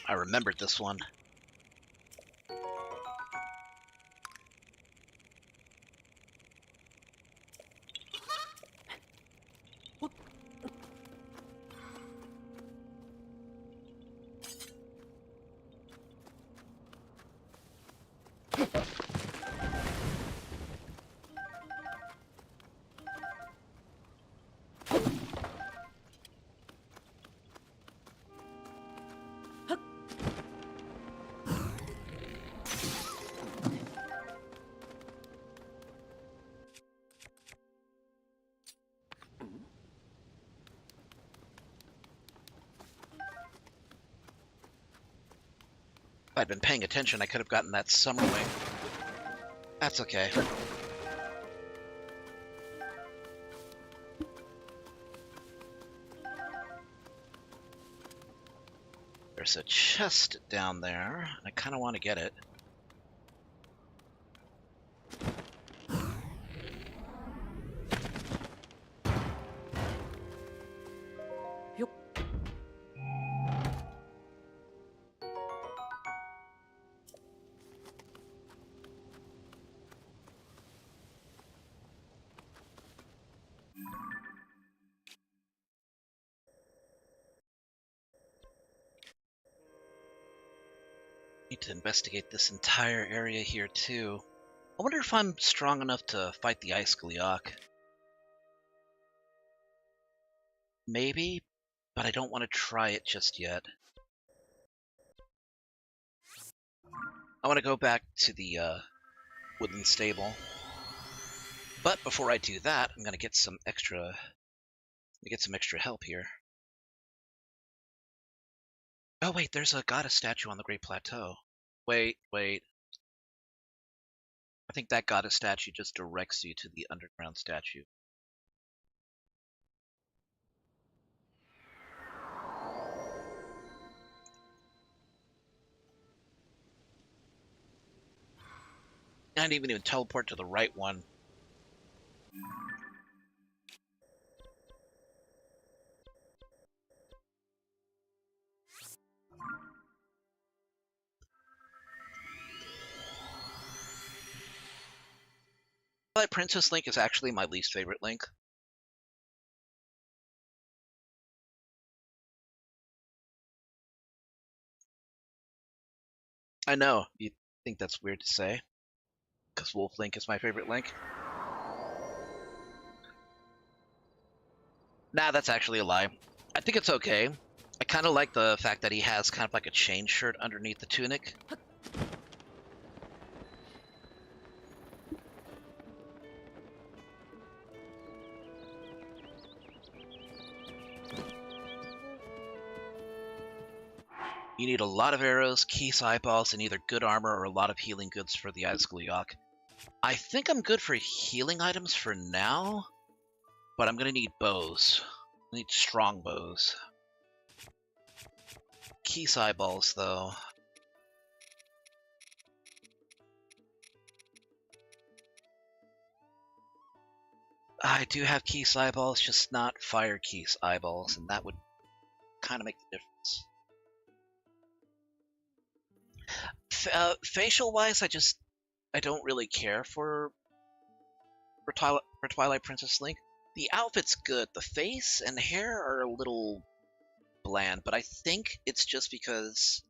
I remembered this one. If I'd been paying attention, I could have gotten that summer wing. That's okay. There's a chest down there, and I kind of want to get it. Need to investigate this entire area here too. I wonder if I'm strong enough to fight the Ice Gleeok. Maybe, but I don't want to try it just yet. I want to go back to the woodland stable. But before I do that, I'm gonna get some extra help here. Oh wait, there's a goddess statue on the Great Plateau. Wait. I think that goddess statue just directs you to the underground statue. I didn't even teleport to the right one. Twilight Princess Link is actually my least favorite Link. I know, you think that's weird to say, because Wolf Link is my favorite Link. Nah, that's actually a lie. I think it's okay. I kind of like the fact that he has kind of like a chain shirt underneath the tunic. You need a lot of arrows, Keese eyeballs, and either good armor or a lot of healing goods for the Asgiliok. I think I'm good for healing items for now, but I'm gonna need bows. I need strong bows. Keese eyeballs, though. I do have Keese eyeballs, just not fire Keese eyeballs, and that would kind of make the difference. Facial-wise, I don't really care for Twilight Princess Link. The outfit's good. The face and hair are a little bland, but I think it's just because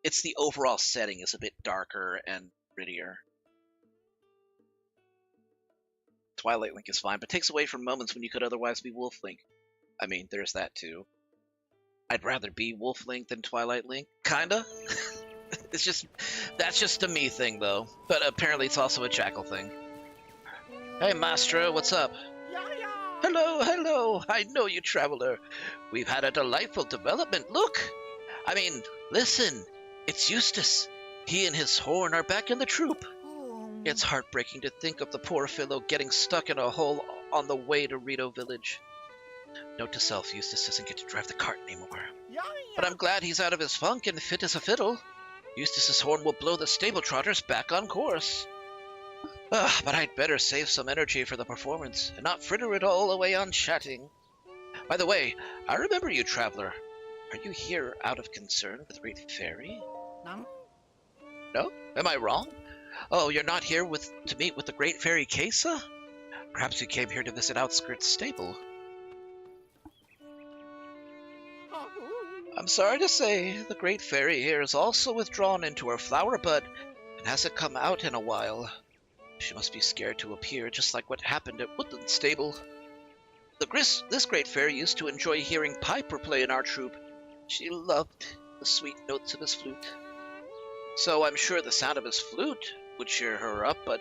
it's the overall setting is a bit darker and grittier. Twilight Link is fine, but takes away from moments when you could otherwise be Wolf Link. I mean, there's that too. I'd rather be Wolf Link than Twilight Link, kinda. That's just a me thing though. But apparently it's also a Jackal thing. Hey Maestro, what's up? Hello, hello, I know you, traveler. We've had a delightful development. Look! I mean, listen, it's Eustace. He and his horn are back in the troop. It's heartbreaking to think of the poor fellow getting stuck in a hole on the way to Rito Village. Note to self, Eustace doesn't get to drive the cart anymore. But I'm glad he's out of his funk and fit as a fiddle. Eustace's horn will blow the stable trotters back on course. But I'd better save some energy for the performance, and not fritter it all away on chatting. By the way, I remember you, traveler. Are you here out of concern with the Great Fairy? No? Am I wrong? Oh, you're not here to meet with the Great Fairy Kesa? Perhaps you came here to visit Outskirts Stable. I'm sorry to say, the Great Fairy here is also withdrawn into her flower bud, and hasn't come out in a while. She must be scared to appear, just like what happened at Woodland Stable. This Great Fairy used to enjoy hearing Piper play in our troupe. She loved the sweet notes of his flute. So I'm sure the sound of his flute would cheer her up, but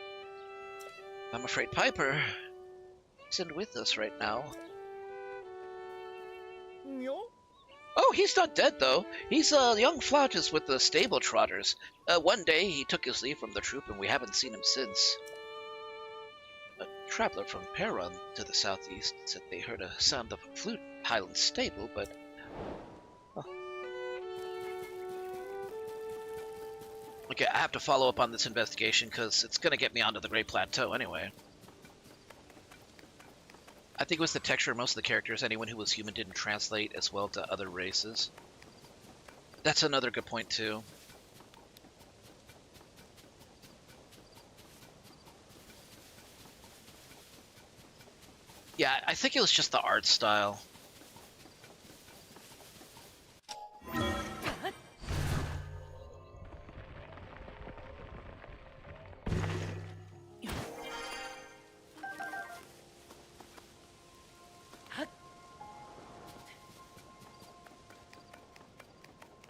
I'm afraid Piper isn't with us right now. Oh, he's not dead, though. He's a young flautist with the stable trotters. One day he took his leave from the troupe, and we haven't seen him since. A traveler from Perron to the southeast said they heard a sound of a flute in Highland Stable, but... Oh. Okay, I have to follow up on this investigation, because it's going to get me onto the Great Plateau anyway. I think it was the texture of most of the characters. Anyone who was human didn't translate as well to other races. That's another good point, too. Yeah, I think it was just the art style.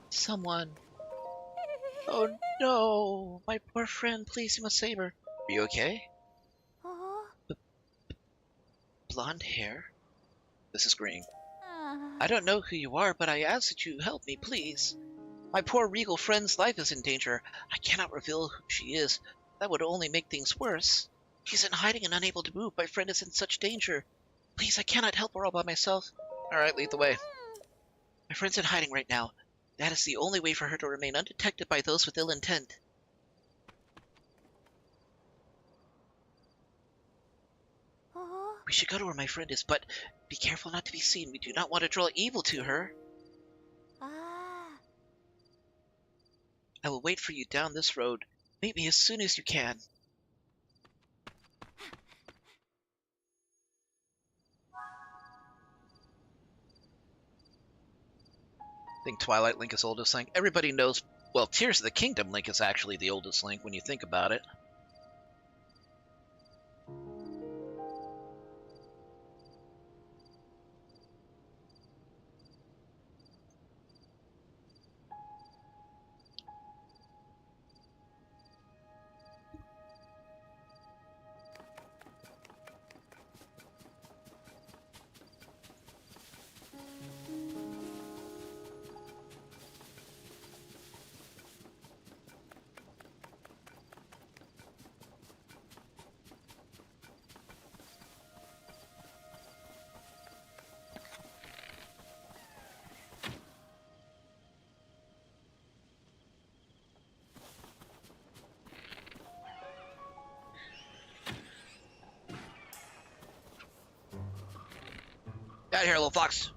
Someone. Oh no, my poor friend, please, you must save her. Are you okay? Blonde hair? This is Green. I don't know who you are, but I ask that you help me, please. My poor regal friend's life is in danger. I cannot reveal who she is, That would only make things worse. She's in hiding and unable to move. My friend is in such danger. Please, I cannot help her all by myself. Alright, lead the way. My friend's in hiding right now. That is the only way for her to remain undetected by those with ill intent. We should go to where my friend is, but be careful not to be seen. We do not want to draw evil to her. I will wait for you down this road. Meet me as soon as you can. I think Twilight Link is oldest Link. Everybody knows, well, Tears of the Kingdom Link is actually the oldest Link when you think about it. Get out of here, little fox.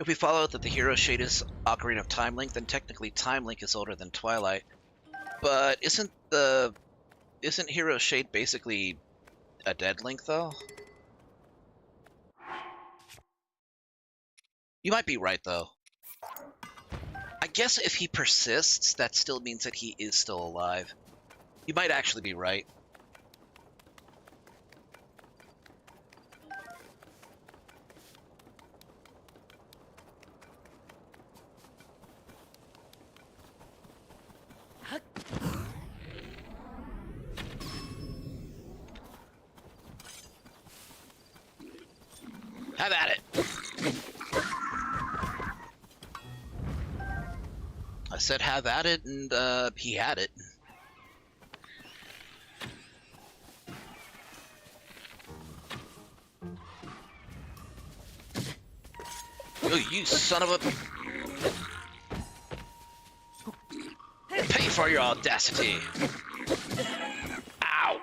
If we follow that the hero shade is Ocarina of Time Link, then technically Time Link is older than Twilight. But isn't Hero Shade basically a dead Link though? You might be right though. I guess if he persists, that still means that he is still alive. You might actually be right. Have at it. I said have at it, and he had it. Oh, you son of a... Pay for your audacity. Ow.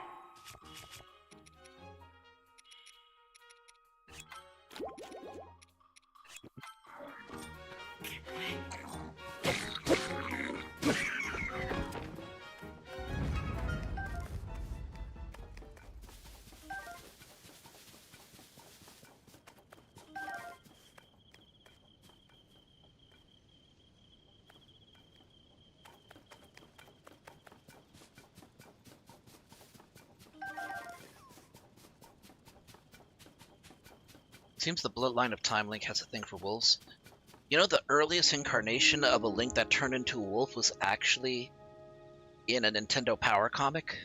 Seems the bloodline of Time Link has a thing for wolves. You know, the earliest incarnation of a Link that turned into a wolf was actually in a Nintendo Power comic.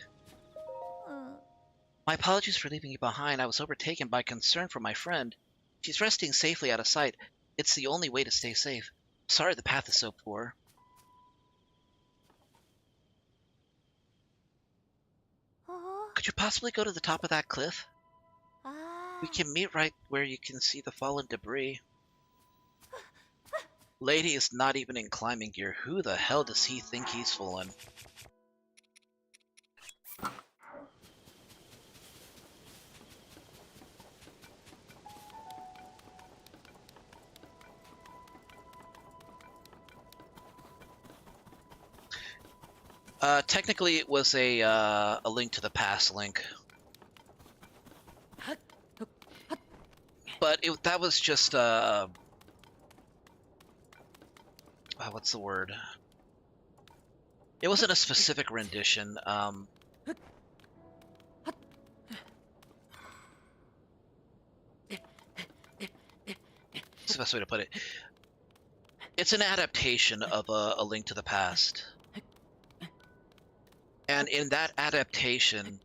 My apologies for leaving you behind. I was overtaken by concern for my friend. She's resting safely out of sight. It's the only way to stay safe. Sorry the path is so poor. Could you possibly go to the top of that cliff? We can meet right where you can see the fallen debris. Lady is not even in climbing gear. Who the hell does he think he's fooling? Technically it was a Link to the Past link. But that was just, what's the word? It wasn't a specific rendition. That's the best way to put it. It's an adaptation of A Link to the Past. And in that adaptation,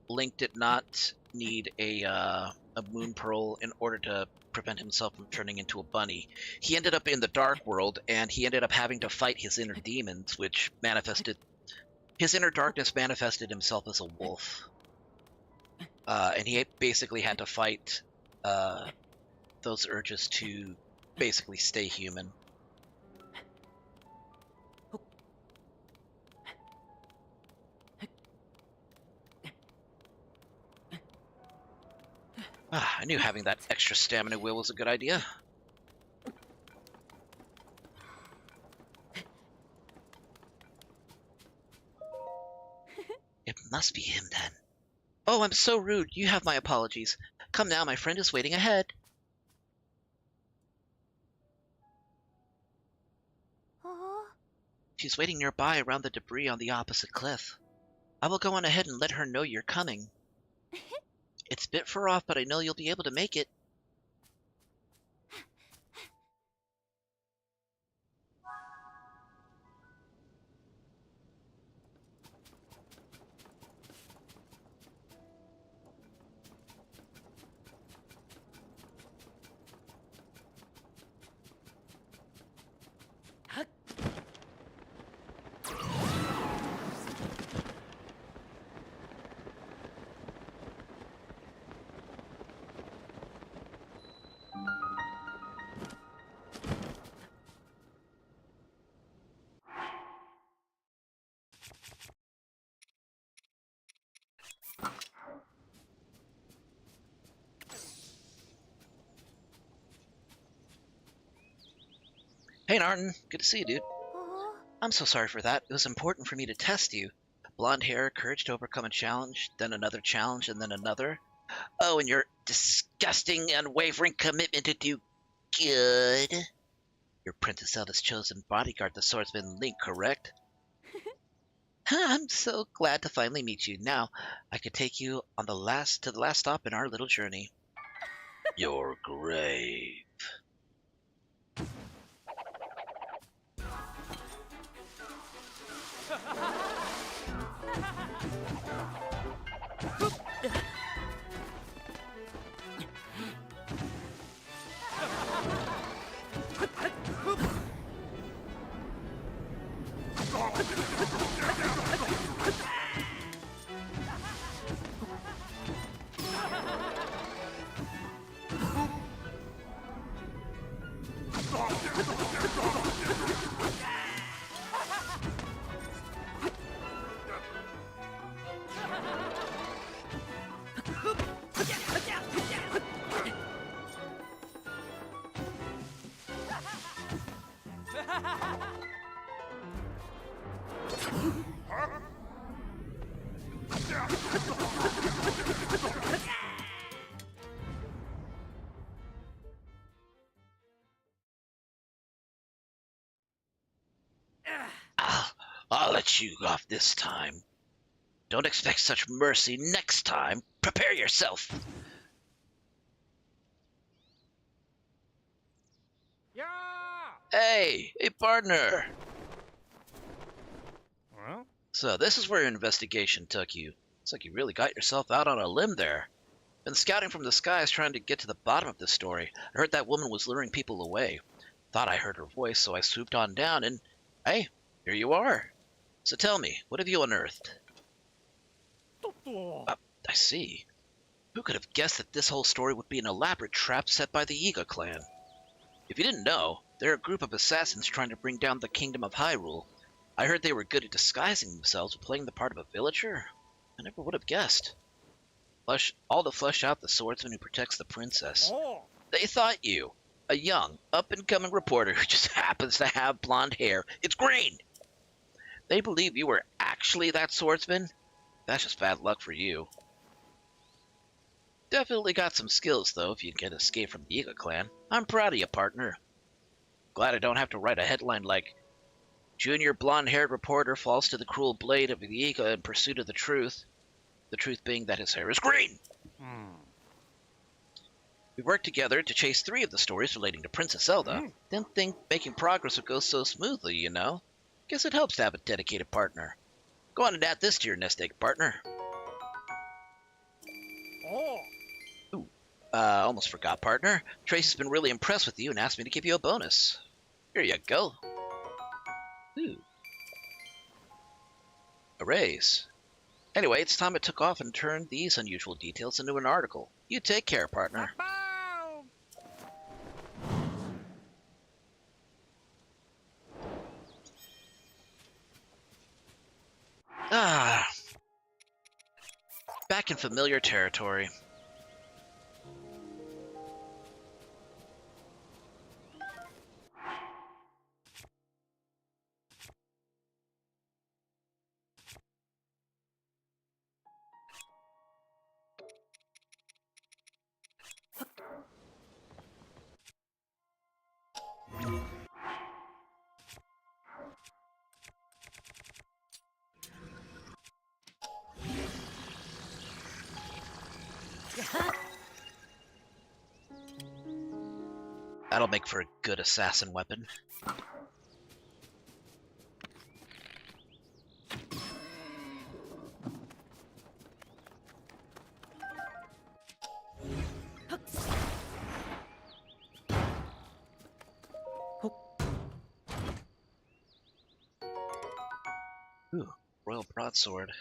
Link did not need a moon pearl in order to prevent himself from turning into a bunny. He ended up in the dark world, and he ended up having to fight his inner demons, which manifested... His inner darkness manifested himself as a wolf. And he basically had to fight those urges to basically stay human. I knew having that extra stamina wheel was a good idea. It must be him then. Oh, I'm so rude. You have my apologies. Come now, my friend is waiting ahead. She's waiting nearby around the debris on the opposite cliff. I will go on ahead and let her know you're coming. It's a bit far off, but I know you'll be able to make it. Hey, Narton. Good to see you, dude. I'm so sorry for that. It was important for me to test you. Blonde hair, courage to overcome a challenge, then another challenge, and then another. Oh, and your disgusting, unwavering commitment to do good. You're Princess Zelda's chosen bodyguard, the swordsman Link, correct? I'm so glad to finally meet you. Now, I could take you on to the last stop in our little journey. Your grave. I'll let you off this time. Don't expect such mercy next time. Prepare yourself. Yeah! Hey, partner. Well, So this is where your investigation took you. Looks like you really got yourself out on a limb there. Been scouting from the skies trying to get to the bottom of this story. I heard that woman was luring people away. Thought I heard her voice, so I swooped on down and, hey, here you are. So tell me, what have you unearthed? I see. Who could have guessed that this whole story would be an elaborate trap set by the Yiga clan? If you didn't know, they're a group of assassins trying to bring down the Kingdom of Hyrule. I heard they were good at disguising themselves, playing the part of a villager. I never would have guessed. All to flesh out the swordsman who protects the princess. oh, They thought you, a young, up-and-coming reporter who just happens to have blonde hair, it's green! They believe you were actually that swordsman? That's just bad luck for you. Definitely got some skills, though, if you can escape from the Yiga clan. I'm proud of you, partner. Glad I don't have to write a headline like, Junior blonde-haired reporter falls to the cruel blade of the Yiga in pursuit of the truth. The truth being that his hair is green! We worked together to chase 3 of the stories relating to Princess Zelda. Didn't think making progress would go so smoothly, you know? Guess it helps to have a dedicated partner. Go on and add this to your nest egg, partner. Oh. Ooh, almost forgot, partner. Tracy's been really impressed with you and asked me to give you a bonus. Here you go. Ooh. A raise. Anyway, it's time I took off and turned these unusual details into an article. You take care, partner. Ah. Back in familiar territory. That'll make for a good assassin weapon. Ooh, royal broadsword.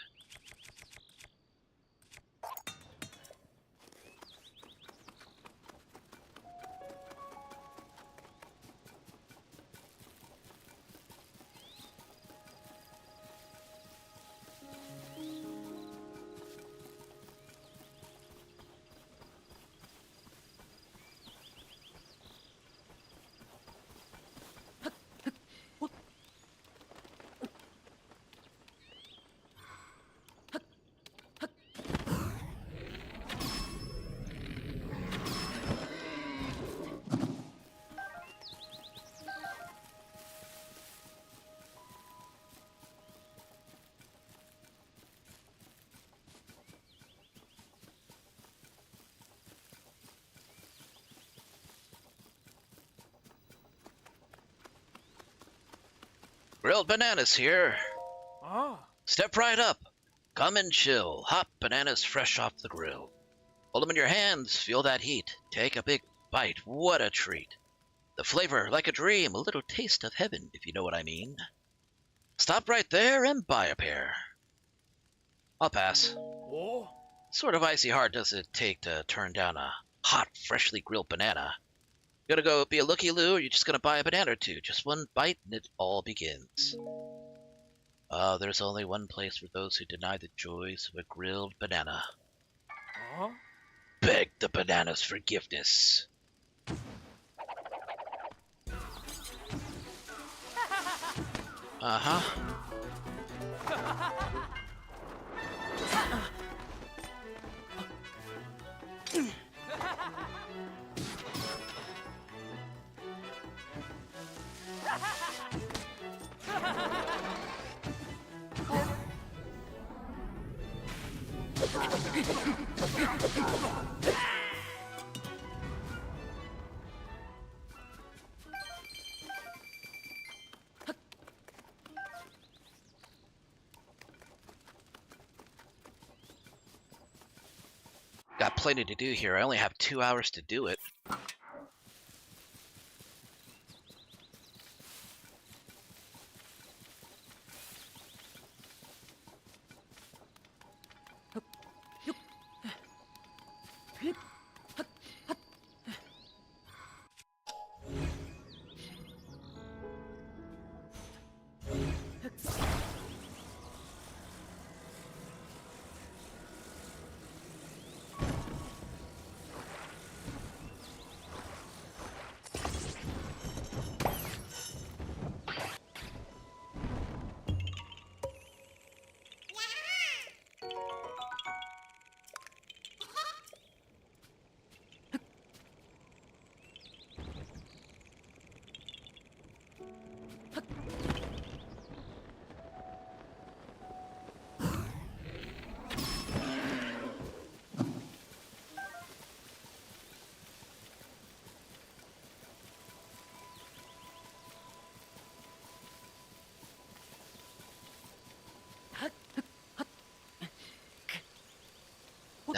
Grilled bananas here. Ah. Step right up. Come and chill. Hot bananas fresh off the grill. Hold them in your hands. Feel that heat. Take a big bite. What a treat. The flavor like a dream. A little taste of heaven, if you know what I mean. Stop right there and buy a pair. I'll pass. Oh. Sort of icy hard does it take to turn down a hot, freshly grilled banana. You gonna go be a looky-loo, or you just gonna buy a banana or two? Just one bite and it all begins. There's only one place for those who deny the joys of a grilled banana. Huh? Beg the banana's forgiveness. Uh-huh. Got plenty to do here. I only have 2 hours to do it.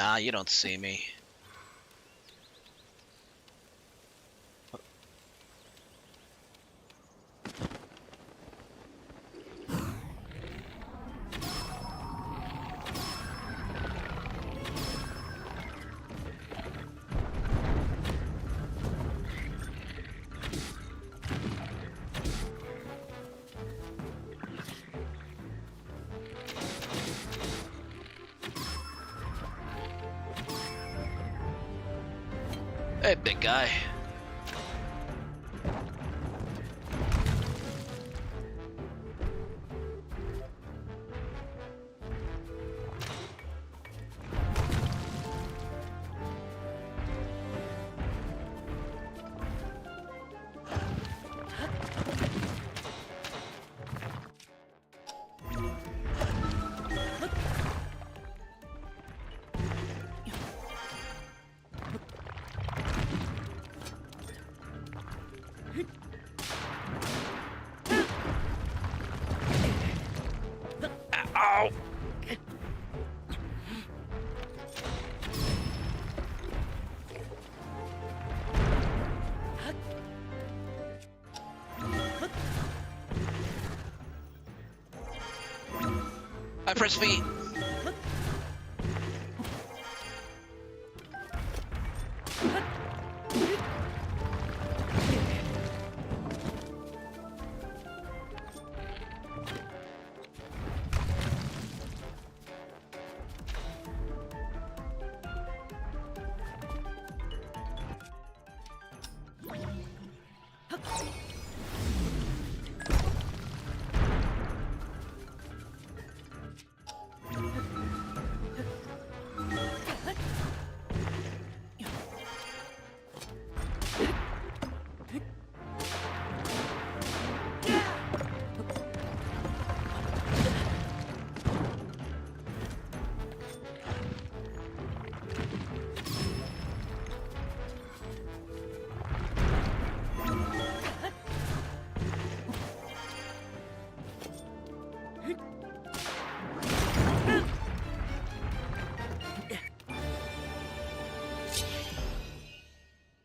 Nah, you don't see me. Hey, big guy. Ow! I press V.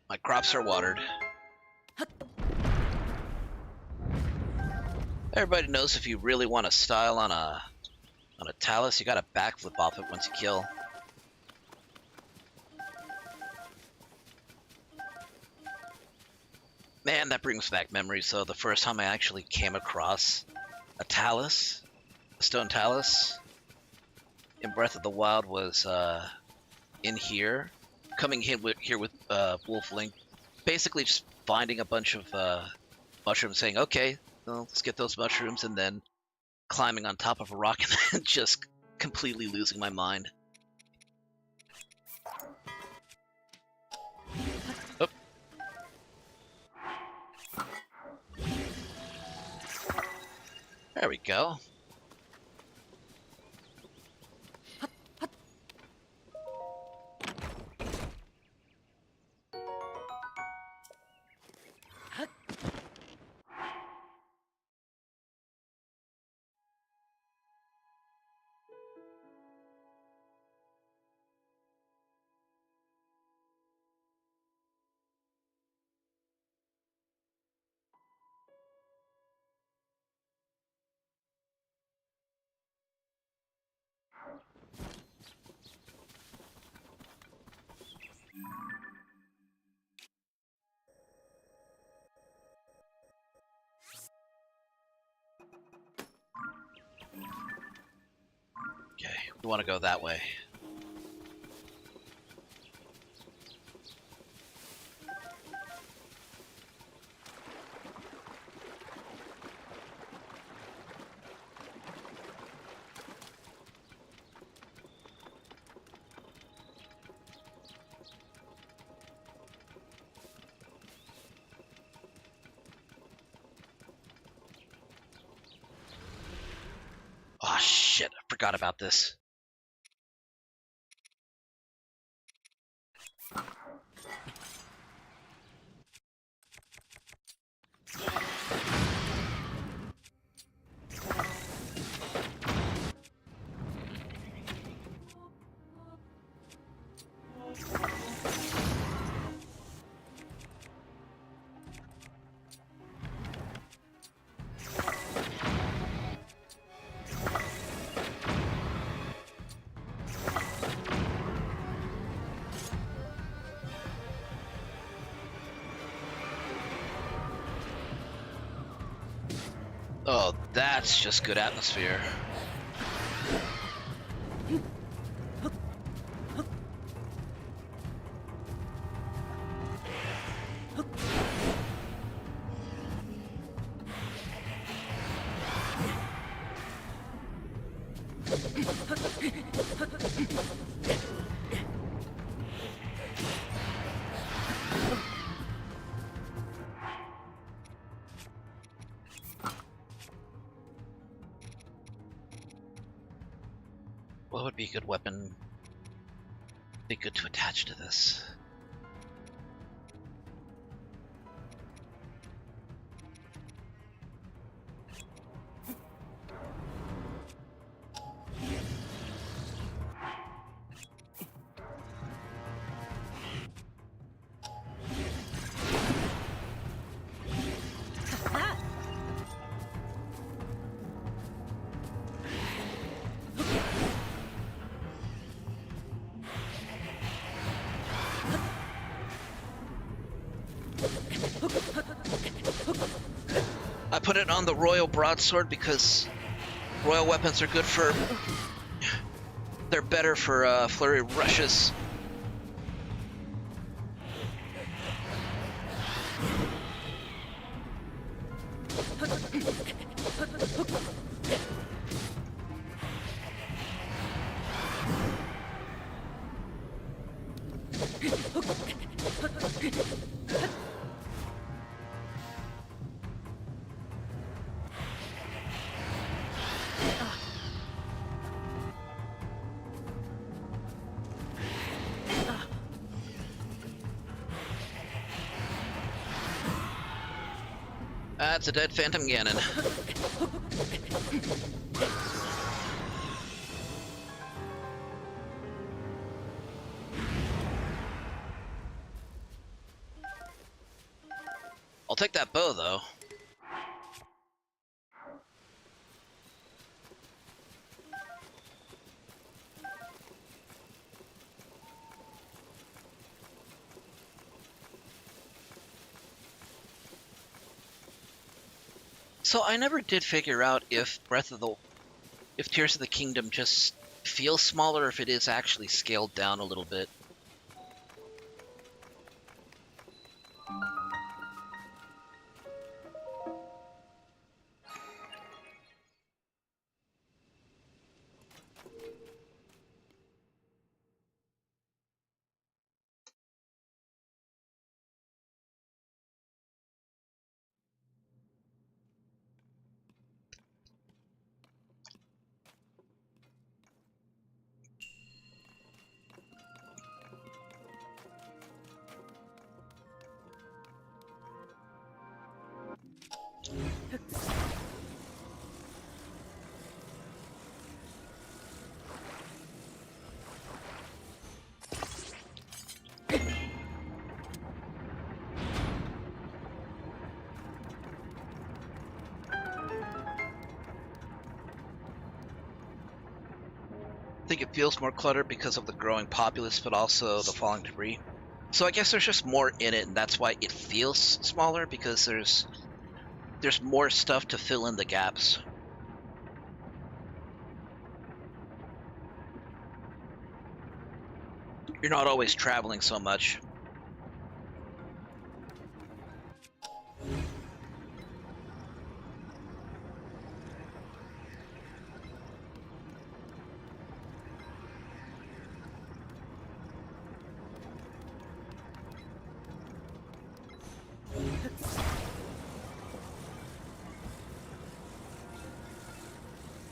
My crops are watered. Everybody knows if you really want to style on a talus, you gotta backflip off it once you kill. Man, that brings back memories. So the first time I actually came across a talus, a stone talus, in Breath of the Wild was in here, coming here with Wolf Link, basically just finding a bunch of mushrooms, saying, "Okay, well, let's get those mushrooms," and then climbing on top of a rock and then just completely losing my mind. Oh. There we go. Okay, we want to go that way. Oh shit, I forgot about this. Oh, that's just good atmosphere. What would be a good weapon? Be good to attach to this. I put it on the Royal Broadsword because royal weapons are good for... They're better for flurry rushes. That's a dead Phantom Ganon. I'll take that bow, though. So I never did figure out if if Tears of the Kingdom just feels smaller, or if it is actually scaled down a little bit. I think it feels more cluttered because of the growing populace, but also the falling debris. So I guess there's just more in it, and that's why it feels smaller, because there's more stuff to fill in the gaps. You're not always traveling so much.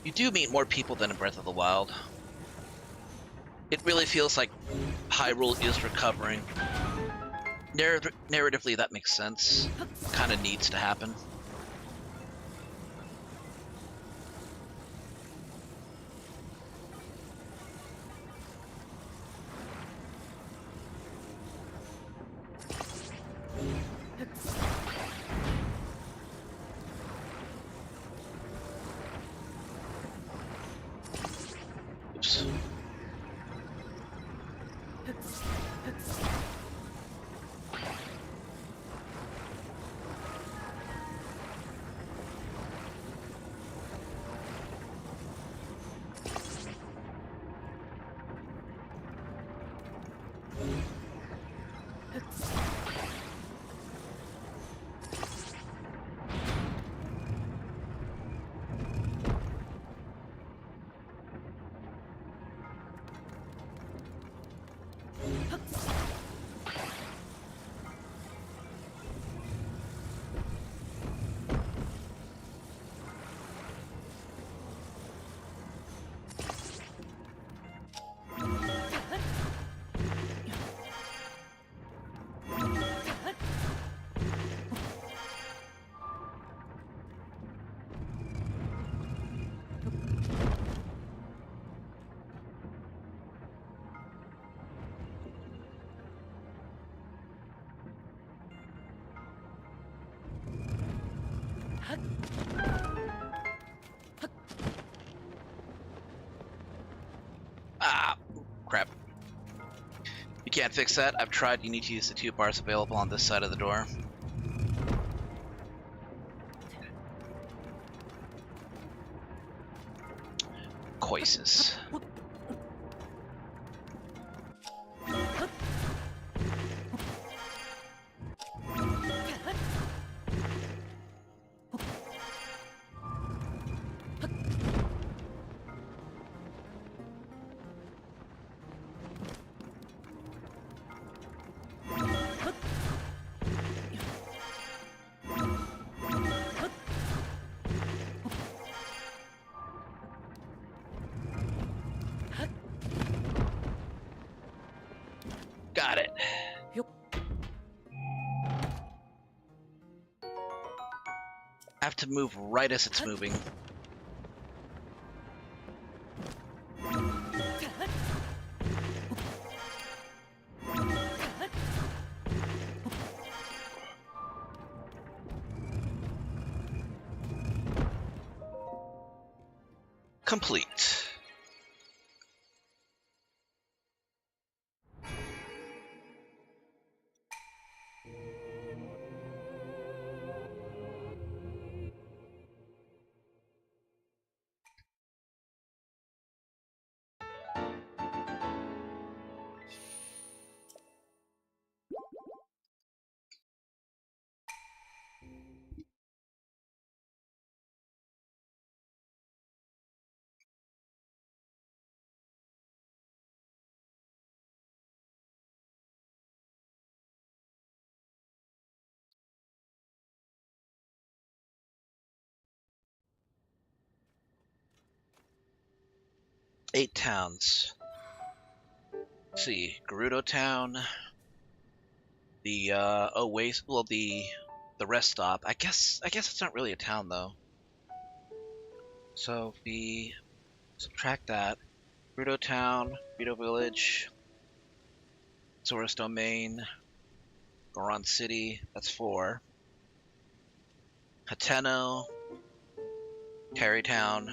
You do meet more people than in Breath of the Wild. It really feels like Hyrule is recovering. Narratively, that makes sense. Kind of needs to happen. Oops. Ah, crap. You can't fix that. I've tried. You need to use the 2 bars available on this side of the door. Coises. Got it. I have to move right as it's moving. Complete. Eight towns. Let's see, Gerudo Town, the Oasis, well, the rest stop. I guess it's not really a town though. So if we subtract that, Gerudo Town, Gerudo Village, Soros Domain, Goron City. That's 4. Hateno, Terrytown.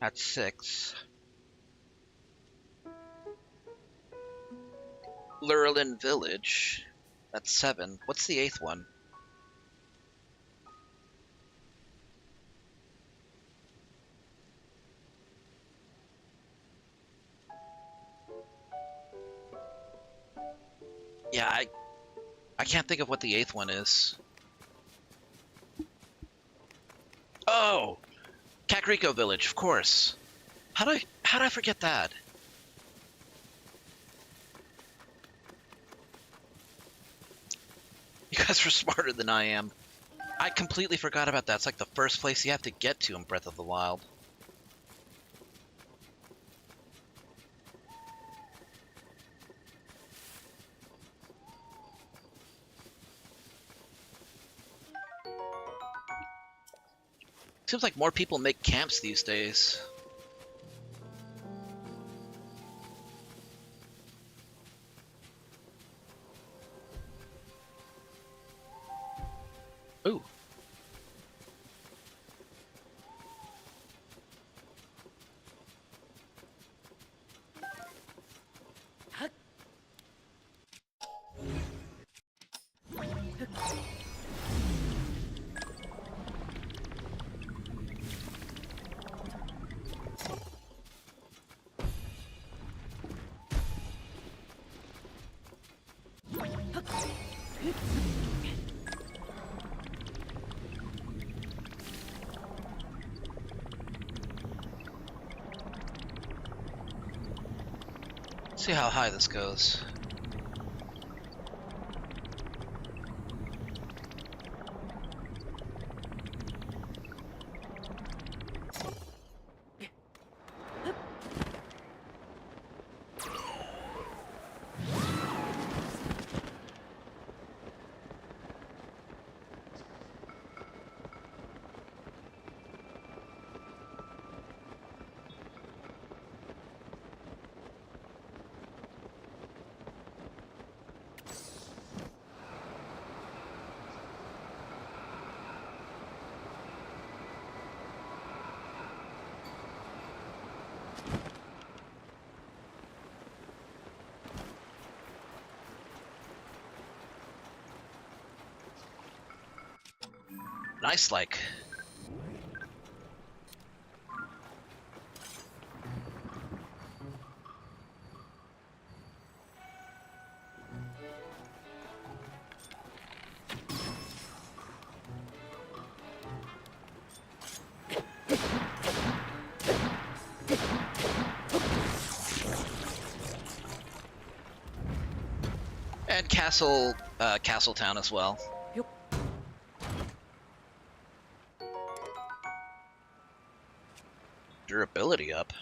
That's 6. Lurelin Village. That's 7. What's the 8th one? Yeah, I can't think of what the 8th one is. Oh, Kakariko Village, of course. How'd I forget that? You guys are smarter than I am. I completely forgot about that. It's like the first place you have to get to in Breath of the Wild. Seems like more people make camps these days. Ooh. See how high this goes. Nice, like. And Castle Town as well. Yup. Durability up.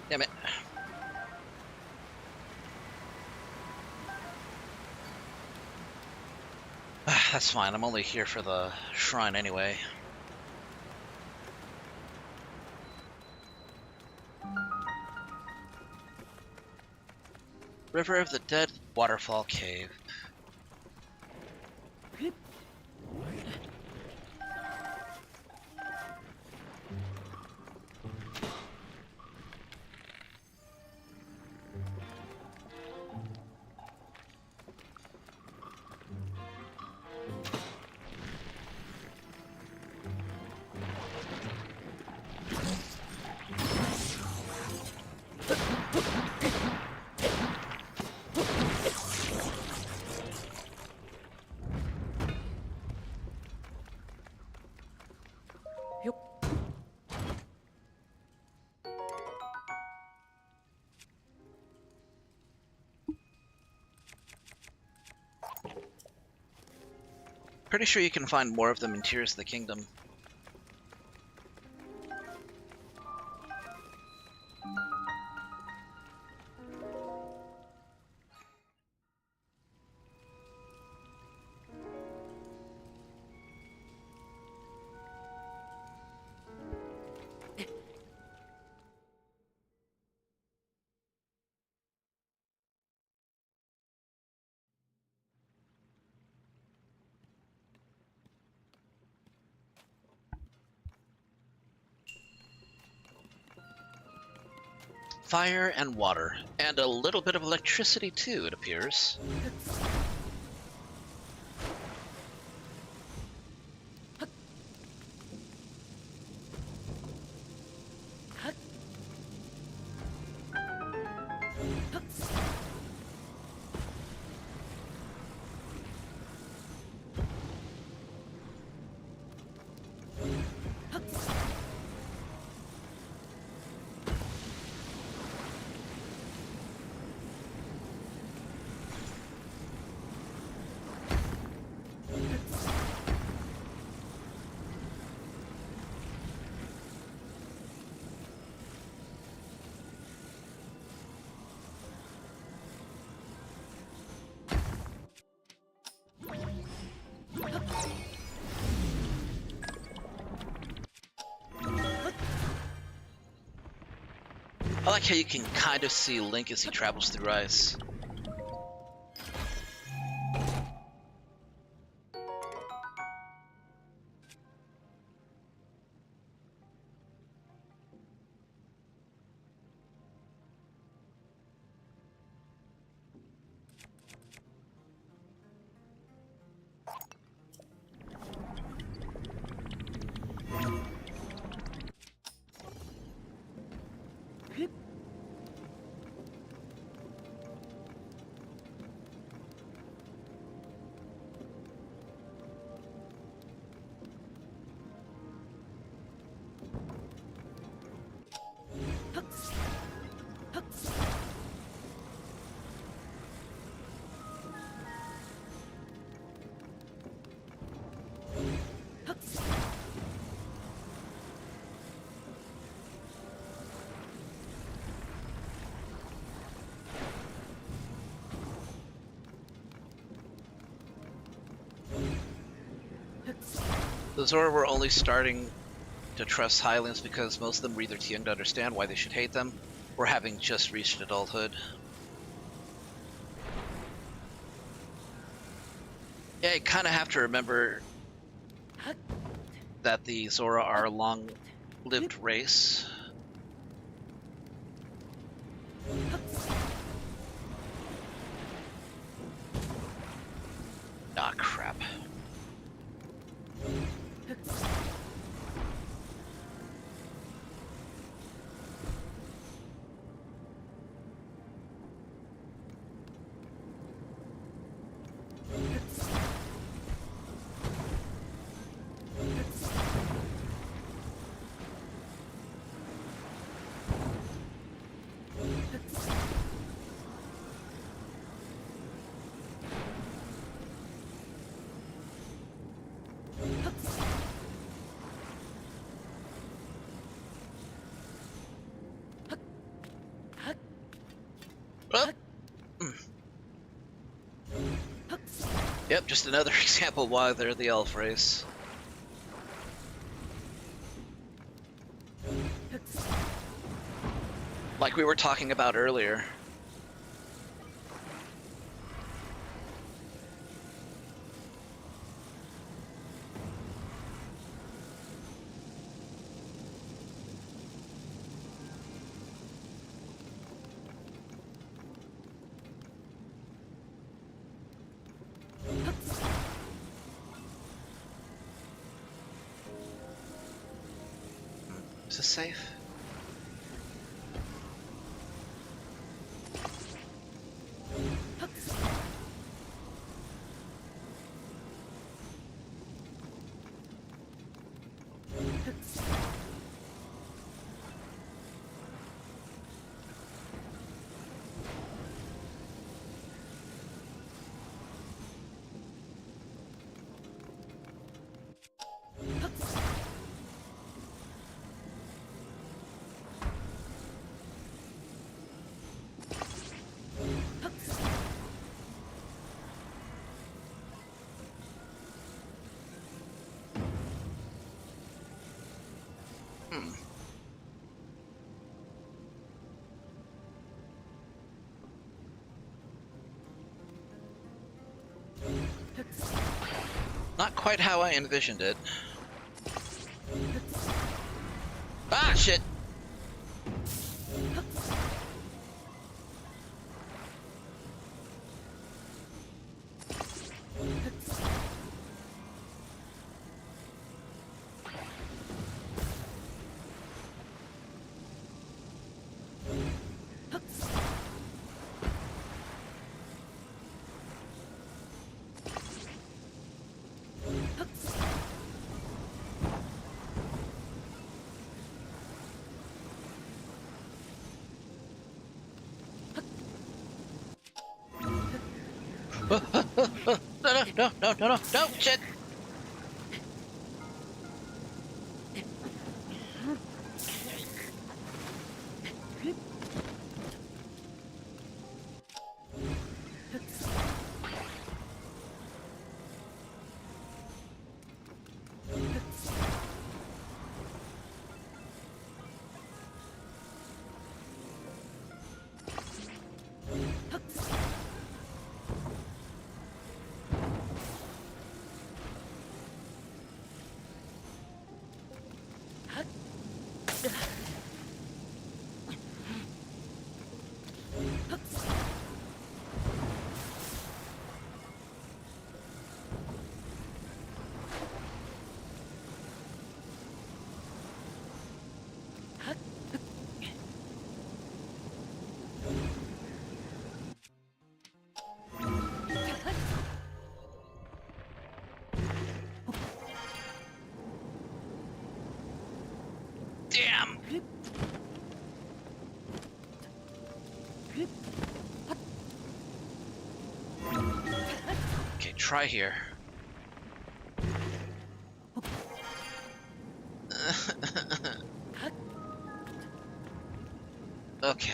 Damn it. That's fine, I'm only here for the shrine anyway. River of the Dead Waterfall Cave. Yup. Pretty sure you can find more of them in Tears of the Kingdom. Fire and water, and a little bit of electricity too, it appears. I like how you can kind of see Link as he travels through ice. The Zora were only starting to trust Highlands because most of them were either too young to understand why they should hate them, or having just reached adulthood. Yeah, you kind of have to remember that the Zora are a long-lived race. Ah, crap. Oh. Yep, just another example why they're the elf race. Like we were talking about earlier. Is this safe? Hmm. Not quite how I envisioned it. Ah, shit! No, shit! Damn! Okay, try here. Okay.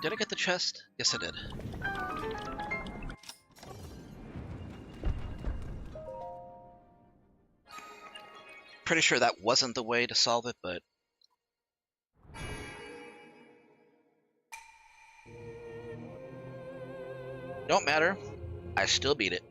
Did I get the chest? Yes, I did. Pretty sure that wasn't the way to solve it, but don't matter. I still beat it.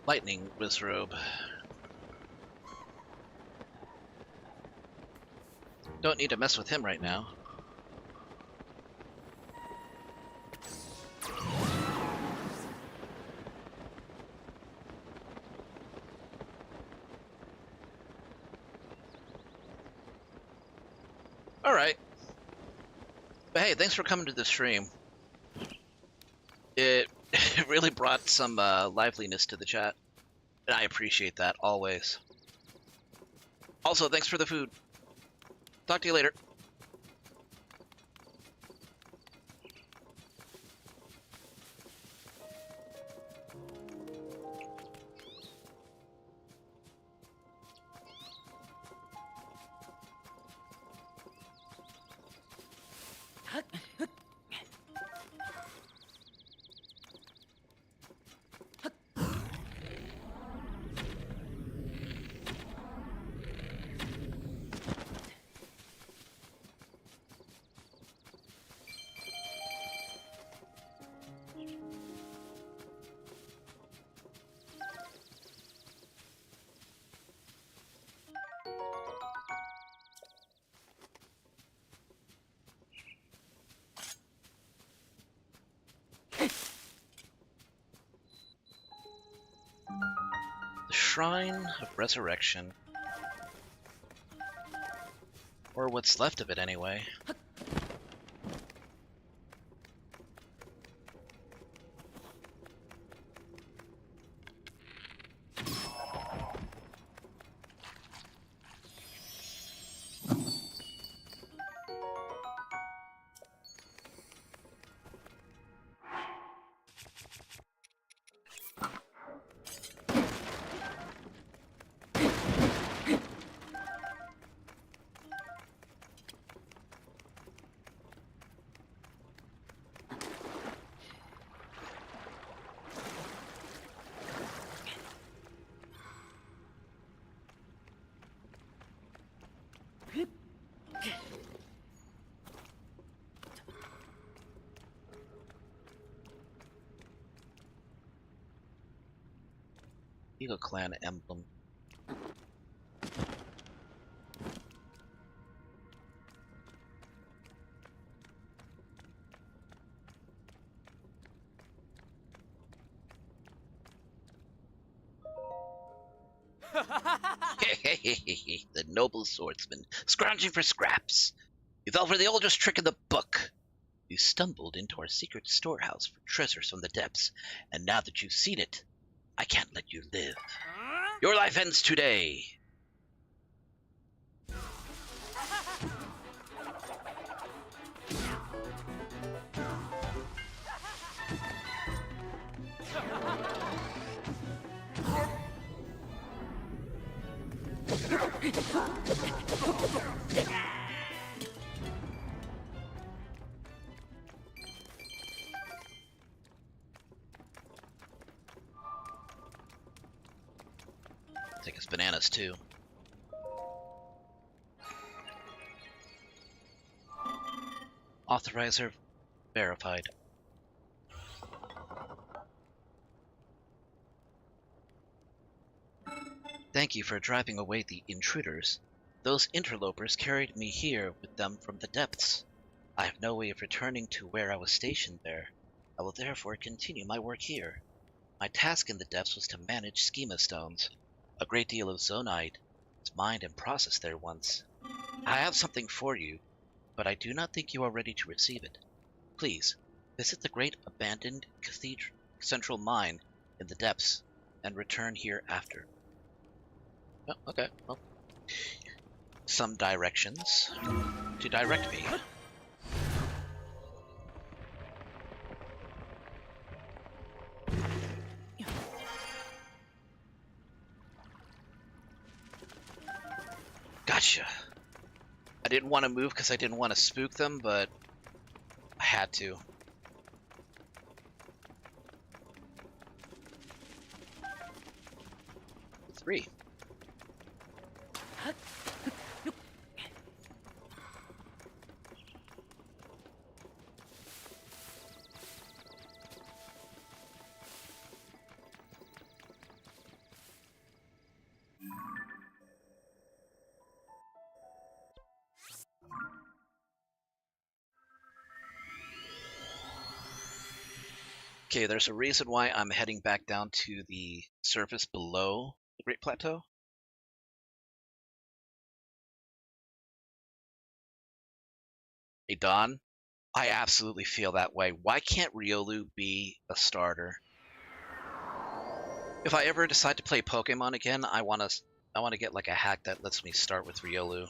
Lightning Wizrobe. Don't need to mess with him right now. Alright. But hey, thanks for coming to the stream. It really brought some liveliness to the chat. And I appreciate that, always. Also, thanks for the food. Talk to you later. The Shrine of Resurrection. Or what's left of it, anyway. Eagle Clan emblem. The noble swordsman, scrounging for scraps. You fell for the oldest trick in the book. You stumbled into our secret storehouse for treasures from the depths, and now that you've seen it, I can't let you live. Your life ends today. think it's bananas too. Authorizer verified. Thank you for driving away the intruders. Those interlopers carried me here with them from the depths. I have no way of returning to where I was stationed there. I will therefore continue my work here. My task in the depths was to manage schema stones. A great deal of zonite was mined and processed there once. I have something for you, but I do not think you are ready to receive it. Please, visit the great abandoned cathedral central mine in the depths and return here after. Oh, okay. Well, some directions to direct me. Gotcha. I didn't want to move because I didn't want to spook them, but I had to. Three. Okay, there's a reason why I'm heading back down to the surface below the Great Plateau. Hey, Don, I absolutely feel that way. Why can't Riolu be a starter? If I ever decide to play Pokemon again, I want to get like a hack that lets me start with Riolu.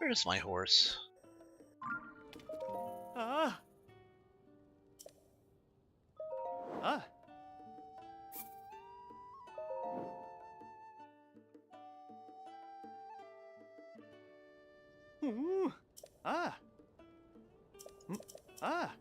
Where's my horse? Ah. Ah. Ooh. Ah. Ah.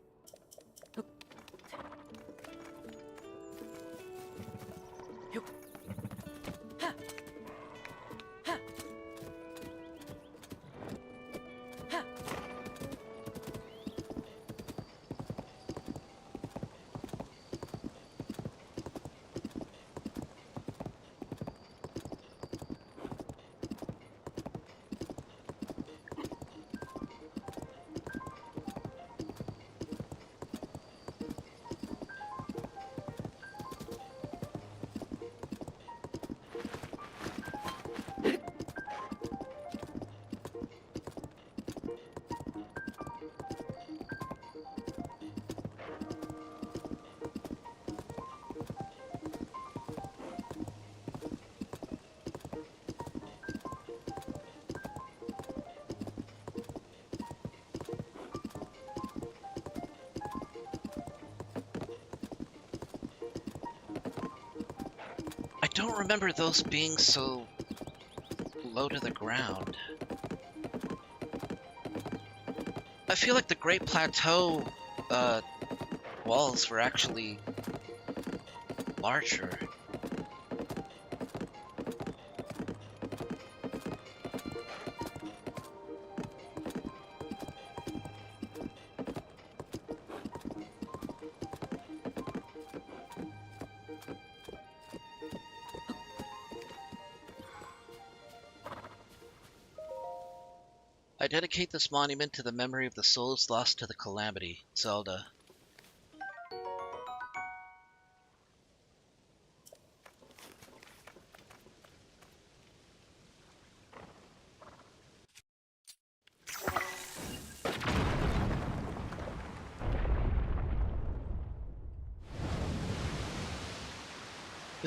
I don't remember those being so low to the ground. I feel like the Great Plateau walls were actually larger. I dedicate this monument to the memory of the souls lost to the calamity, Zelda.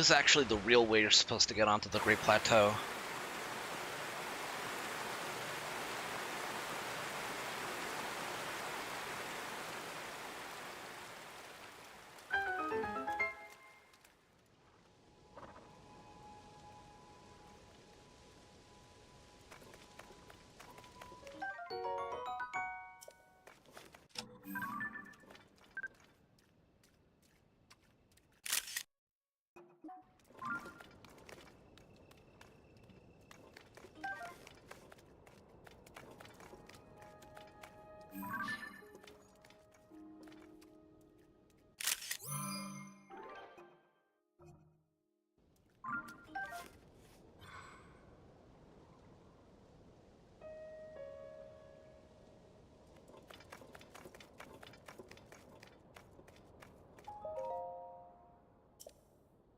This is actually the real way you're supposed to get onto the Great Plateau.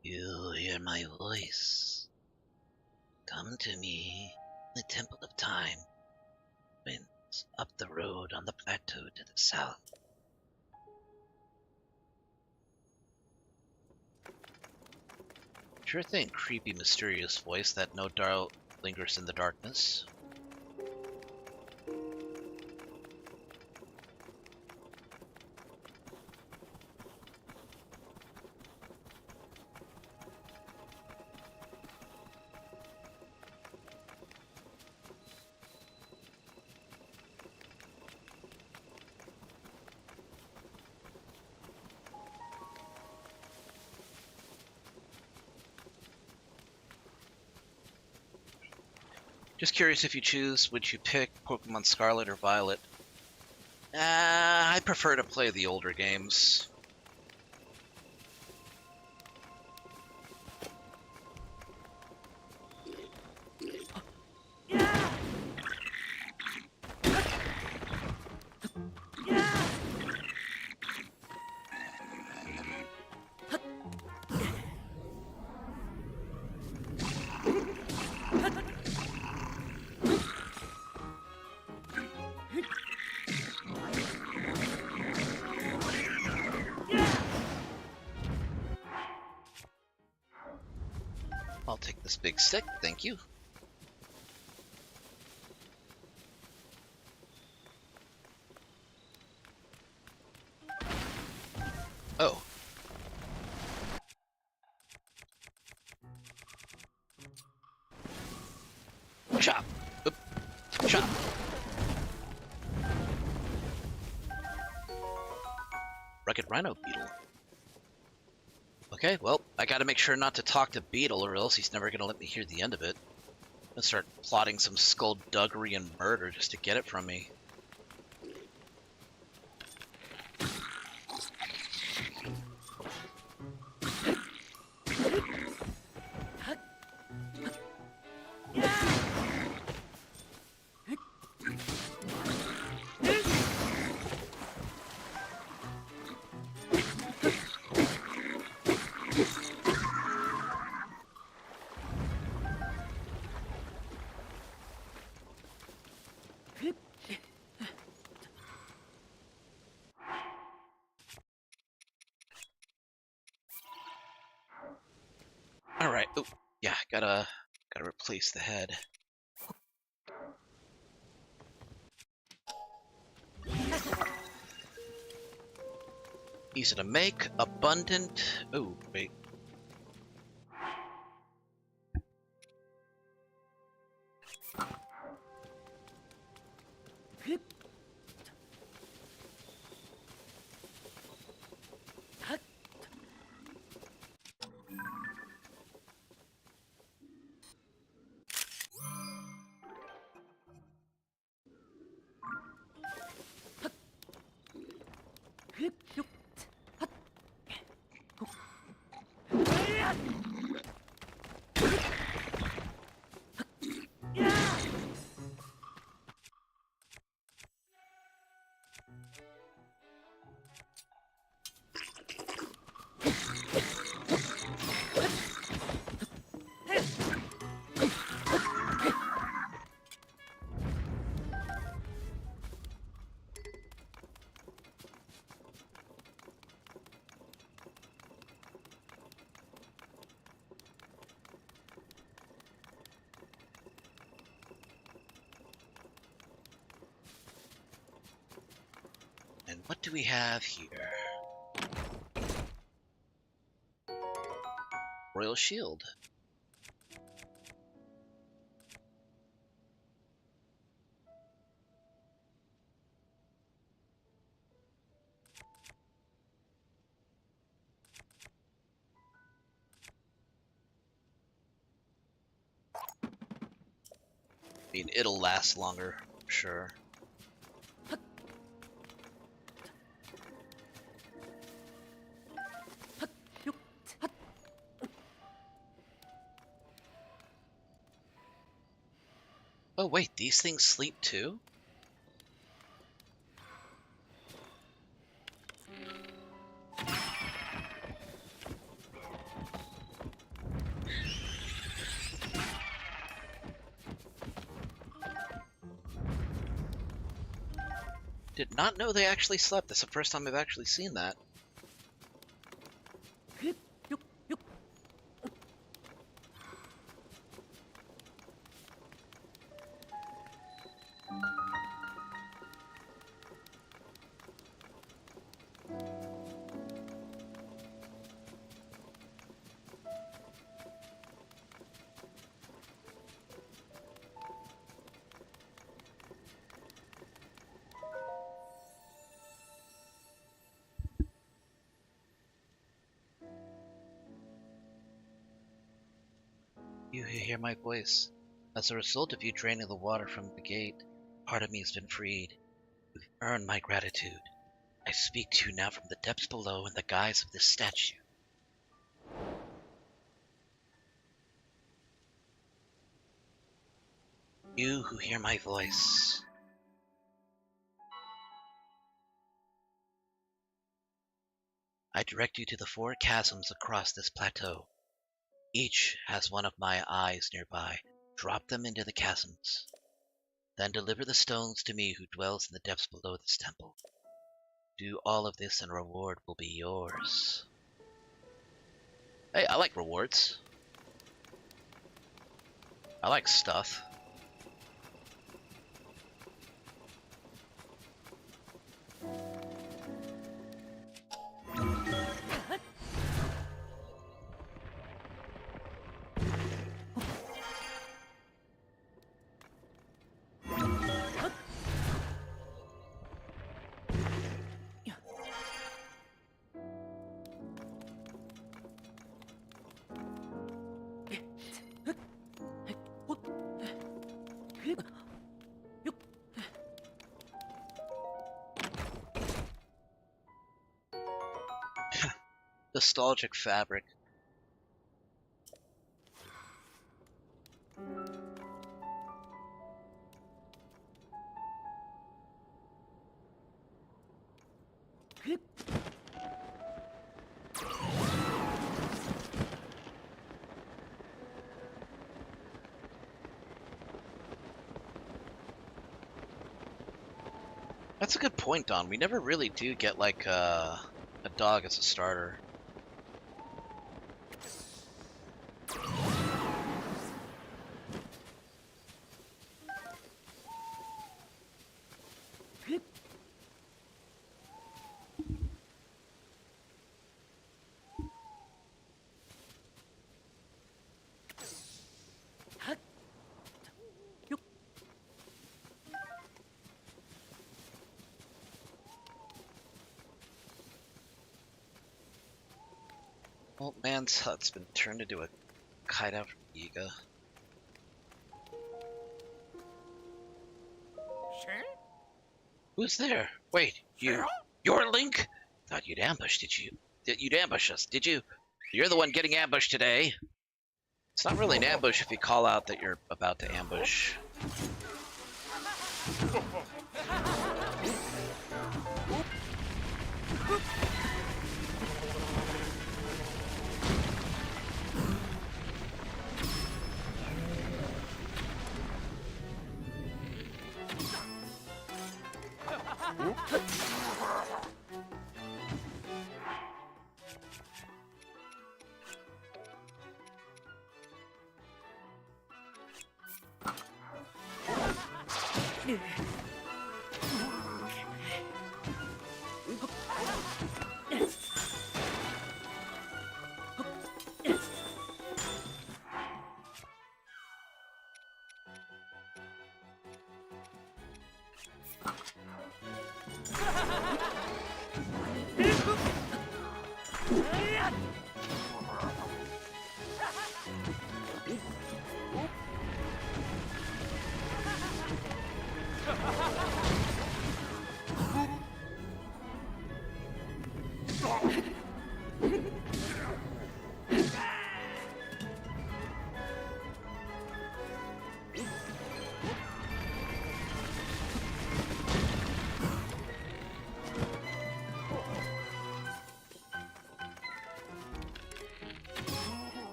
You hear my voice. Come to me, the Temple of Time. Winds up the road on the plateau to the south. Sure thing, creepy, mysterious voice that no doubt lingers in the darkness. Just curious if you choose, would you pick Pokemon Scarlet or Violet? I prefer to play the older games. I'll take this big stick, thank you. Oh. Chop. Oop. Chop. Rugged Rhino Beetle. Okay, well, I gotta make sure not to talk to Beetle or else he's never gonna let me hear the end of it. I'm gonna start plotting some skullduggery and murder just to get it from me. Alright, oh, yeah, gotta replace the head. Easy to make, abundant. Oh, wait. And what do we have here? Royal Shield. I mean, it'll last longer, sure. Oh wait, these things sleep too? Did not know they actually slept. That's the first time I've actually seen that. You hear my voice. As a result of you draining the water from the gate, part of me has been freed. You've earned my gratitude. I speak to you now from the depths below in the guise of this statue. You who hear my voice. I direct you to the 4 chasms across this plateau. Each has one of my eyes nearby. Drop them into the chasms. Then deliver the stones to me who dwells in the depths below this temple. Do all of this and reward will be yours. Hey, I like rewards. I like stuff. Nostalgic fabric. That's a good point, Don. We never really do get like a dog as a starter. Old man's hut's been turned into a hideout for Yiga. Who's there? Wait, you're Link? Thought you'd ambush, did you? You'd ambush us, did you? You're the one getting ambushed today. It's not really an ambush if you call out that you're about to ambush.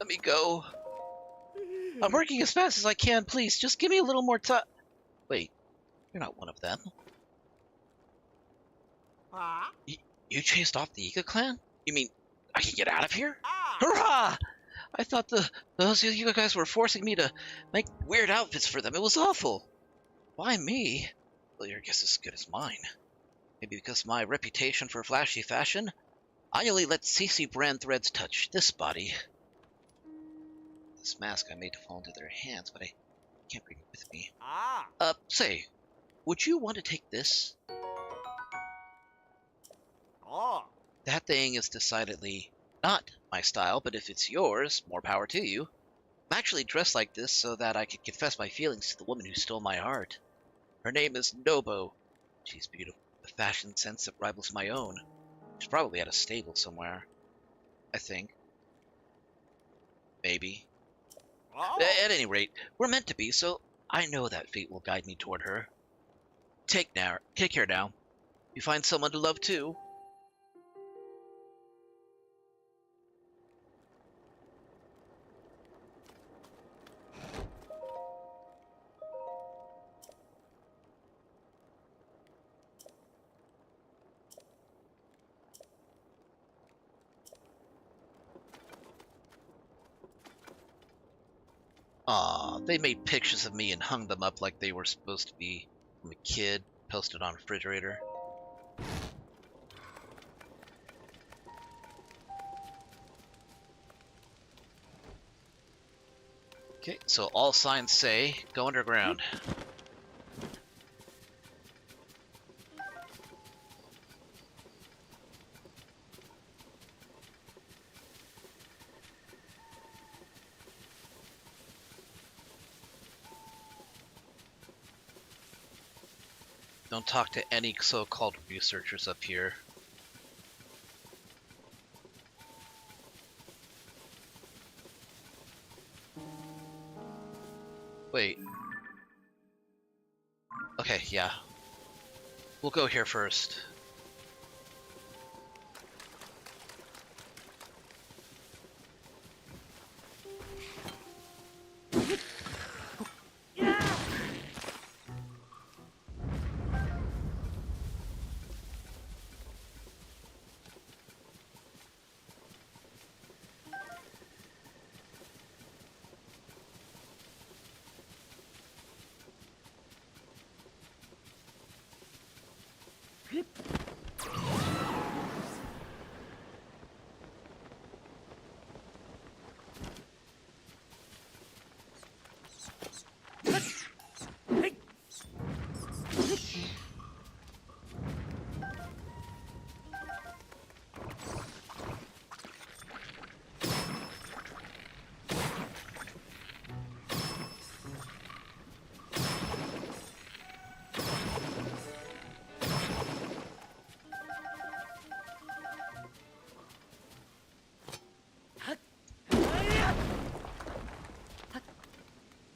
Let me go. I'm working as fast as I can. Please, just give me a little more time. Wait, you're not one of them. You chased off the Iga clan? You mean I can get out of here? Hurrah! I thought those Iga guys were forcing me to make weird outfits for them. It was awful. Why me? Well, your guess is as good as mine. Maybe because my reputation for flashy fashion? I only let CC brand threads touch this body. This mask I made to fall into their hands, but I can't bring it with me. Say, would you want to take this? That thing is decidedly not my style, but if it's yours, more power to you. I'm actually dressed like this so that I could confess my feelings to the woman who stole my heart. Her name is Nobo. She's beautiful, with a fashion sense that rivals my own. She's probably at a stable somewhere. I think. Maybe. At any rate, we're meant to be, so I know that fate will guide me toward her. Take care now. You find someone to love too. Aw, they made pictures of me and hung them up like they were supposed to be from a kid, posted on a refrigerator. Okay, so all signs say go underground. Don't talk to any so-called researchers up here. Wait. Okay, yeah. We'll go here first.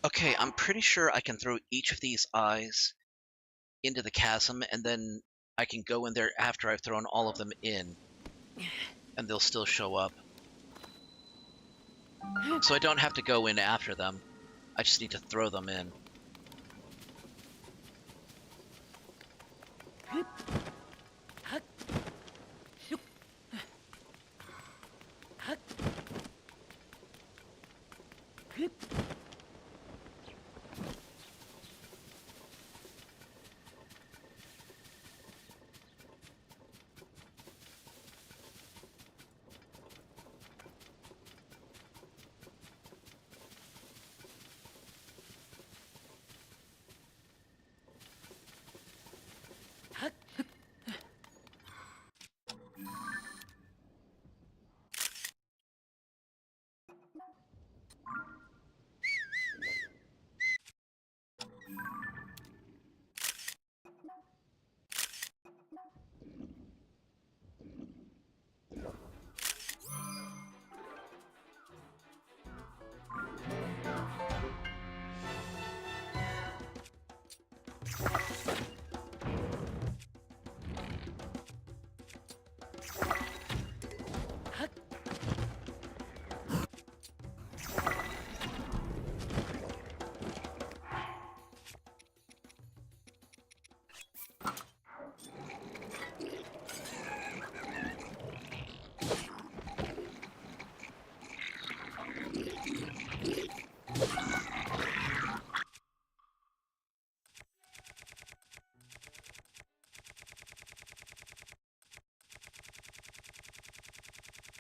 Okay, I'm pretty sure I can throw each of these eyes into the chasm and then I can go in there after I've thrown all of them in, and they'll still show up. So I don't have to go in after them. I just need to throw them in.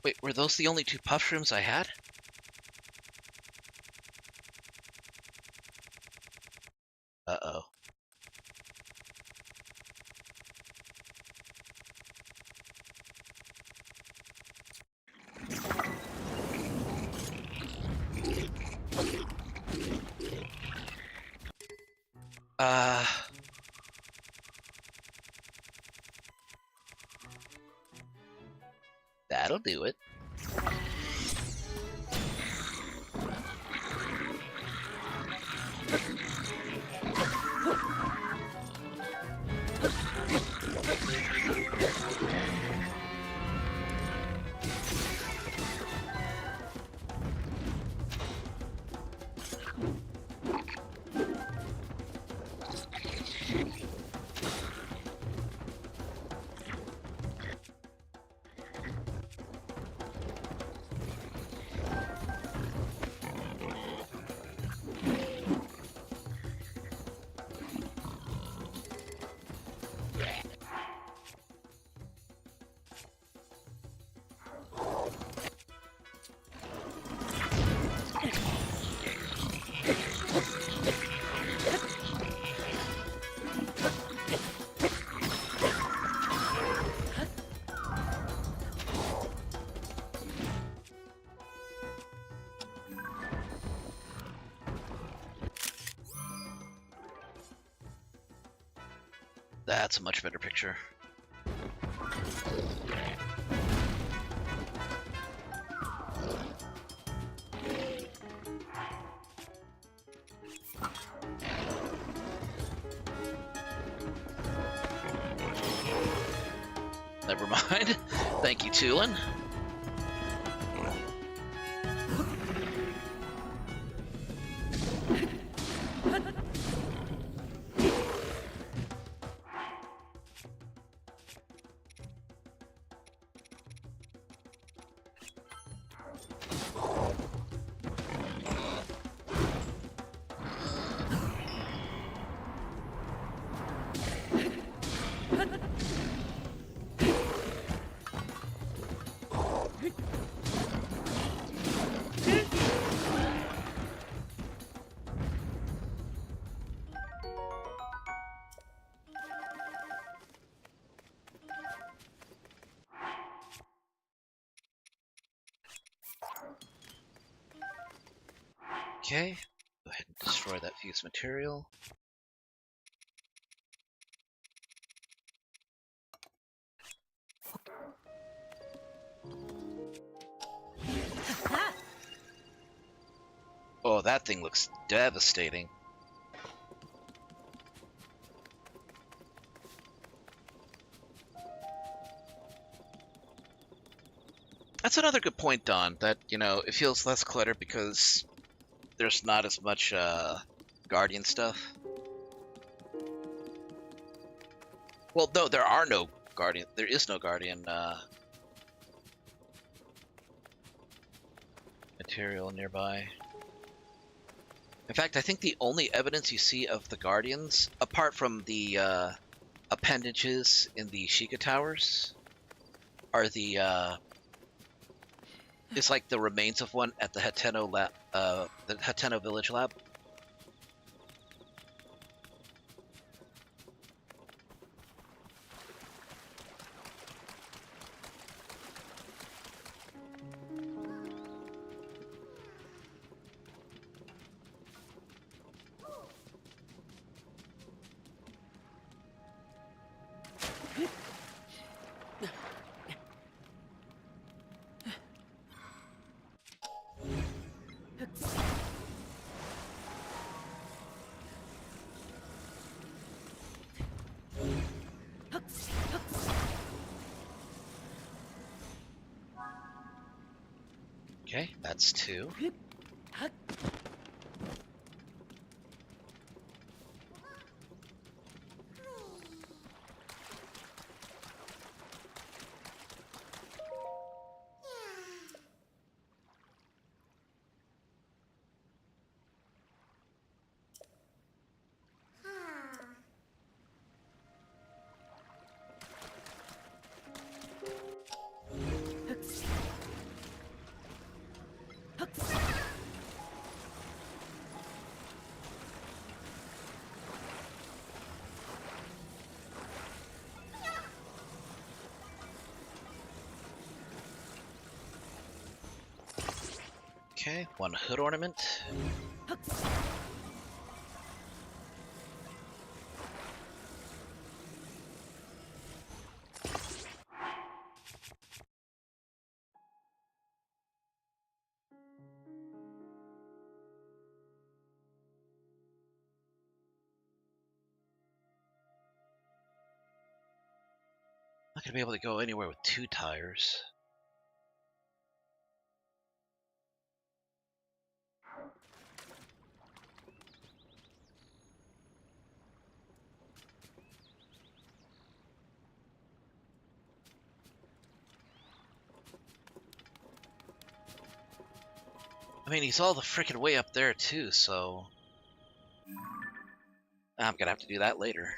Wait, were those the only 2 puff shrooms I had? Uh-oh. Uh... That'll do it. That's a much better picture. Never mind. Thank you, Tulin. Okay, go ahead and destroy that fused material. Oh, that thing looks devastating. That's another good point, Don, that, you know, it feels less cluttered because there's not as much Guardian stuff. Well, no, there are no Guardian. There is no Guardian material nearby. In fact, I think the only evidence you see of the Guardians, apart from the appendages in the Sheikah Towers, are the it's like the remains of one at the Hateno lab, the Hateno Village lab. Okay, that's two. Okay, one hood ornament. Not gonna be able to go anywhere with two tires. I mean, he's all the freaking way up there too, so I'm gonna have to do that later.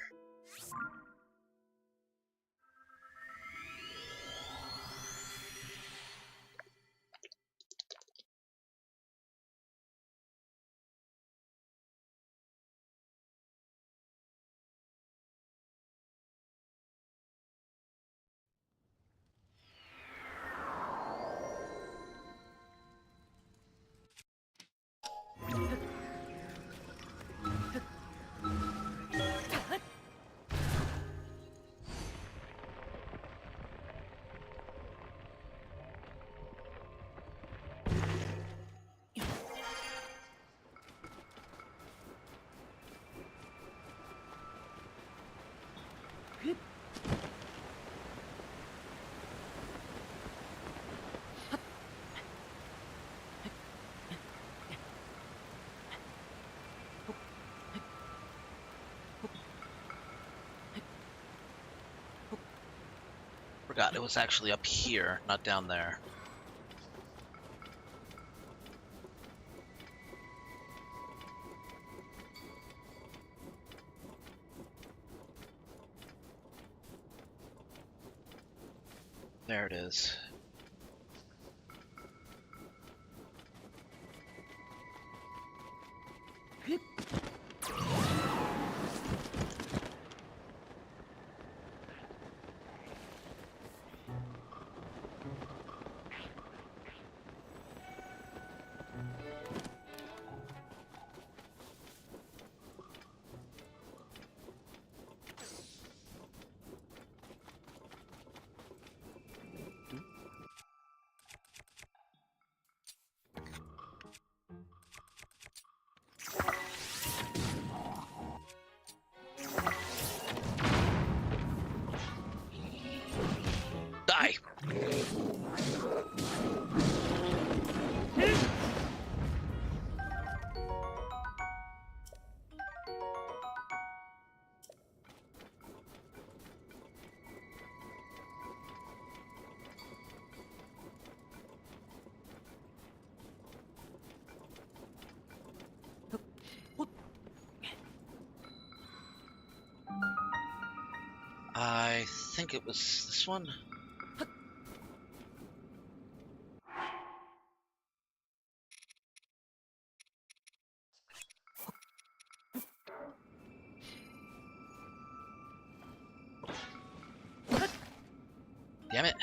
Forgot it was actually up here, not down there. There it is. Die! I think it was this one. Damn it.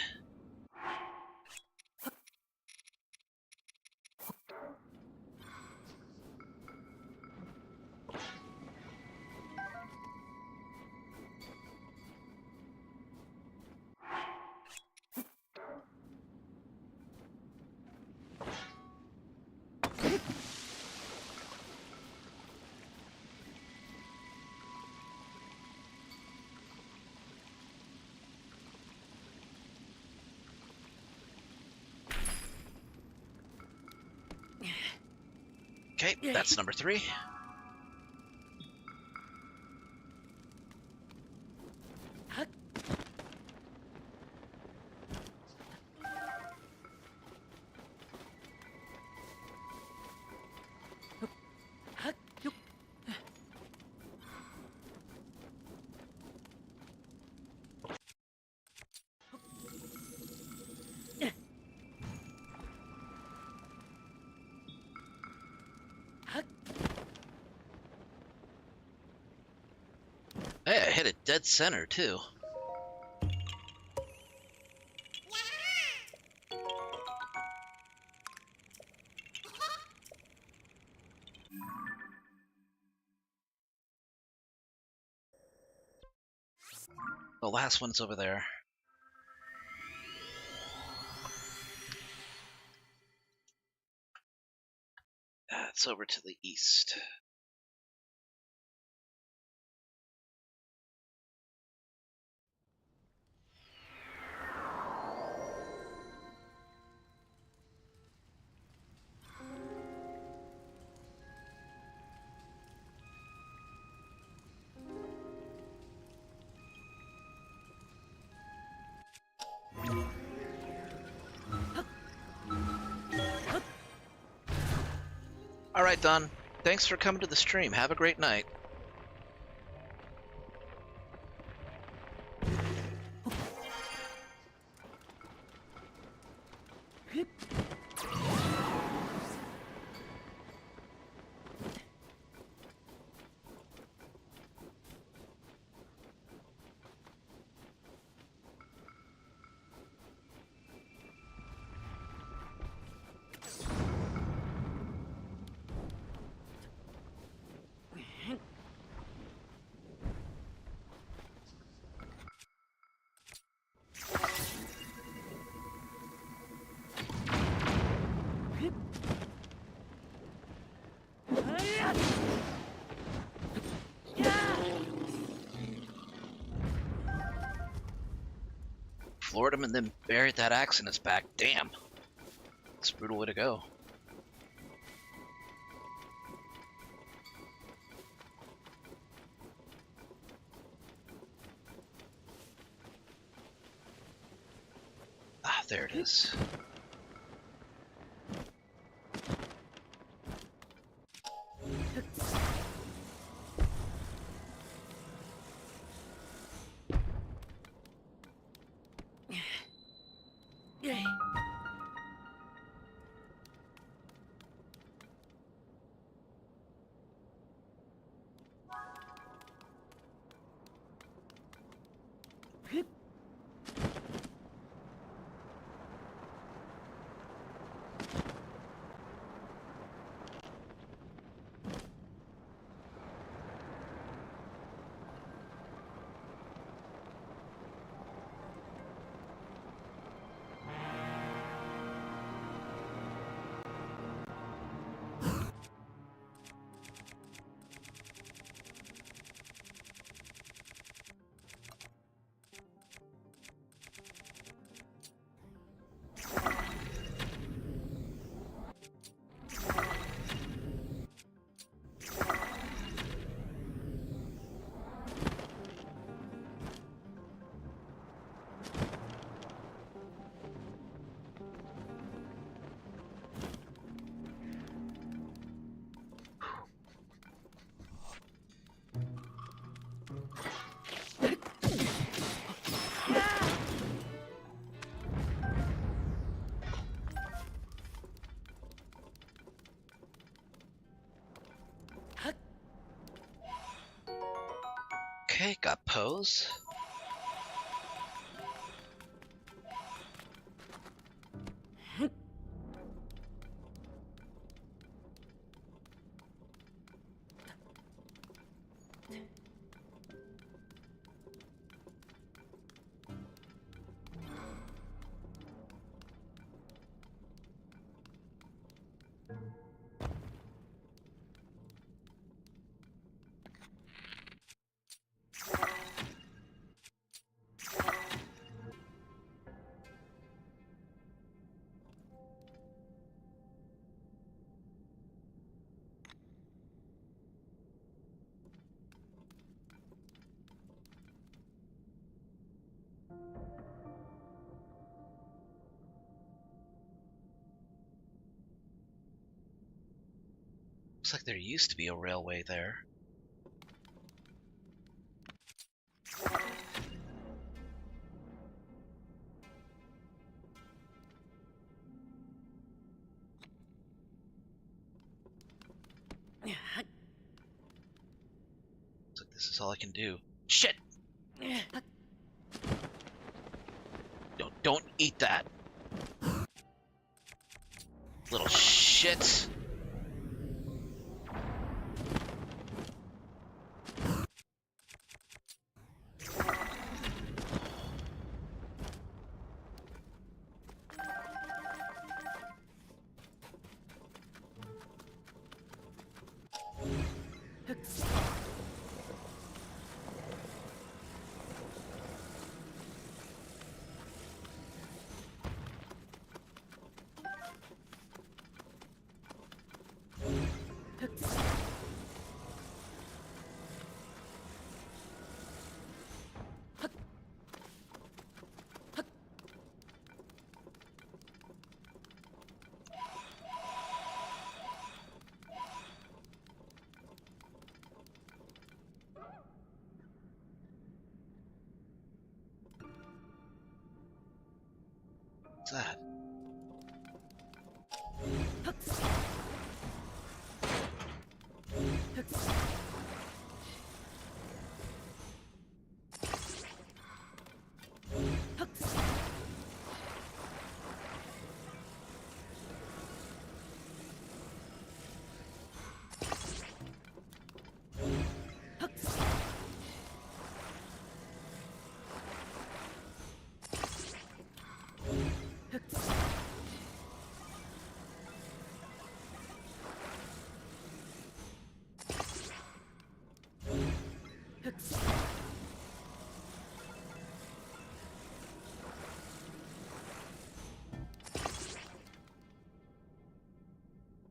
Okay, that's number 3. Hey, I hit it dead center, too. The last one's over there. It's over to the east. Alright, Don. Thanks for coming to the stream. Have a great night. Floored him and then buried that axe in his back. Damn. That's a brutal way to go. Ah, there it is. Okay, got pose. Looks like there used to be a railway there. Looks like this is all I can do. Shit! Don't eat that. Little shit. What's that?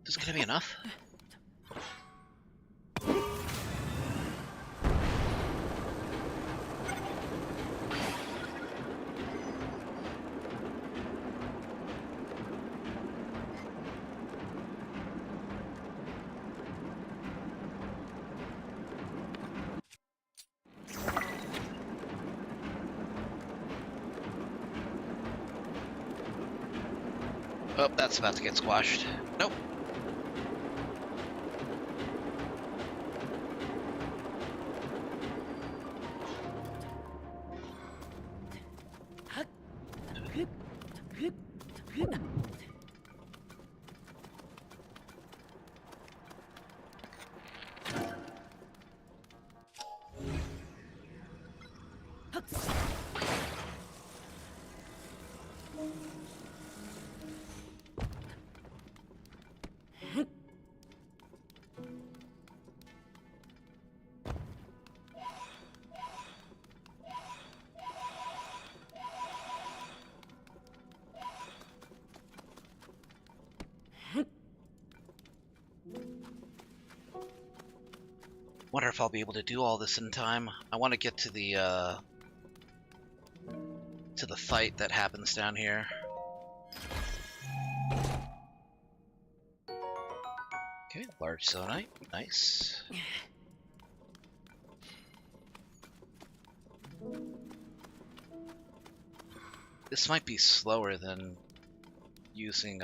Is this gonna be enough? Oh, that's about to get squashed. Nope. Wonder if I'll be able to do all this in time. I want to get to the fight that happens down here. Okay, large zonite, nice. This might be slower than using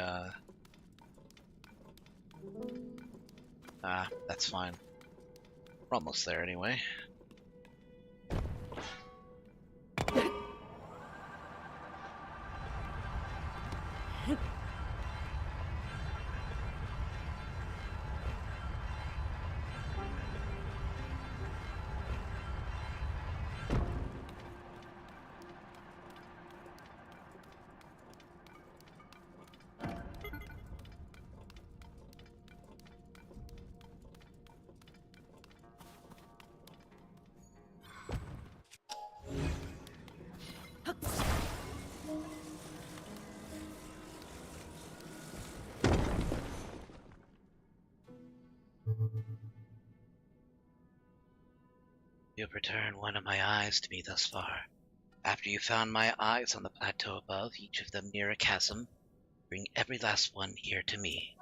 that's fine. We're almost there anyway. You've returned one of my eyes to me thus far. After you found my eyes on the plateau above, each of them near a chasm, bring every last one here to me.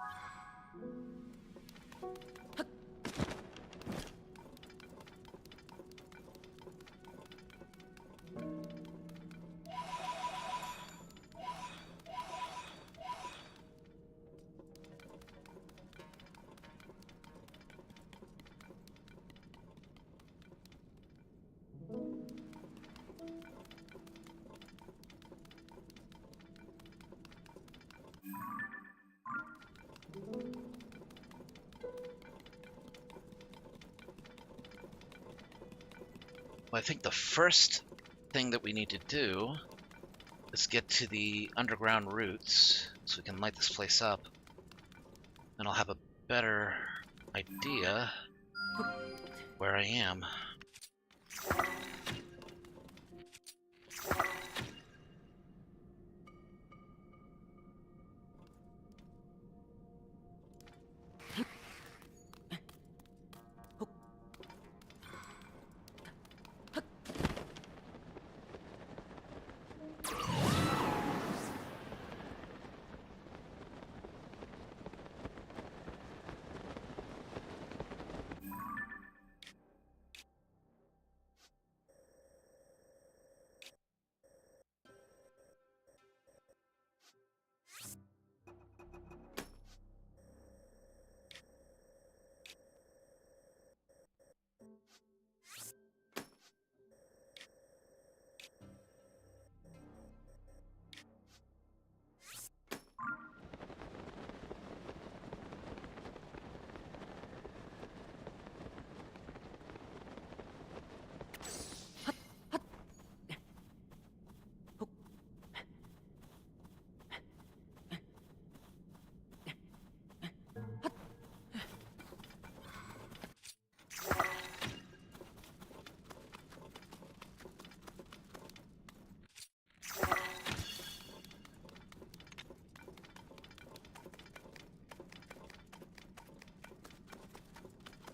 Well, I think the first thing that we need to do is get to the underground routes so we can light this place up. And I'll have a better idea where I am.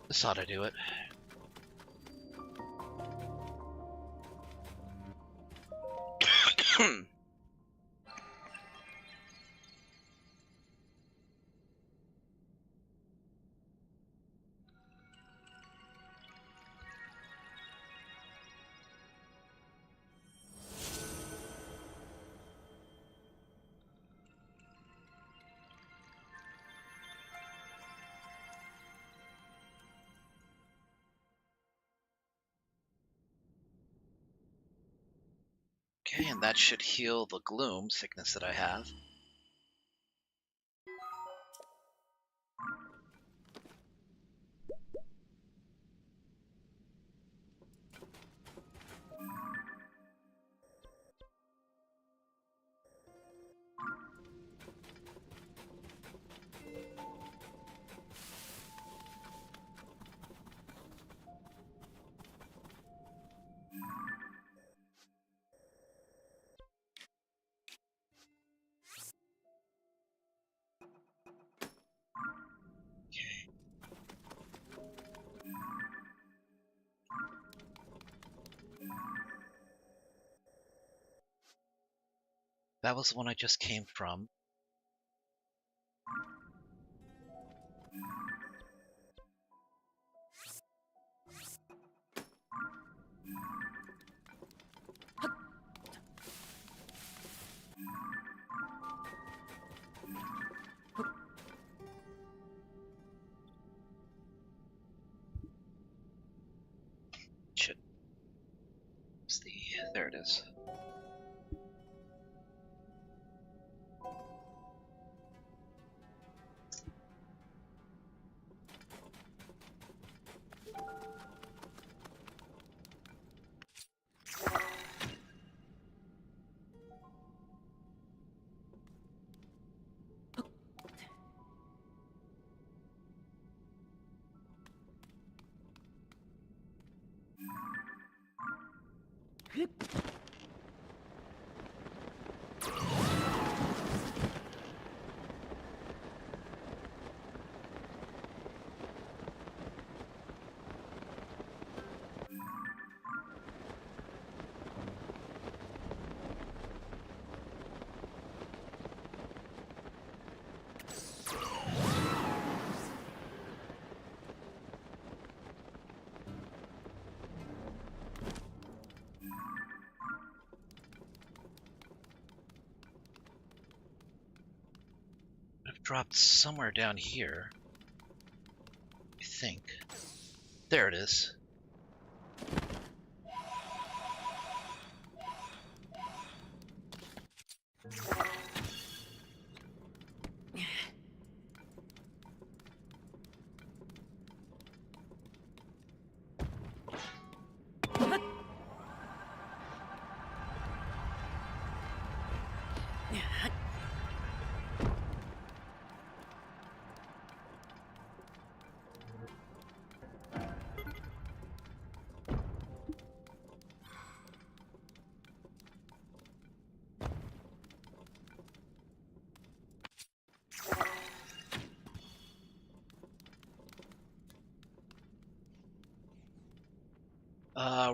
This ought to do it. Okay, and that should heal the gloom sickness that I have. That was the one I just came from. Shit. There it is. dropped somewhere down here. I think. There it is.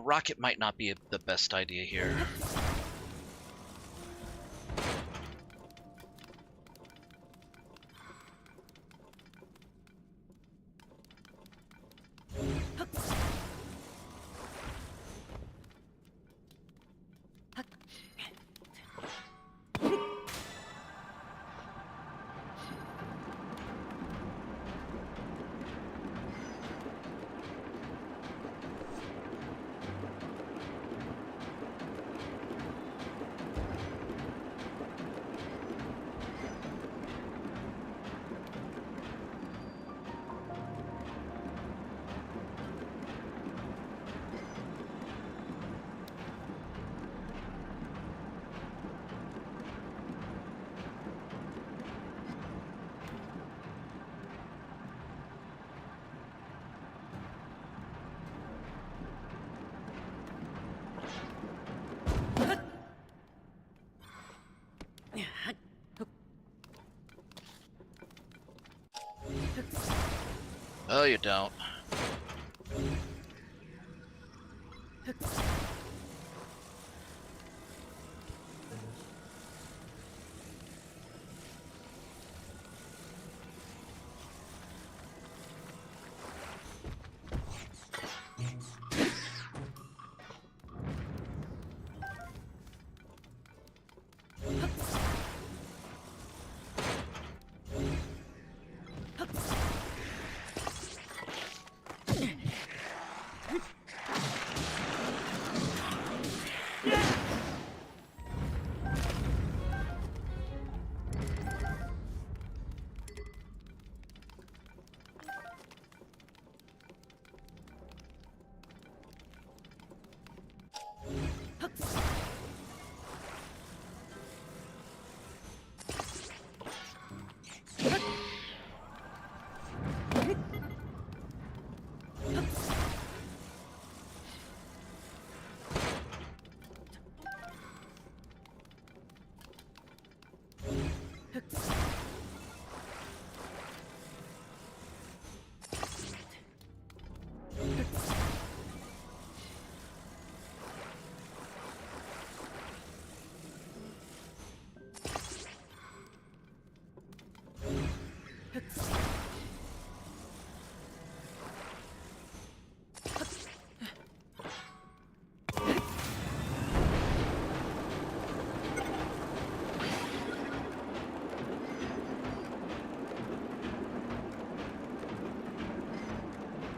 Rocket might not be the best idea here. Oh, you don't.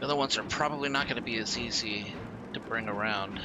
The other ones are probably not going to be as easy to bring around.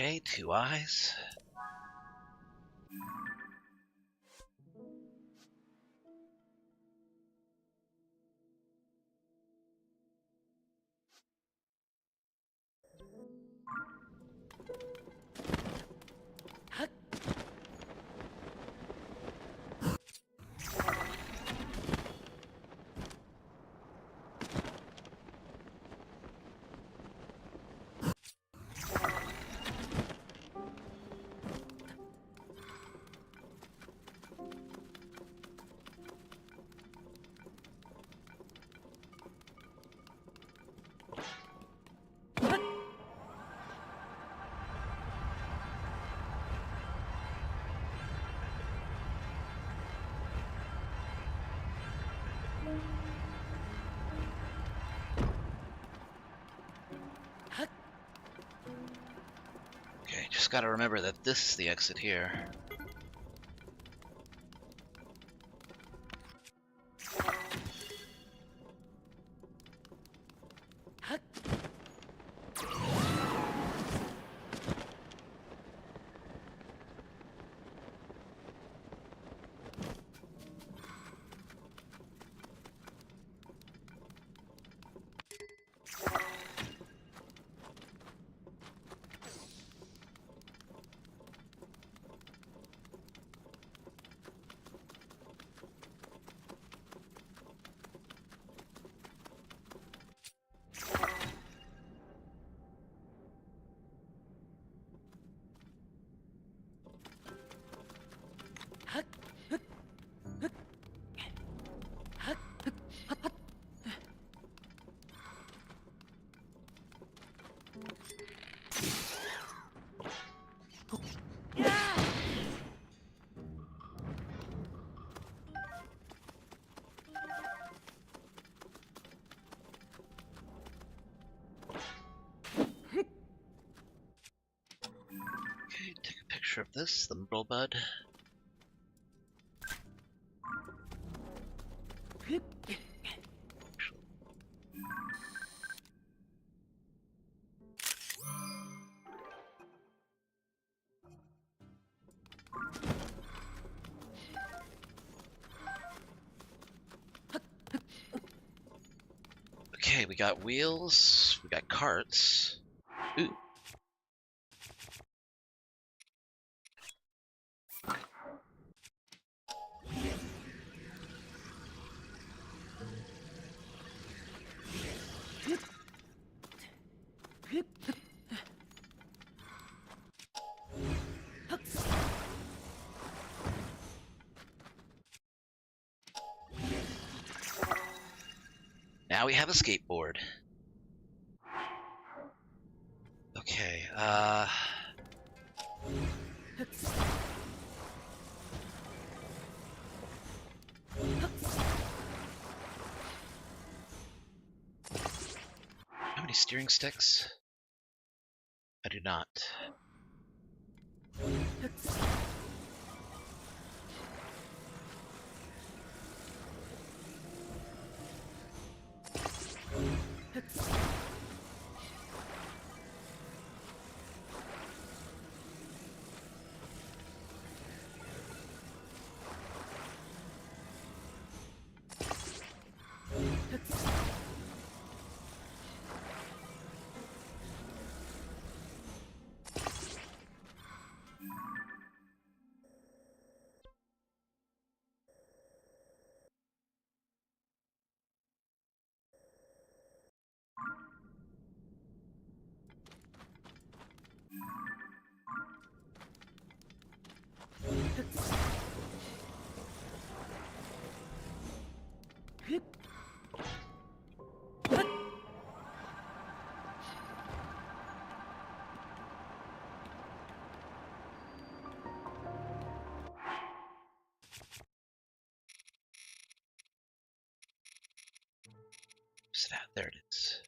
Okay, 2 eyes. Okay, just gotta remember that this is the exit here. Okay, take a picture of this, the myrtle bud. Okay, we got wheels, we got carts. Ooh. Now we have a skateboard. Okay, how many steering sticks? I do not. What's that? There it is.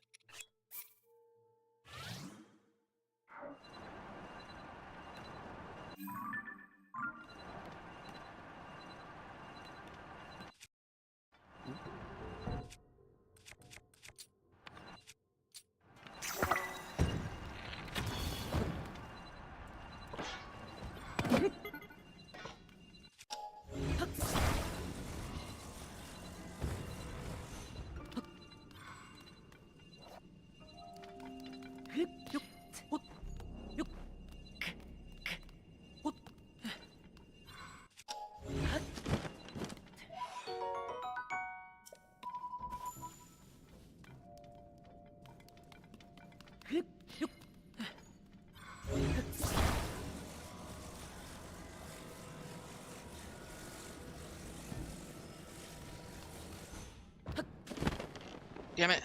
Damn it.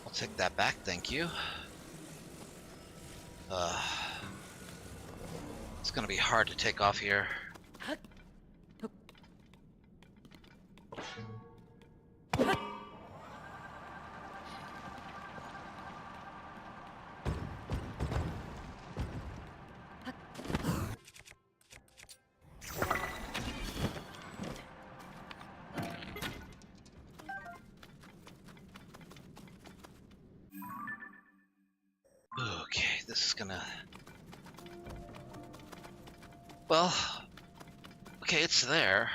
I'll take that back, thank you. It's gonna be hard to take off here. Okay, this is gonna... Well, okay, it's there.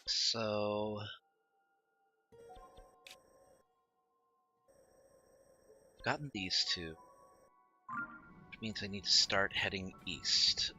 So... gotten these two. Which means I need to start heading east.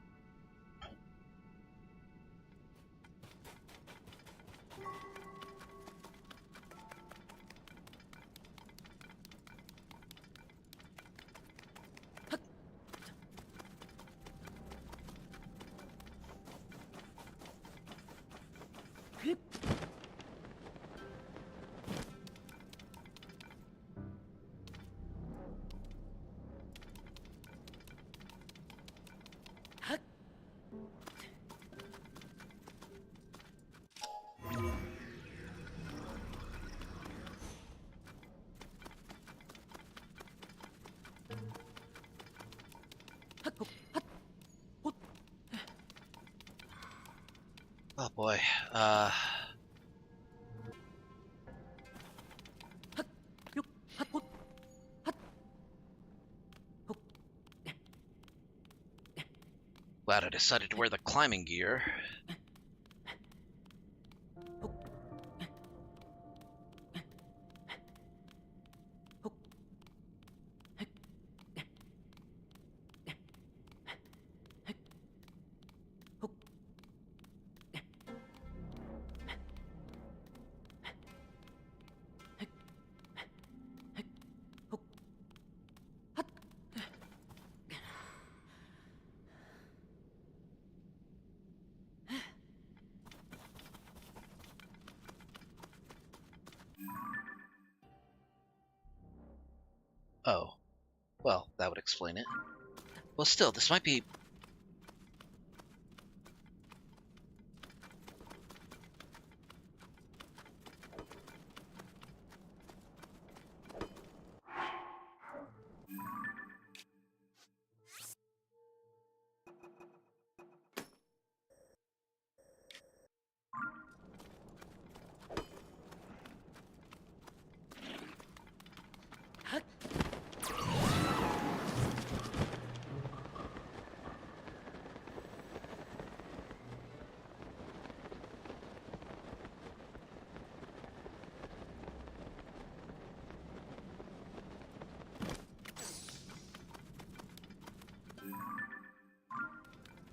Oh boy, glad I decided to wear the climbing gear. Oh, well, that would explain it. Well, still, this might be...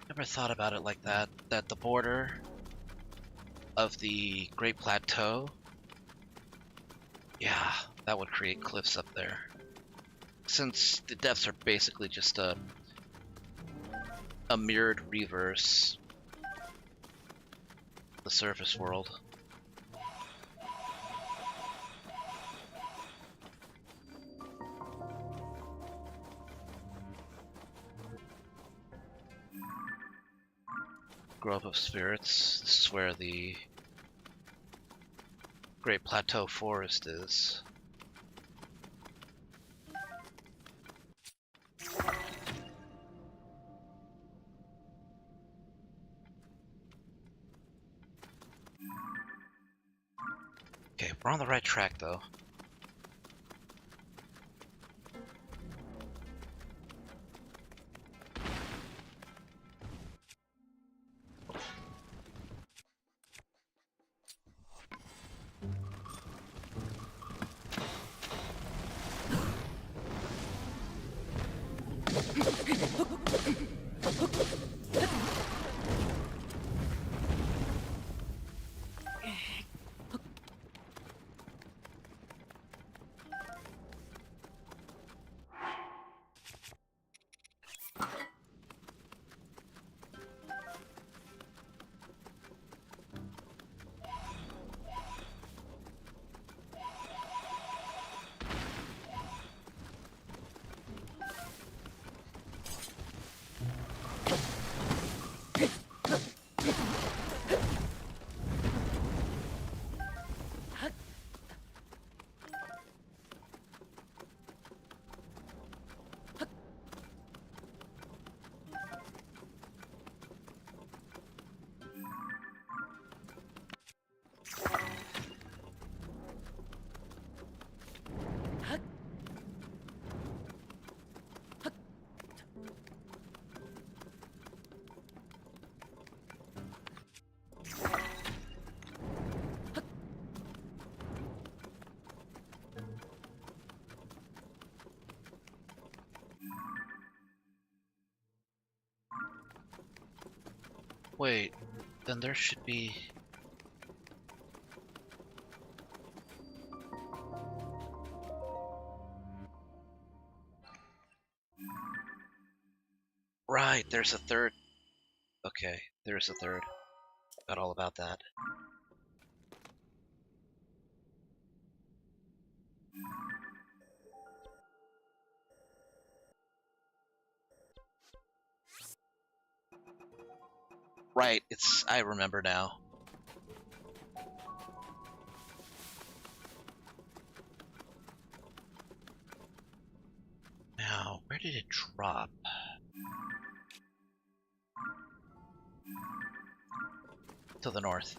Never thought about it like that, that the border of the Great Plateau, yeah, that would create cliffs up there. since the depths are basically just a mirrored reverse of the surface world. Grove of Spirits. This is where the Great Plateau Forest is. Okay, we're on the right track though. Wait, then there should be... Right, there's a third. Okay, there's a third. Got all about that. Right, I remember now. Now, where did it drop? To the north.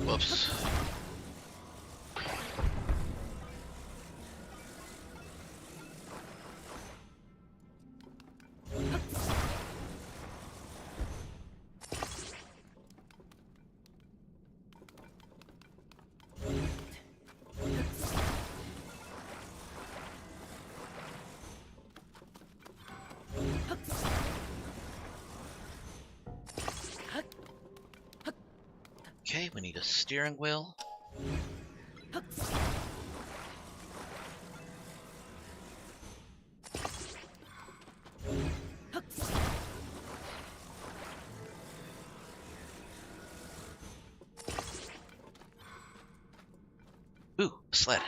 Whoops. Okay, we need a steering wheel. Sled.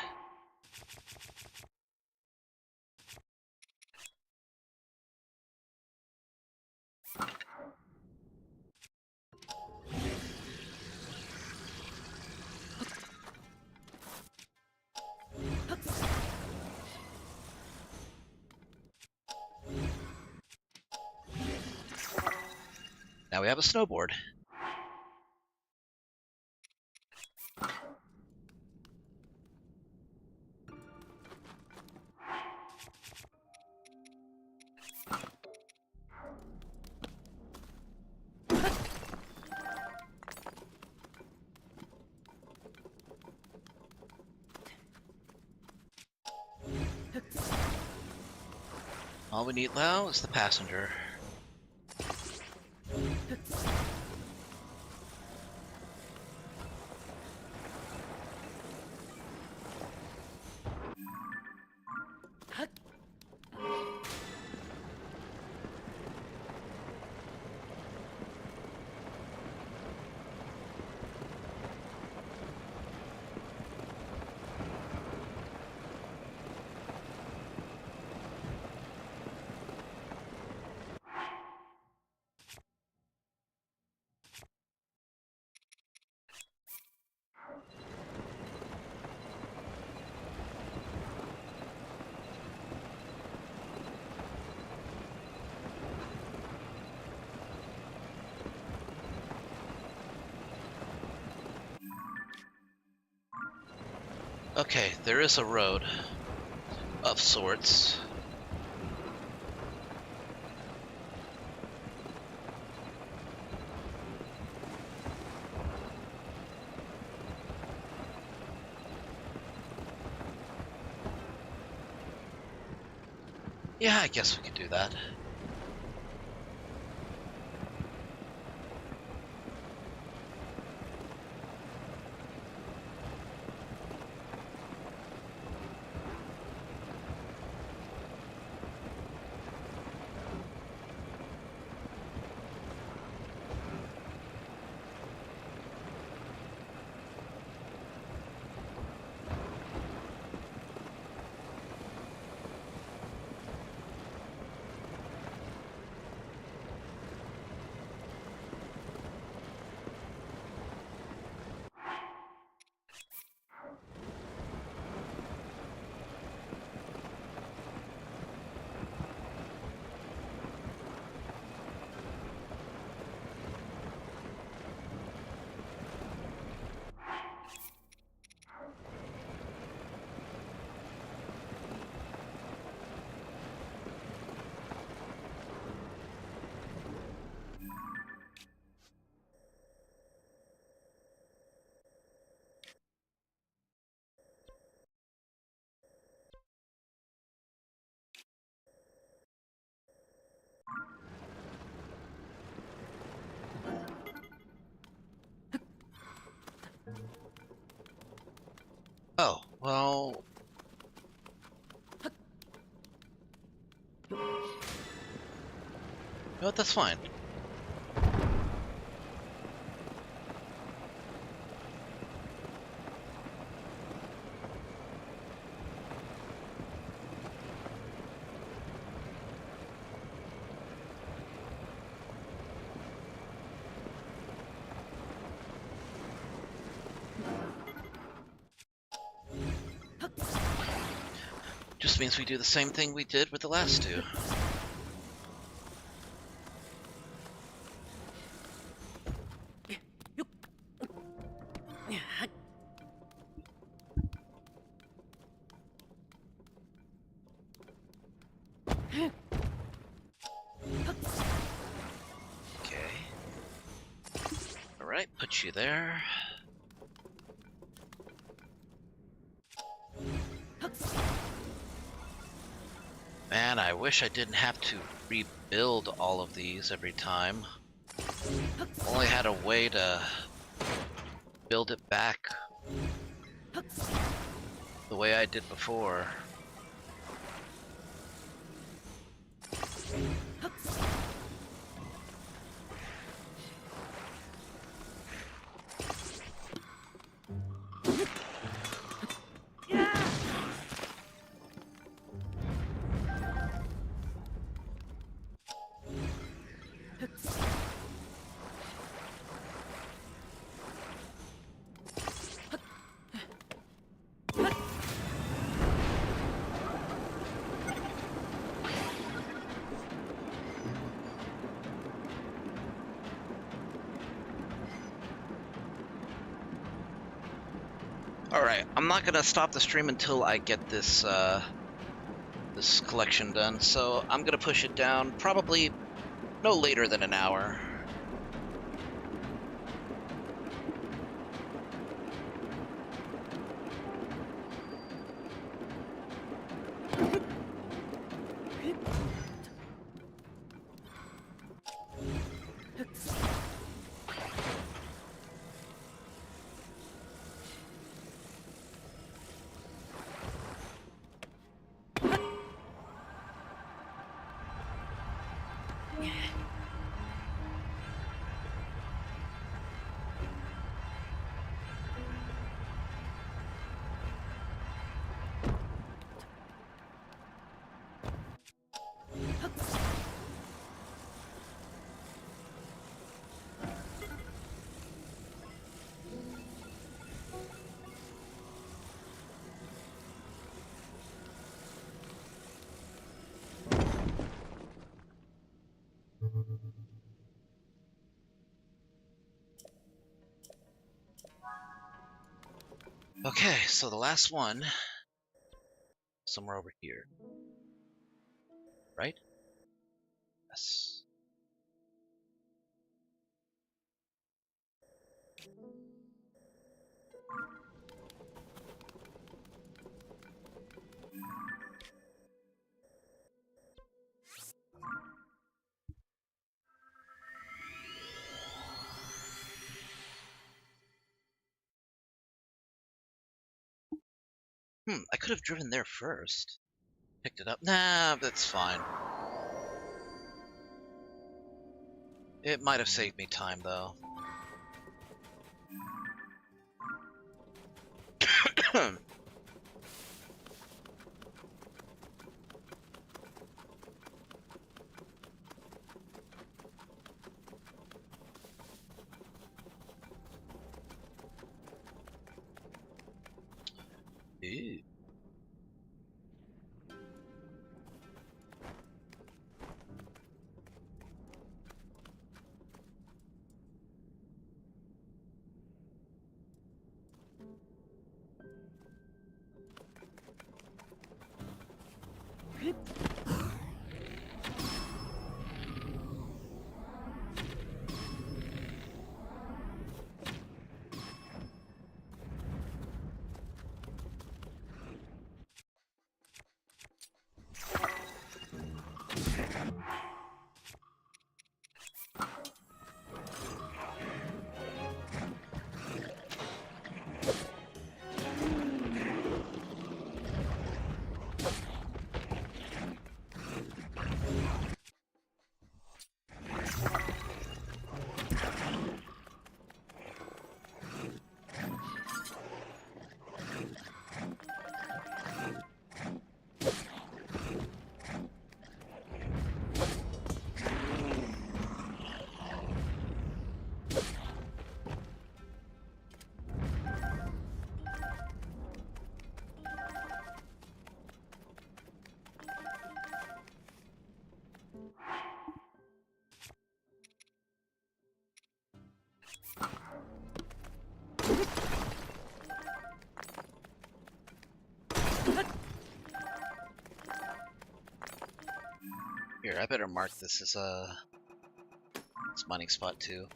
Now we have a snowboard. All we need now is the passenger. Okay, there is a road of sorts. Yeah, I guess we could do that. Oh, well... No, that's fine. Just means we do the same thing we did with the last two. Okay. Alright, put you there. Man, I wish I didn't have to rebuild all of these every time. Only had a way to build it back the way I did before. Alright, I'm not gonna stop the stream until I get this, this collection done, so I'm gonna push it down probably no later than an hour. Okay, so the last one, somewhere over here, right? Yes. I could have driven there first. Picked it up. Nah, that's fine. It might have saved me time, though. Ew. Here, I better mark this as a mining spot too.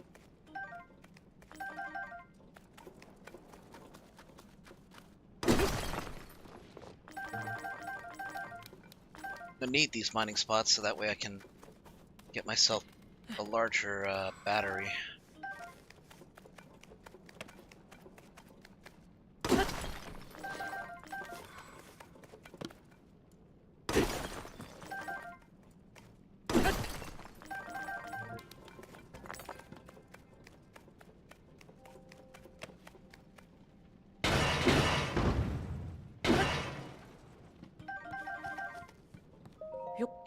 I need these mining spots so that way I can get myself a larger battery.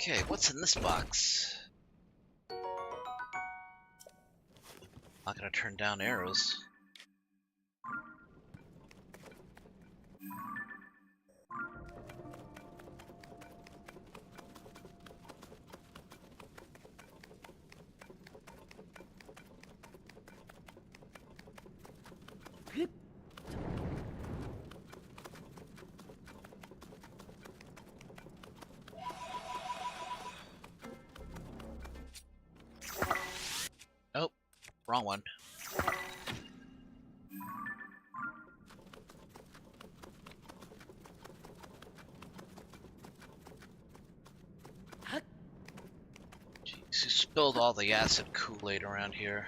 Okay, what's in this box? Not gonna turn down arrows. wrong one. Jeez, you spilled all the acid Kool-Aid around here.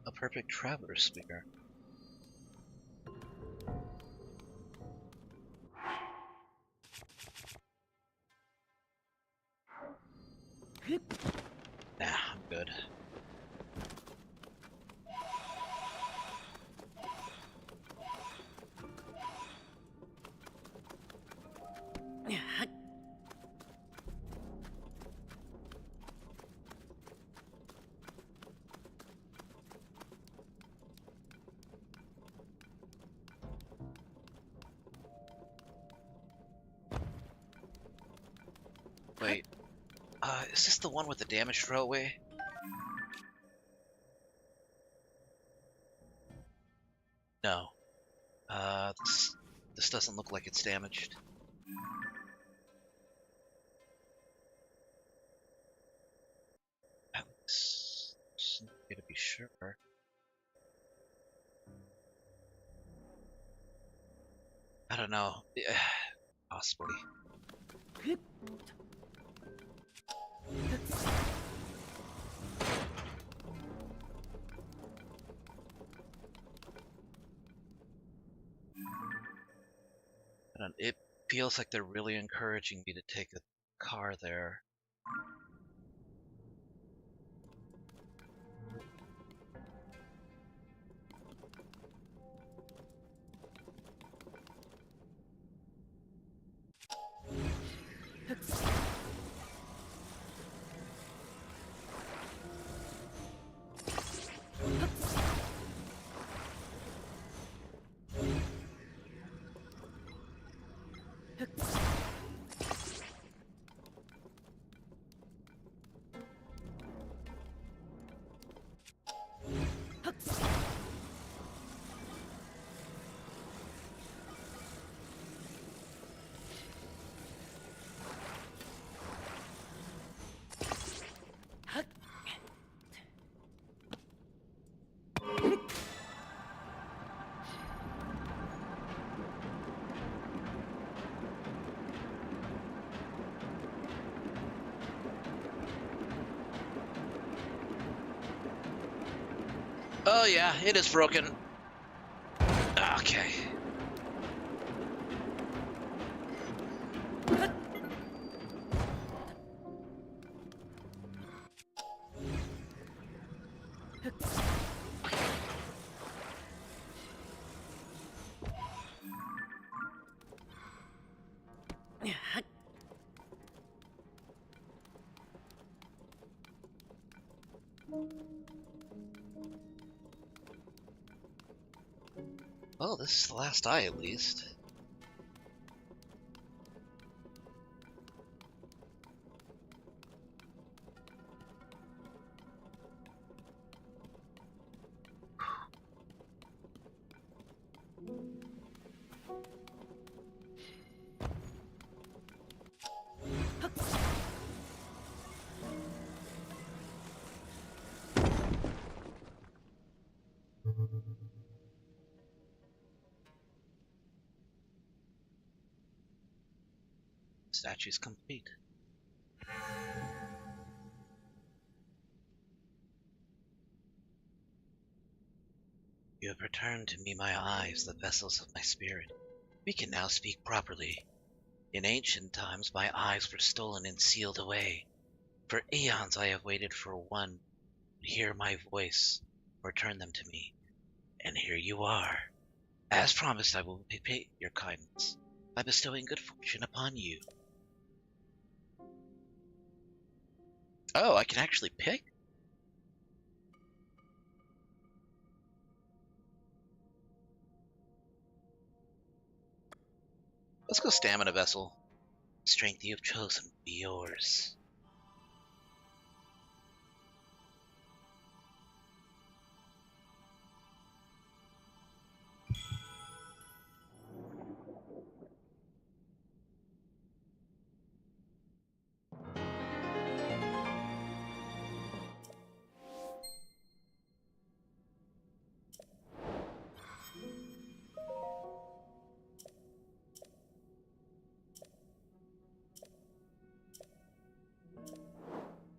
A perfect traveler's spear. Nah, I'm good. Wait, is this the one with the damaged railway? No. This doesn't look like it's damaged. Just need to be sure. I don't know. Yeah, possibly. It feels like they're really encouraging me to take a car there. Oh yeah, it is broken. Okay. Oh, this is the last eye at least. Statue's complete. You have returned to me my eyes, the vessels of my spirit. We can now speak properly. In ancient times my eyes were stolen and sealed away. For eons I have waited for one to hear my voice, return them to me. And here you are. As promised, I will repay your kindness by bestowing good fortune upon you. Oh, I can actually pick? Let's go stamina vessel. Strength you have chosen will be yours.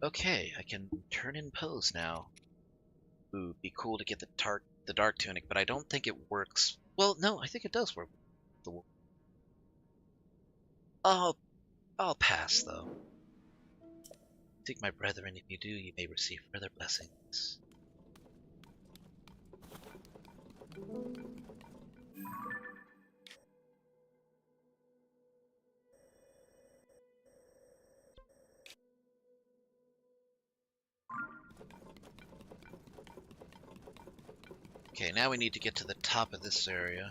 Okay, I can turn in pose now. Ooh, be cool to get the dark tunic, but I don't think it works. Well, no, I think it does work. The I'll pass though. Seek my brethren, if you do, you may receive further blessings. Okay, now we need to get to the top of this area.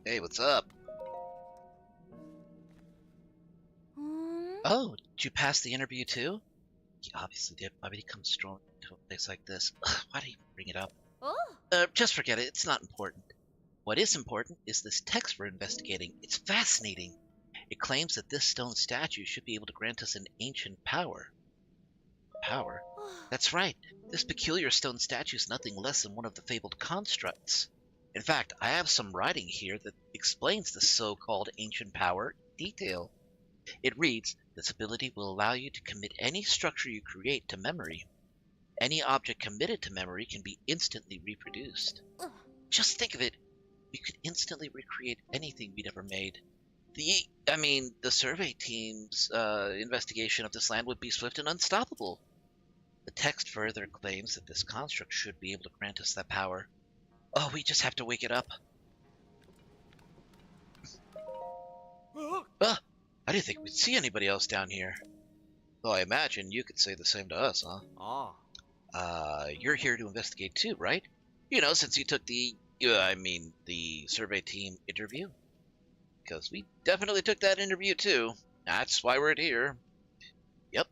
Hey, what's up? Oh, did you pass the interview too? You obviously did. Why would he come strolling to a place like this? Ugh, why do you bring it up? Oh. Just forget it. It's not important. What is important is this text we're investigating. It's fascinating. It claims that this stone statue should be able to grant us an ancient power. Power? That's right. This peculiar stone statue is nothing less than one of the fabled constructs. In fact, I have some writing here that explains the so-called ancient power in detail. It reads, this ability will allow you to commit any structure you create to memory. Any object committed to memory can be instantly reproduced. Just think of it. We could instantly recreate anything we'd ever made. The survey team's investigation of this land would be swift and unstoppable. The text further claims that this construct should be able to grant us that power. Oh, we just have to wake it up. I didn't think we'd see anybody else down here. Though I imagine you could say the same to us, huh? You're here to investigate too, right? You know, since you took the survey team interview. Because we definitely took that interview too. That's why we're here. Yep.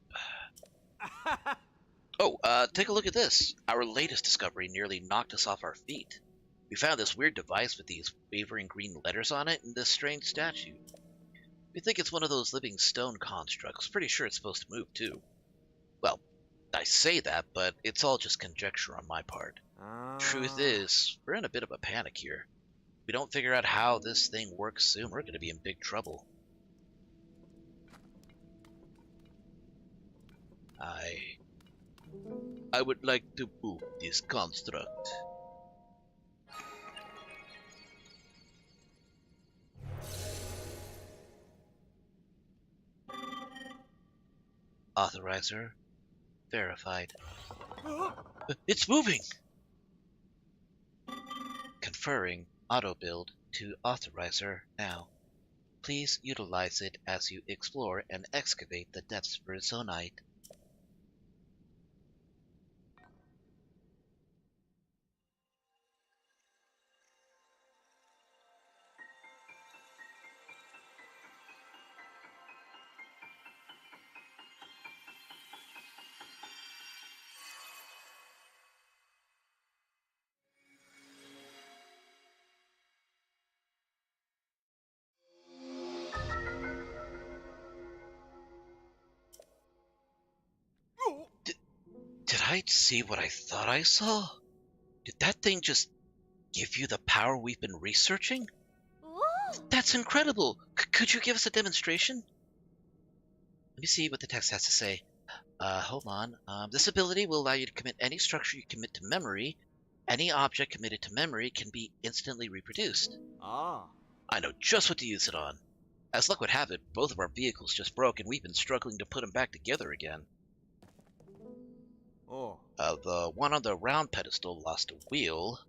Oh, take a look at this. Our latest discovery nearly knocked us off our feet. We found this weird device with these wavering green letters on it and this strange statue. We think it's one of those living stone constructs. Pretty sure it's supposed to move too. Well, I say that, but it's all just conjecture on my part. Truth is, we're in a bit of a panic here. If we don't figure out how this thing works soon, we're going to be in big trouble. I would like to move this construct. Authorizer verified. It's moving! Conferring auto build to authorizer now. Please utilize it as you explore and excavate the depths for zonite. Did I see what I thought I saw? Did that thing just give you the power we've been researching? Whoa. That's incredible! Could you give us a demonstration? Let me see what the text has to say. Hold on. This ability will allow you to commit any structure you commit to memory. Any object committed to memory can be instantly reproduced. Ah. I know just what to use it on. As luck would have it, both of our vehicles just broke and we've been struggling to put them back together again. Oh. The one on the round pedestal lost a wheel,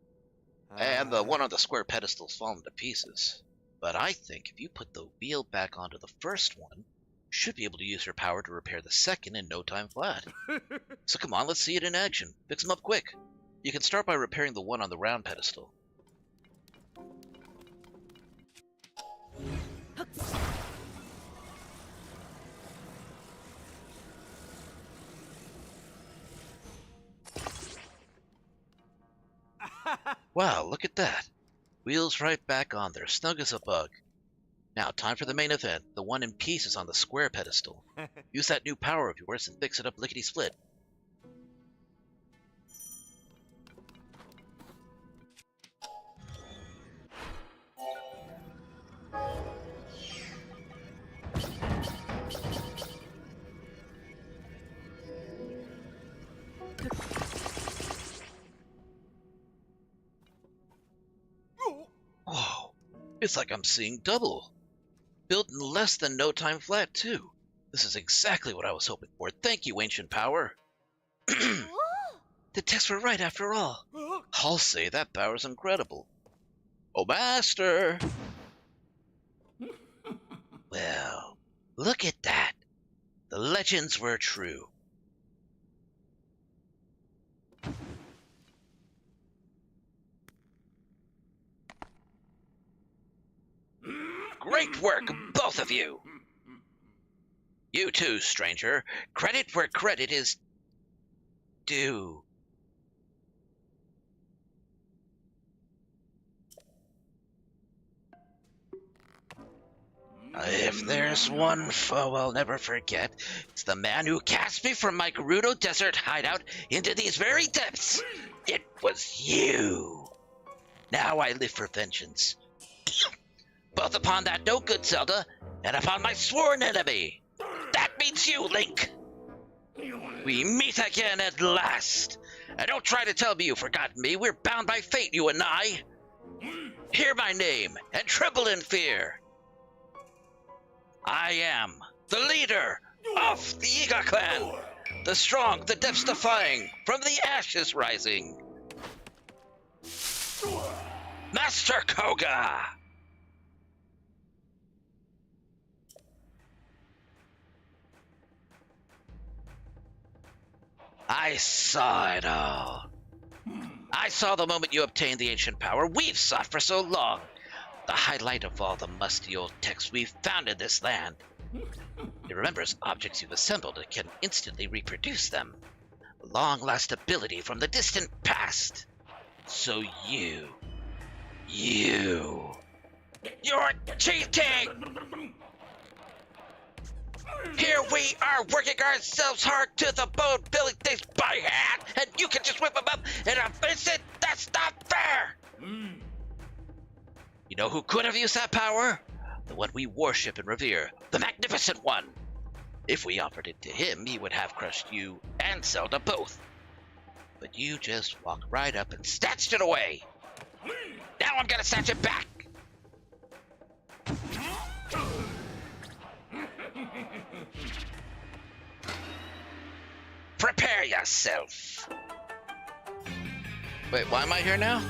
and the one on the square pedestal's fallen to pieces. But I think if you put the wheel back onto the first one, you should be able to use your power to repair the second in no time flat. So come on, let's see it in action. Fix them up quick. You can start by repairing the one on the round pedestal. Wow, look at that. Wheels right back on there, snug as a bug. Now, time for the main event, the one in pieces on the square pedestal. Use that new power of yours and fix it up lickety-split. Whoa, it's like I'm seeing double. Built in less than no time flat, too. This is exactly what I was hoping for. Thank you, Ancient Power. Whoa. The texts were right after all. I'll say that power's incredible. Oh, Master! Well, look at that. The legends were true. Great work, both of you! You too, stranger. Credit where credit is due. If there's one foe I'll never forget, it's the man who cast me from my Gerudo Desert hideout into these very depths. It was you. Now I live for vengeance. Both upon that no-good Zelda, and upon my sworn enemy. That means you, Link. We meet again at last. And don't try to tell me you've forgotten me. We're bound by fate, you and I. Hear my name, and tremble in fear. I am the leader of the Iga clan. The strong, the depths-defying, from the ashes rising. Master Koga! I saw it all. I saw the moment you obtained the ancient power we've sought for so long. The highlight of all the musty old texts we've found in this land. It remembers objects you've assembled and can instantly reproduce them. Long-lost ability from the distant past. So you're cheating! Here we are working ourselves hard to the bone, building things by hand, and you can just whip them up in a instant? That's not fair! You know who could have used that power? The one we worship and revere, the Magnificent One. If we offered it to him, he would have crushed you and Zelda both. But you just walked right up and snatched it away. Now I'm gonna snatch it back! Prepare yourself! Wait, why am I here now?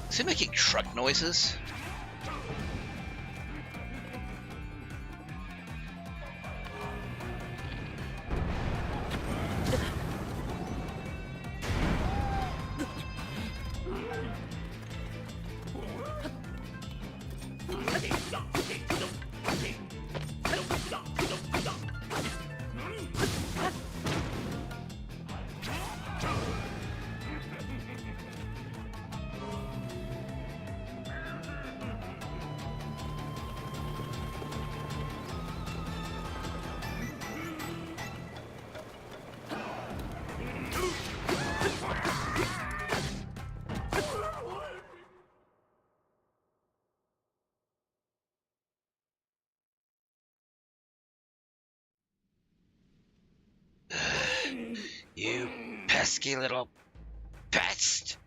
Is he making truck noises? You pesky little pest!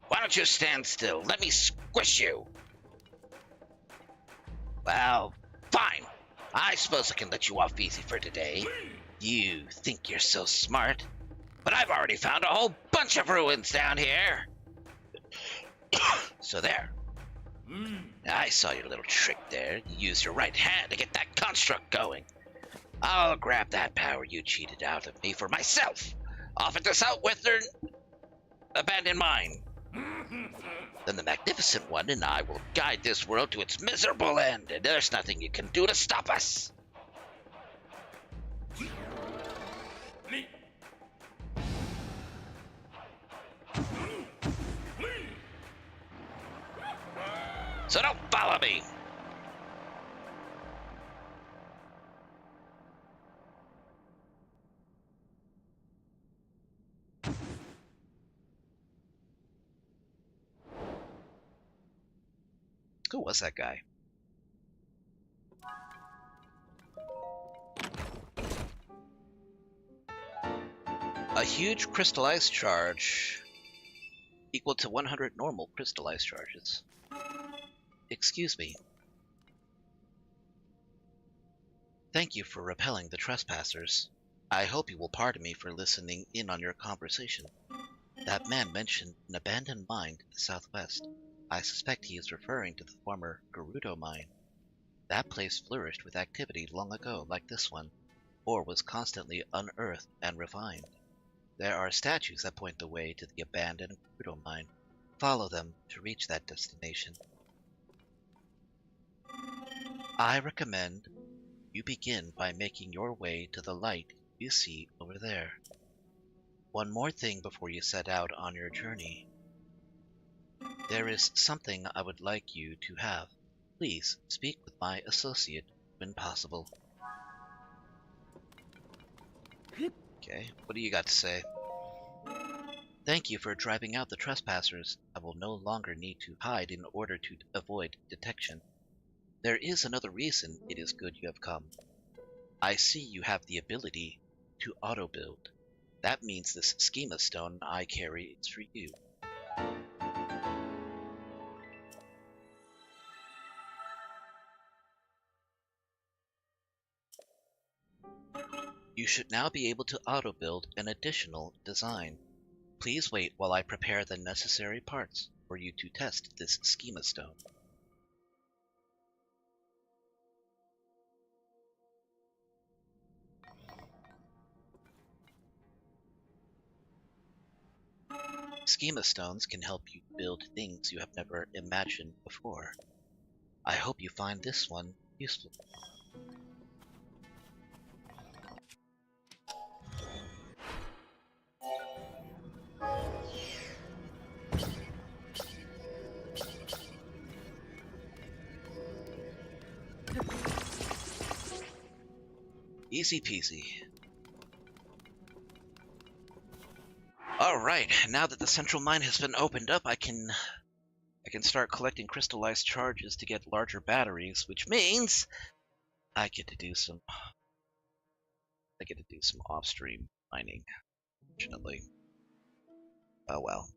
Why don't you stand still? Let me squish you! Well, fine. I suppose I can let you off easy for today. You think you're so smart, but I've already found a whole bunch of ruins down here. So there. I saw your little trick there. You used your right hand to get that construct going. I'll grab that power you cheated out of me for myself. Off into South Western abandoned mine. Then the Magnificent One and I will guide this world to its miserable end, and there's nothing you can do to stop us. So don't follow me. Who was that guy? A huge crystallized charge equal to 100 normal crystallized charges. Excuse me. Thank you for repelling the trespassers. I hope you will pardon me for listening in on your conversation. That man mentioned an abandoned mine to the southwest. I suspect he is referring to the former Gerudo mine. That place flourished with activity long ago, like this one, or was constantly unearthed and refined. There are statues that point the way to the abandoned Gerudo mine. Follow them to reach that destination. I recommend you begin by making your way to the light you see over there. One more thing before you set out on your journey. There is something I would like you to have. Please speak with my associate when possible. Okay, what do you got to say? Thank you for driving out the trespassers. I will no longer need to hide in order to avoid detection. There is another reason it is good you have come. I see you have the ability to auto-build. That means this schema stone I carry is for you. You should now be able to auto-build an additional design. Please wait while I prepare the necessary parts for you to test this schema stone. Schema stones can help you build things you have never imagined before. I hope you find this one useful. Easy peasy. Alright, now that the central mine has been opened up, I can start collecting crystallized charges to get larger batteries, which means I get to do some off-stream mining, fortunately. Oh well.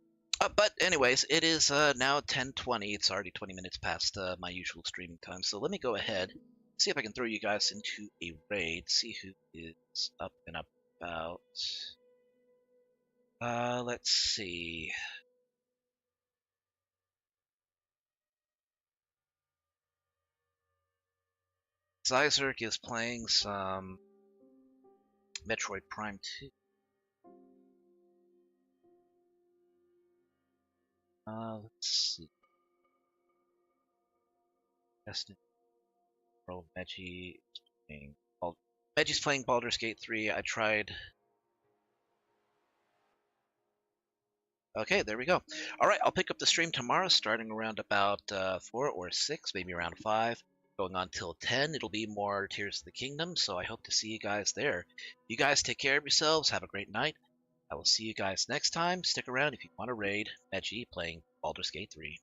But anyways, it is now 10:20. It's already 20 minutes past my usual streaming time. So let me go ahead, see if I can throw you guys into a raid, see who is up and about. Let's see. Zyzerk is playing some Metroid Prime 2. Let's see. Destiny. Pro Veggie is playing. Veggie's playing Baldur's Gate 3. I tried. Okay, there we go. All right, I'll pick up the stream tomorrow, starting around about 4 or 6, maybe around 5, going on till 10. It'll be more Tears of the Kingdom, so I hope to see you guys there. You guys take care of yourselves. Have a great night. I will see you guys next time. Stick around if you want to raid Veggie playing Baldur's Gate 3.